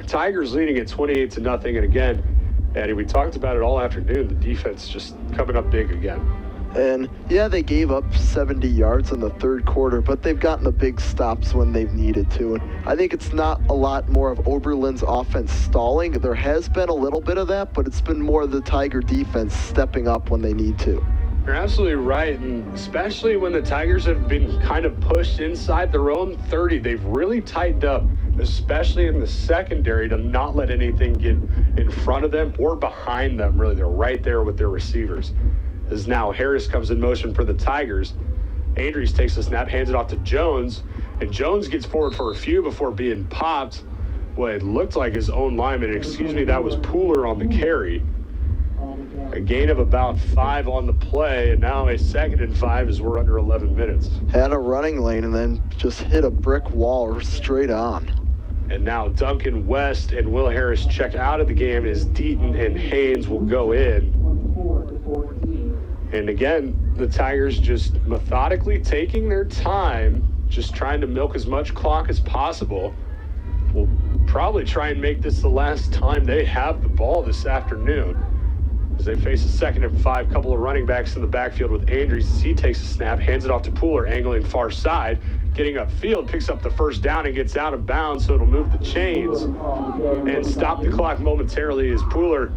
Tigers leading at 28-0, and again, Eddie, we talked about it all afternoon. The defense just coming up big again. And yeah, they gave up 70 yards in the third quarter, but they've gotten the big stops when they've needed to. And I think it's not a lot more of Oberlin's offense stalling. There has been a little bit of that, but it's been more of the Tiger defense stepping up when they need to. You're absolutely right, and especially when the Tigers have been kind of pushed inside their own 30, they've really tightened up, especially in the secondary, to not let anything get in front of them or behind them. Really, they're right there with their receivers. As now Harris comes in motion for the Tigers. Andrews takes the snap, hands it off to Jones, and Jones gets forward for a few before being popped. What it looked like his own lineman, that was Pooler on the carry. A gain of about 5 on the play, and now a 2nd and 5 as we're under 11 minutes. Had a running lane and then just hit a brick wall straight on. And now Duncan West and Will Harris check out of the game as Deaton and Haynes will go in. And again, the Tigers just methodically taking their time, just trying to milk as much clock as possible. We'll probably try and make this the last time they have the ball this afternoon, as they face a 2nd and 5, couple of running backs in the backfield with Andrews as he takes a snap, hands it off to Pooler, angling far side, getting upfield, picks up the first down and gets out of bounds, so it'll move the chains and stop the clock momentarily as Pooler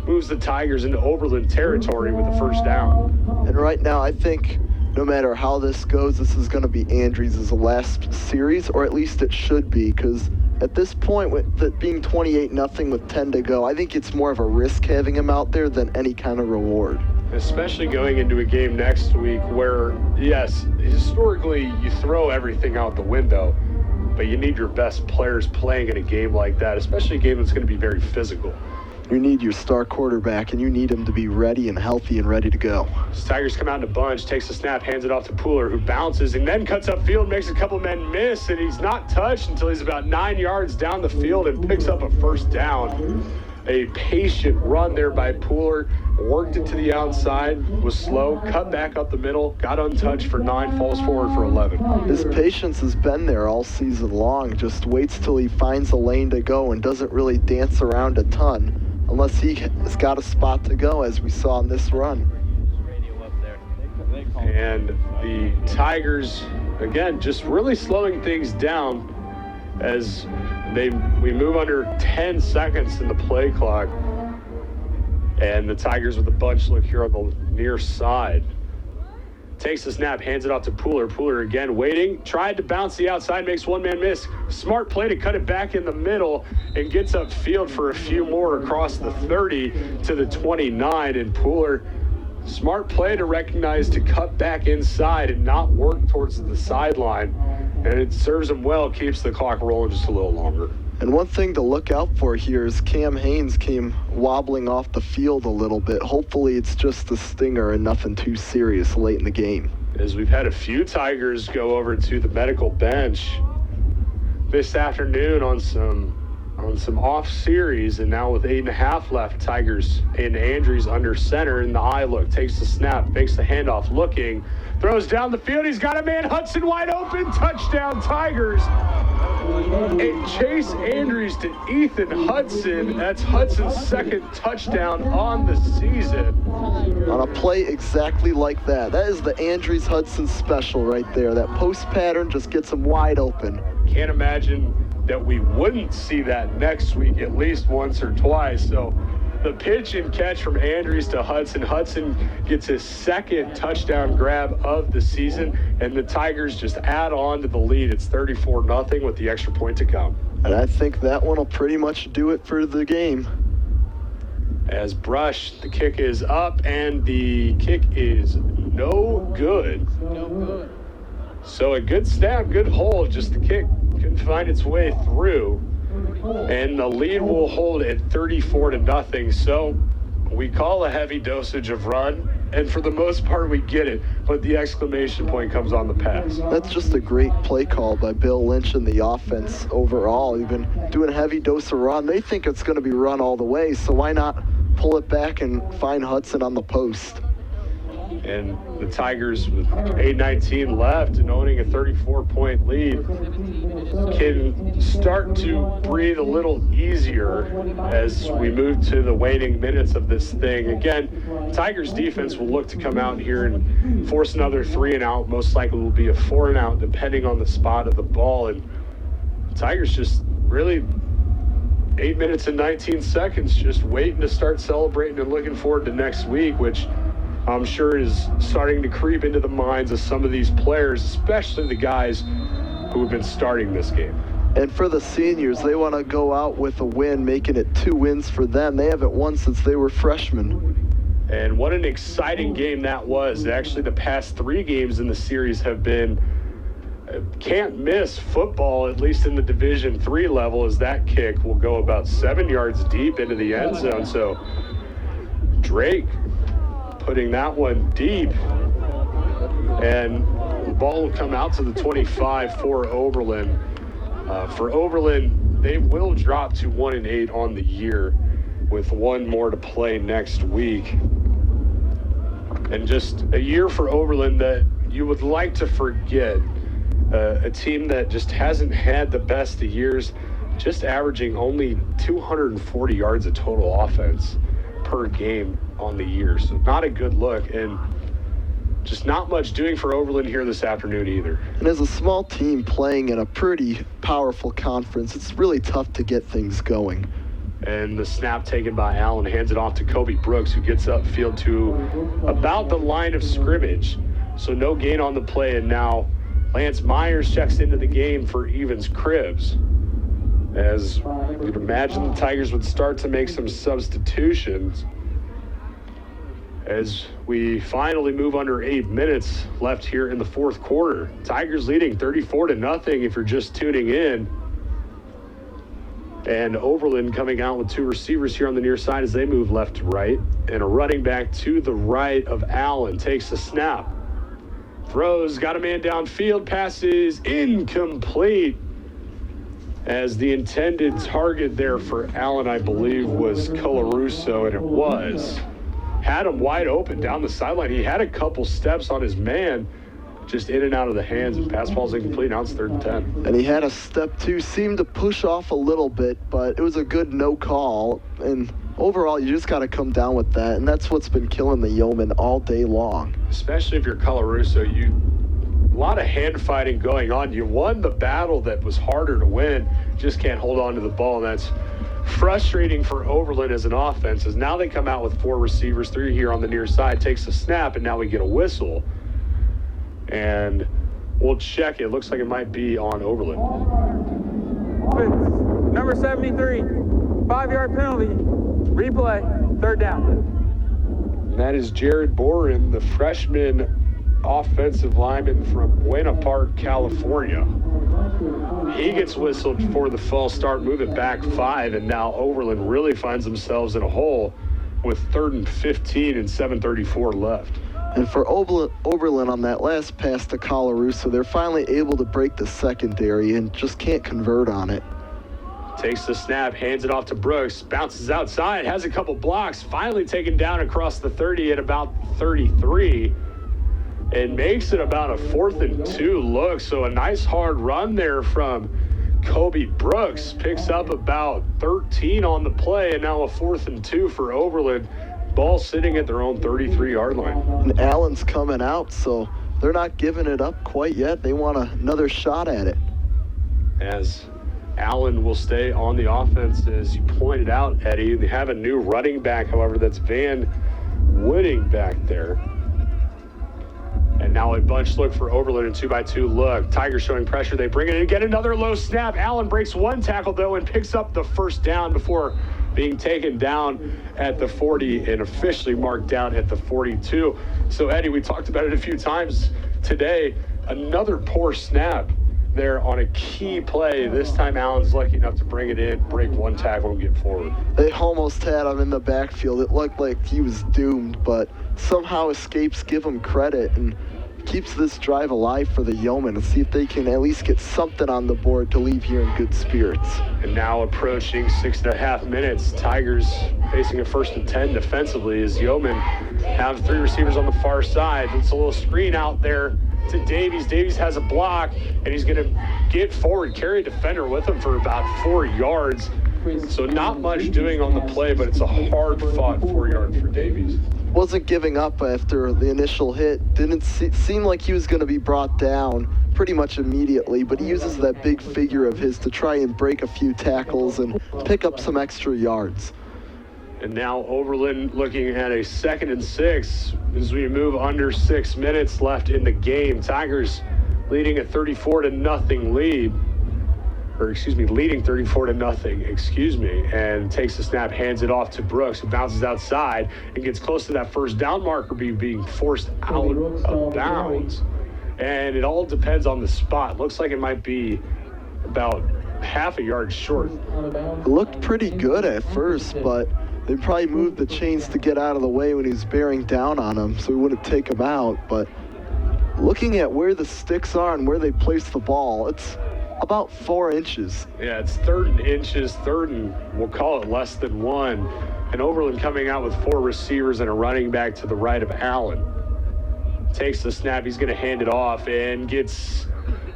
moves the Tigers into Oberlin territory with the first down. And right now, I think no matter how this goes, this is going to be Andrews' last series, or at least it should be, because at this point, with it being 28-0 with 10 to go, I think it's more of a risk having him out there than any kind of reward. Especially going into a game next week where, yes, historically you throw everything out the window, but you need your best players playing in a game like that, especially a game that's going to be very physical. You need your star quarterback, and you need him to be ready and healthy and ready to go. As Tigers come out in a bunch, takes a snap, hands it off to Pooler, who bounces and then cuts upfield, makes a couple men miss, and he's not touched until he's about 9 yards down the field and picks up a first down. A patient run there by Pooler, worked it to the outside, was slow, cut back up the middle, got untouched for 9, falls forward for 11. His patience has been there all season long, just waits till he finds a lane to go and doesn't really dance around a ton unless he has got a spot to go, as we saw in this run. And the Tigers, again, just really slowing things down as we move under 10 seconds in the play clock. And the Tigers with a bunch look here on the near side. Takes the snap, hands it off to Pooler. Pooler again waiting, tried to bounce the outside, makes one man miss. Smart play to cut it back in the middle and gets upfield for a few more across the 30 to the 29. And Pooler, smart play to recognize to cut back inside and not work towards the sideline. And it serves him well, keeps the clock rolling just a little longer. And one thing to look out for here is Cam Haynes came wobbling off the field a little bit. Hopefully it's just a stinger and nothing too serious late in the game. As we've had a few Tigers go over to the medical bench this afternoon on some off series, and now with 8.5 left, Tigers and Andrews under center in the eye look, takes the snap, makes the handoff, looking, throws down the field, he's got a man, Hudson wide open, touchdown Tigers. And Chase Andrews to Ethan Hudson. That's Hudson's second touchdown on the season. On a play exactly like that. That is the Andrews Hudson special right there. That post pattern just gets him wide open. Can't imagine that we wouldn't see that next week at least once or twice. So the pitch and catch from Andrews to Hudson. Hudson gets his second touchdown grab of the season, and the Tigers just add on to the lead. It's 34-0 with the extra point to come. And I think that one will pretty much do it for the game. As Brush, the kick is up, and the kick is no good. No good. So a good snap, good hold, just the kick couldn't find its way through. And the lead will hold at 34-0. So we call a heavy dosage of run, and for the most part we get it, but the exclamation point comes on the pass. That's just a great play call by Bill Lynch and the offense overall. You've been doing a heavy dose of run. They think it's going to be run all the way, so why not pull it back and find Hudson on the post? And the Tigers, with 8:19 left and owning a 34-point lead, can start to breathe a little easier as we move to the waning minutes of this thing. Again, Tigers defense will look to come out here and force another 3-and-out. Most likely will be a 4-and-out depending on the spot of the ball. And Tigers just really 8 minutes and 19 seconds just waiting to start celebrating and looking forward to next week, which I'm sure is starting to creep into the minds of some of these players, especially the guys who have been starting this game. And for the seniors, they want to go out with a win, making it 2 wins for them. They haven't won since they were freshmen. And what an exciting game that was. Actually, the past 3 games in the series have been can't miss football, at least in the Division III level, as that kick will go about 7 yards deep into the end zone. So Drake putting that one deep, and the ball will come out to the 25 for Oberlin. For Oberlin, they will drop to 1-8 on the year with 1 more to play next week. And just a year for Oberlin that you would like to forget. A team that just hasn't had the best of years, just averaging only 240 yards of total offense per game on the year. So not a good look, and just not much doing for Overland here this afternoon either. And as a small team playing in a pretty powerful conference, it's really tough to get things going. And the snap taken by Allen, hands it off to Kobe Brooks, who gets upfield to about the line of scrimmage. So no gain on the play, and now Lance Myers checks into the game for Evans Scribbs. As you'd imagine, the Tigers would start to make some substitutions as we finally move under 8 minutes left here in the fourth quarter. Tigers leading 34-0 if you're just tuning in. And Overland coming out with 2 receivers here on the near side as they move left to right. And a running back to the right of Allen takes the snap. Throws, got a man downfield, passes incomplete. as the intended target there for Allen, I believe, was Colarusso, and it was. Had him wide open down the sideline. He had a couple steps on his man, just in and out of the hands, and pass ball's incomplete. Now it's 3rd and 10. And he had a step too, seemed to push off a little bit, but it was a good no call. And overall, you just got to come down with that, and that's what's been killing the Yeomen all day long. Especially if you're Colarusso, a lot of hand fighting going on. You won the battle that was harder to win, just can't hold on to the ball, and that's frustrating for Overland as an offense, as now they come out with 4 receivers, 3 here on the near side, takes a snap, and now we get a whistle. And we'll check it. Looks like it might be on Oberlin. Number 73, 5-yard penalty. Replay, 3rd down. And that is Jared Boren, the freshman offensive lineman from Buena Park, California. He gets whistled for the false start, move it back 5, and now Overland really finds themselves in a hole with 3rd and 15 and 7:34 left. And for Oberlin on that last pass to Colarusso, they're finally able to break the secondary and just can't convert on it. Takes the snap, hands it off to Brooks, bounces outside, has a couple blocks, finally taken down across the 30 at about 33, and makes it about a 4th and 2 look. So a nice hard run there from Kobe Brooks, picks up about 13 on the play, and now a 4th and 2 for Overland. Ball sitting at their own 33-yard line. And Allen's coming out, so they're not giving it up quite yet. They want another shot at it. As Allen will stay on the offense, as you pointed out, Eddie. They have a new running back, however, that's Van Wooding back there. And now a bunch look for Overland, and 2-by-2 look. Tigers showing pressure. They bring it in again. Another low snap. Allen breaks one tackle, though, and picks up the 1st down before being taken down at the 40 and officially marked down at the 42. So, Eddie, we talked about it a few times today. Another poor snap there on a key play. This time Allen's lucky enough to bring it in, break one tackle, and get forward. They almost had him in the backfield. It looked like he was doomed, but somehow escapes, give him credit, and keeps this drive alive for the Yeomen and see if they can at least get something on the board to leave here in good spirits. And now approaching 6.5 minutes, Tigers facing a 1st and 10 defensively as Yeomen have 3 receivers on the far side. It's a little screen out there to Davies. Davies has a block, and he's going to get forward, carry a defender with him for about 4 yards. So not much doing on the play, but it's a hard-fought 4 yards for Davies. Wasn't giving up after the initial hit. Didn't seem like he was going to be brought down pretty much immediately, but he uses that big figure of his to try and break a few tackles and pick up some extra yards. And now Oberlin looking at a 2nd and 6 as we move under 6 minutes left in the game. Tigers leading a 34-0 lead. Leading 34-0, and takes the snap, hands it off to Brooks, who bounces outside and gets close to that 1st down marker being forced out of bounds. And it all depends on the spot. Looks like it might be about half a yard short. It looked pretty good at first, but they probably moved the chains to get out of the way when he was bearing down on him, so he wouldn't take him out. But looking at where the sticks are and where they place the ball, it's about 4 inches. Yeah, it's 3rd and inches, 3rd and we'll call it less than 1. And Overland coming out with 4 receivers and a running back to the right of Allen. Takes the snap, he's going to hand it off and gets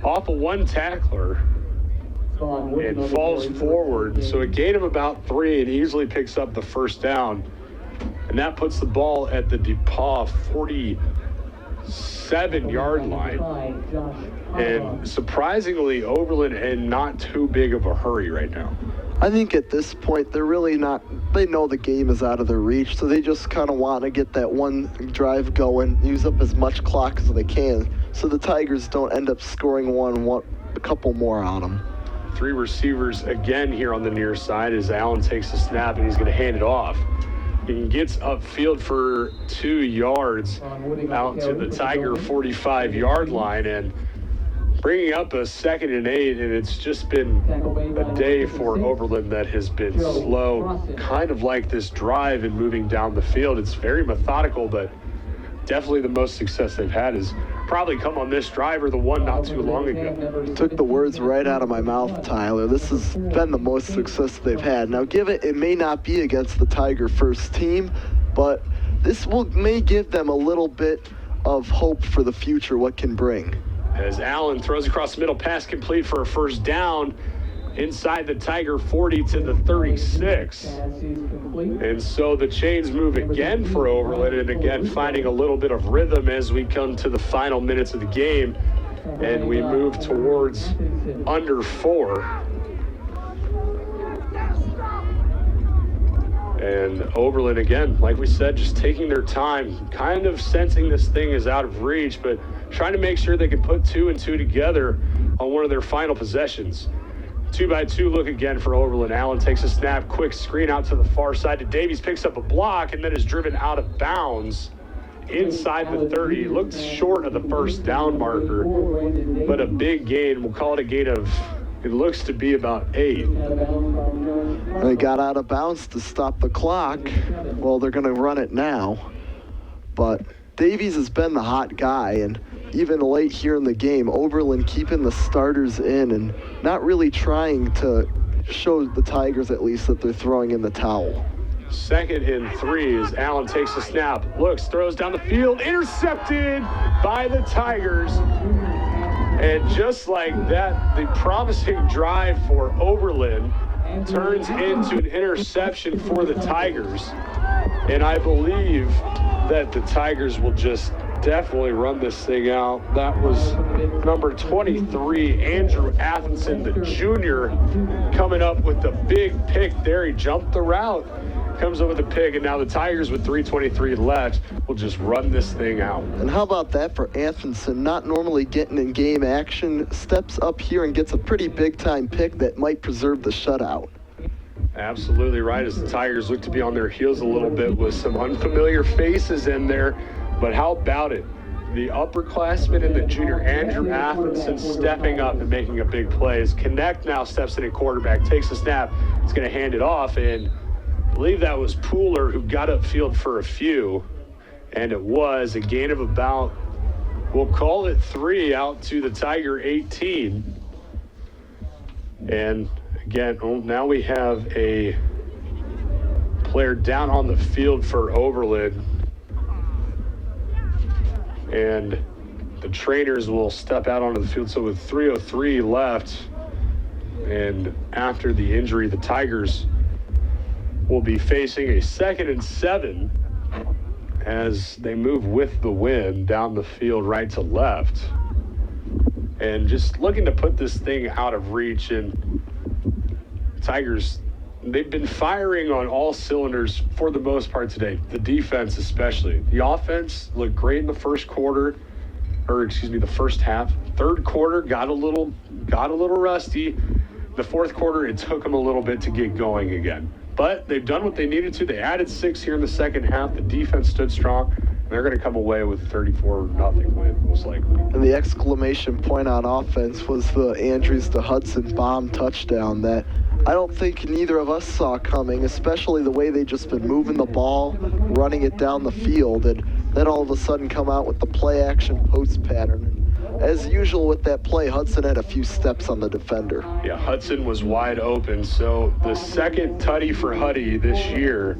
off of one tackler and falls forward. So a gain of about 3 and easily picks up the 1st down. And that puts the ball at the DePauw 47-yard line. And surprisingly, Overland in not too big of a hurry right now. I think at this point, they're really not, they know the game is out of their reach, so they just kind of want to get that one drive going, use up as much clock as they can, so the Tigers don't end up scoring a couple more on them. 3 receivers again here on the near side as Allen takes the snap and he's going to hand it off. He gets upfield for 2 yards out to the Tiger 45-yard line, and bringing up a 2nd and 8, and it's just been a day for Overland that has been slow, kind of like this drive and moving down the field. It's very methodical, but definitely the most success they've had is probably come on this drive or the one not too long ago. Took the words right out of my mouth, Tyler. This has been the most success they've had. Now, it may not be against the Tiger first team, but this may give them a little bit of hope for the future, what can bring. As Allen throws across the middle, pass complete for a first down inside the Tiger 40 to the 36. And so the chains move again for Overland, and again finding a little bit of rhythm as we come to the final minutes of the game, and we move towards under 4. And Oberlin, again, like we said, just taking their time, kind of sensing this thing is out of reach, but trying to make sure they can put 2 and 2 together on one of their final possessions. 2-by-2 look again for Overland. Allen takes a snap, quick screen out to the far side to Davies, picks up a block, and then is driven out of bounds inside the 30. Looked short of the first down marker, but a big gain. We'll call it a gain of, it looks to be about 8. They got out of bounds to stop the clock. Well, they're going to run it now. But Davies has been the hot guy, and even late here in the game, Oberlin keeping the starters in and not really trying to show the Tigers, at least, that they're throwing in the towel. 2nd and 3 as Allen takes a snap, looks, throws down the field, intercepted by the Tigers. And just like that, the promising drive for Oberlin turns into an interception for the Tigers. And I believe that the Tigers will just definitely run this thing out. That was number 23, Andrew Athenson, the junior, coming up with the big pick there. He jumped the route, comes up with a pick, and now the Tigers with 3:23 left will just run this thing out. And how about that for Athenson, not normally getting in game action, steps up here and gets a pretty big time pick that might preserve the shutout. Absolutely right, as the Tigers look to be on their heels a little bit with some unfamiliar faces in there. But how about it? The upperclassman and the junior, Andrew Athenson, stepping up and making a big play. As Connect now steps in at quarterback, takes a snap, is going to hand it off, and I believe that was Pooler who got upfield for a few, and it was a gain of about, we'll call it 3 out to the Tiger 18. And again, now we have a player down on the field for Overland. And the trainers will step out onto the field. So with 3:03 left, and after the injury, the Tigers will be facing a 2nd and 7 as they move with the wind down the field right to left. And just looking to put this thing out of reach. And Tigers, they've been firing on all cylinders for the most part today, the defense especially. The offense looked great in the first half. Third quarter got a little rusty. The fourth quarter, it took them a little bit to get going again. But they've done what they needed to. They added 6 here in the second half. The defense stood strong. They're going to come away with a 34-0 win, most likely. And the exclamation point on offense was the Andrews to Hudson bomb touchdown that I don't think neither of us saw coming, especially the way they just been moving the ball, running it down the field, and then all of a sudden come out with the play action post pattern. As usual with that play, Hudson had a few steps on the defender. Yeah, Hudson was wide open. So the second tutty for Huddy this year,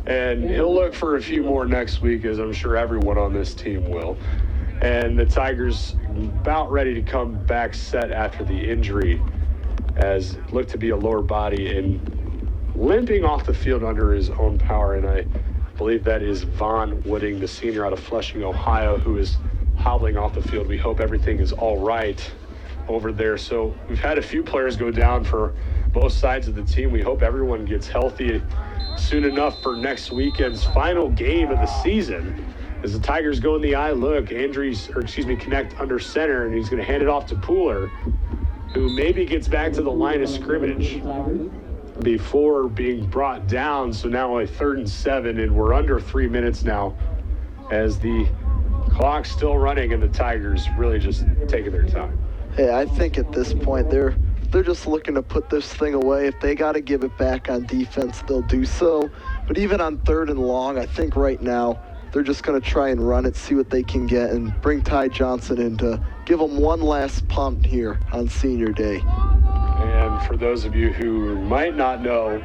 and he'll look for a few more next week, as I'm sure everyone on this team will. And the Tigers about ready to come back set after the injury, as it looked to be a lower body and limping off the field under his own power. And I believe that is Vaughn Wooding, the senior out of Flushing, Ohio, who is hobbling off the field. We hope everything is all right over there. So we've had a few players go down for both sides of the team. We hope everyone gets healthy soon enough for next weekend's final game of the season. As the Tigers go in the eye look, Connect under center, and he's going to hand it off to Pooler, who maybe gets back to the line of scrimmage before being brought down. So now a 3rd and 7, and we're under 3 minutes now as the clock's still running and the Tigers really just taking their time. Hey, I think at this point they're just looking to put this thing away. If they got to give it back on defense, they'll do so. But even on 3rd and long, I think right now they're just going to try and run it, see what they can get, and bring Ty Johnson in to give them one last pump here on Senior Day. And for those of you who might not know,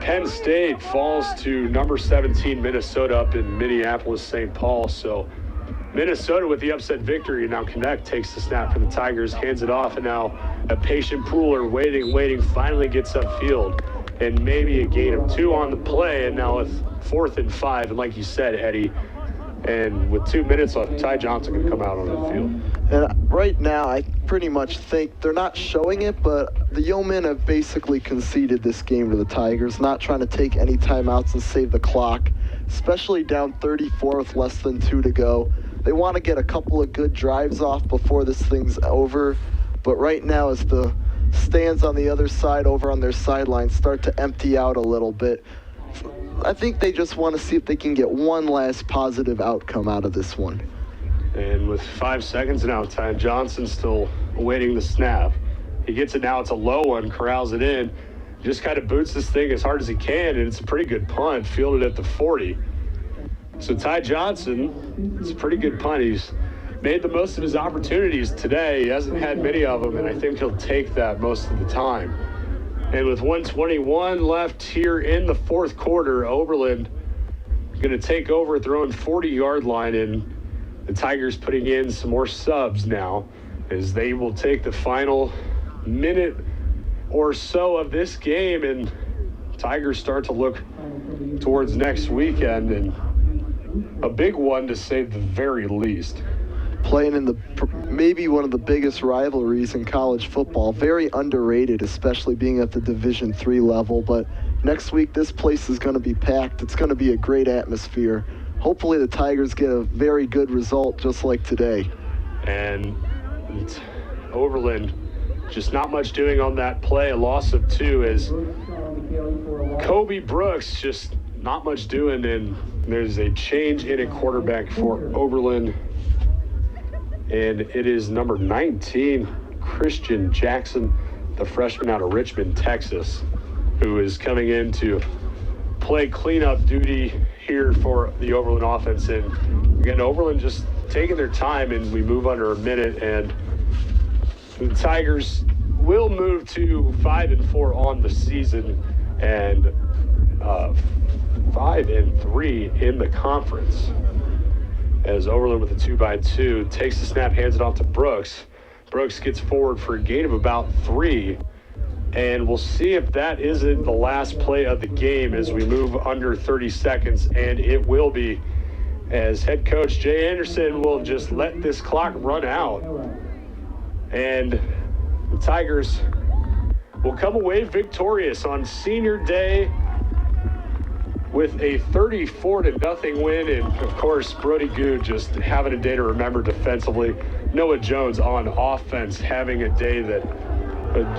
Penn State falls to number 17 Minnesota up in Minneapolis, St. Paul. So Minnesota with the upset victory. Now Connect takes the snap for the Tigers, hands it off, and now a patient Pooler waiting, finally gets upfield. And maybe a gain of 2 on the play, and now with 4th and 5. And like you said, Eddie, and with 2 minutes left, Ty Johnson can come out on the field. And right now, I pretty much think they're not showing it, but the Yeomen have basically conceded this game to the Tigers, not trying to take any timeouts and save the clock, especially down 34 with less than 2 to go. They want to get a couple of good drives off before this thing's over, but right now as the stands on the other side over on their sidelines start to empty out a little bit, I think they just want to see if they can get one last positive outcome out of this one. And with 5 seconds now, Ty Johnson still awaiting the snap. He gets it now, it's a low one, corrals it in, just kind of boots this thing as hard as he can, and it's a pretty good punt, fielded at the 40. So Ty Johnson, it's a pretty good punt. He's made the most of his opportunities today. He hasn't had many of them, and I think he'll take that most of the time. And with 1:21 left here in the 4th quarter, Oberlin going to take over at their own 40-yard line, and the Tigers putting in some more subs now as they will take the final minute or so of this game, and Tigers start to look towards next weekend, and a big one to say the very least. Playing in maybe one of the biggest rivalries in college football. Very underrated, especially being at the Division III level. But next week, this place is going to be packed. It's going to be a great atmosphere. Hopefully the Tigers get a very good result just like today. And Overland, just not much doing on that play. A loss of 2 as Kobe Brooks just not much doing, and there's a change in a quarterback for Oberlin. And it is number 19, Christian Jackson, the freshman out of Richmond, Texas, who is coming in to play cleanup duty here for the Overland offense. And again, Overland just taking their time, and we move under a minute, and the Tigers will move to 5-4 on the season and 5-3 in the conference. As Overland with a 2-by-2 takes the snap, hands it off to Brooks. Brooks gets forward for a gain of about 3. And we'll see if that isn't the last play of the game as we move under 30 seconds. And it will be, as head coach Jay Anderson will just let this clock run out. And the Tigers will come away victorious on Senior Day with a 34-0 win, and of course Brody Good just having a day to remember defensively. Noah Jones on offense having a day that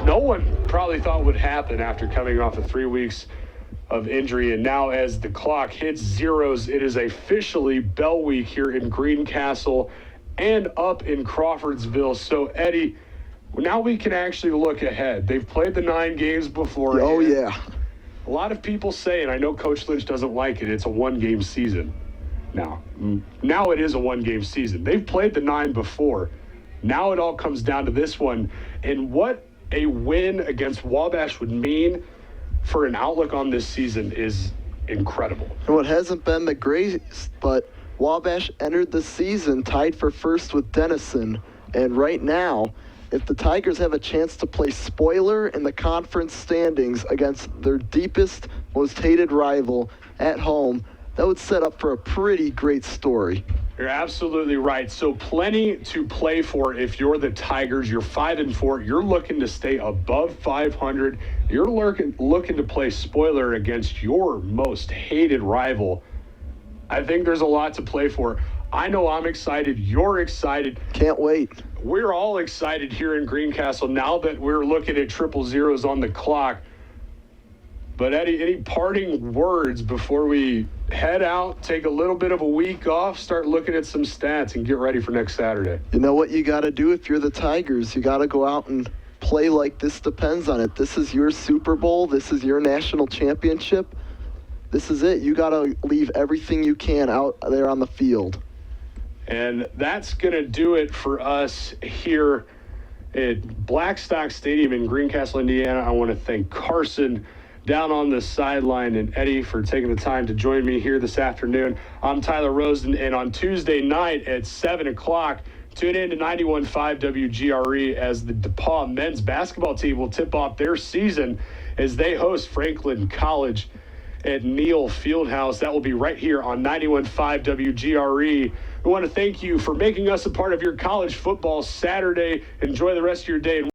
no one probably thought would happen after coming off of 3 weeks of injury. And now as the clock hits zeros, it is officially Bell Week here in Greencastle and up in Crawfordsville. So Eddie, now we can actually look ahead. They've played the 9 games before. Oh yeah. A lot of people say, and I know Coach Lynch doesn't like it, it's a 1-game season. Now it is a 1-game season. They've played the 9 before. Now it all comes down to this one. And what a win against Wabash would mean for an outlook on this season is incredible. And what hasn't been the greatest, but Wabash entered the season tied for first with Denison. And right now, if the Tigers have a chance to play spoiler in the conference standings against their deepest, most hated rival at home, that would set up for a pretty great story. You're absolutely right. So plenty to play for if you're the Tigers. You're 5-4. You're looking to stay above 500. You're looking to play spoiler against your most hated rival. I think there's a lot to play for. I know I'm excited. You're excited. Can't wait. We're all excited here in Greencastle now that we're looking at 000s on the clock. But Eddie, any parting words before we head out, take a little bit of a week off, start looking at some stats, and get ready for next Saturday? You know what you got to do if you're the Tigers? You got to go out and play like this depends on it. This is your Super Bowl. This is your national championship. this is it. You got to leave everything you can out there on the field. And that's going to do it for us here at Blackstock Stadium in Greencastle, Indiana. I want to thank Carson down on the sideline and Eddie for taking the time to join me here this afternoon. I'm Tyler Rosen, and on Tuesday night at 7 o'clock, tune in to 91.5 WGRE as the DePauw men's basketball team will tip off their season as they host Franklin College at Neal Fieldhouse. That will be right here on 91.5 WGRE. We want to thank you for making us a part of your college football Saturday. Enjoy the rest of your day. And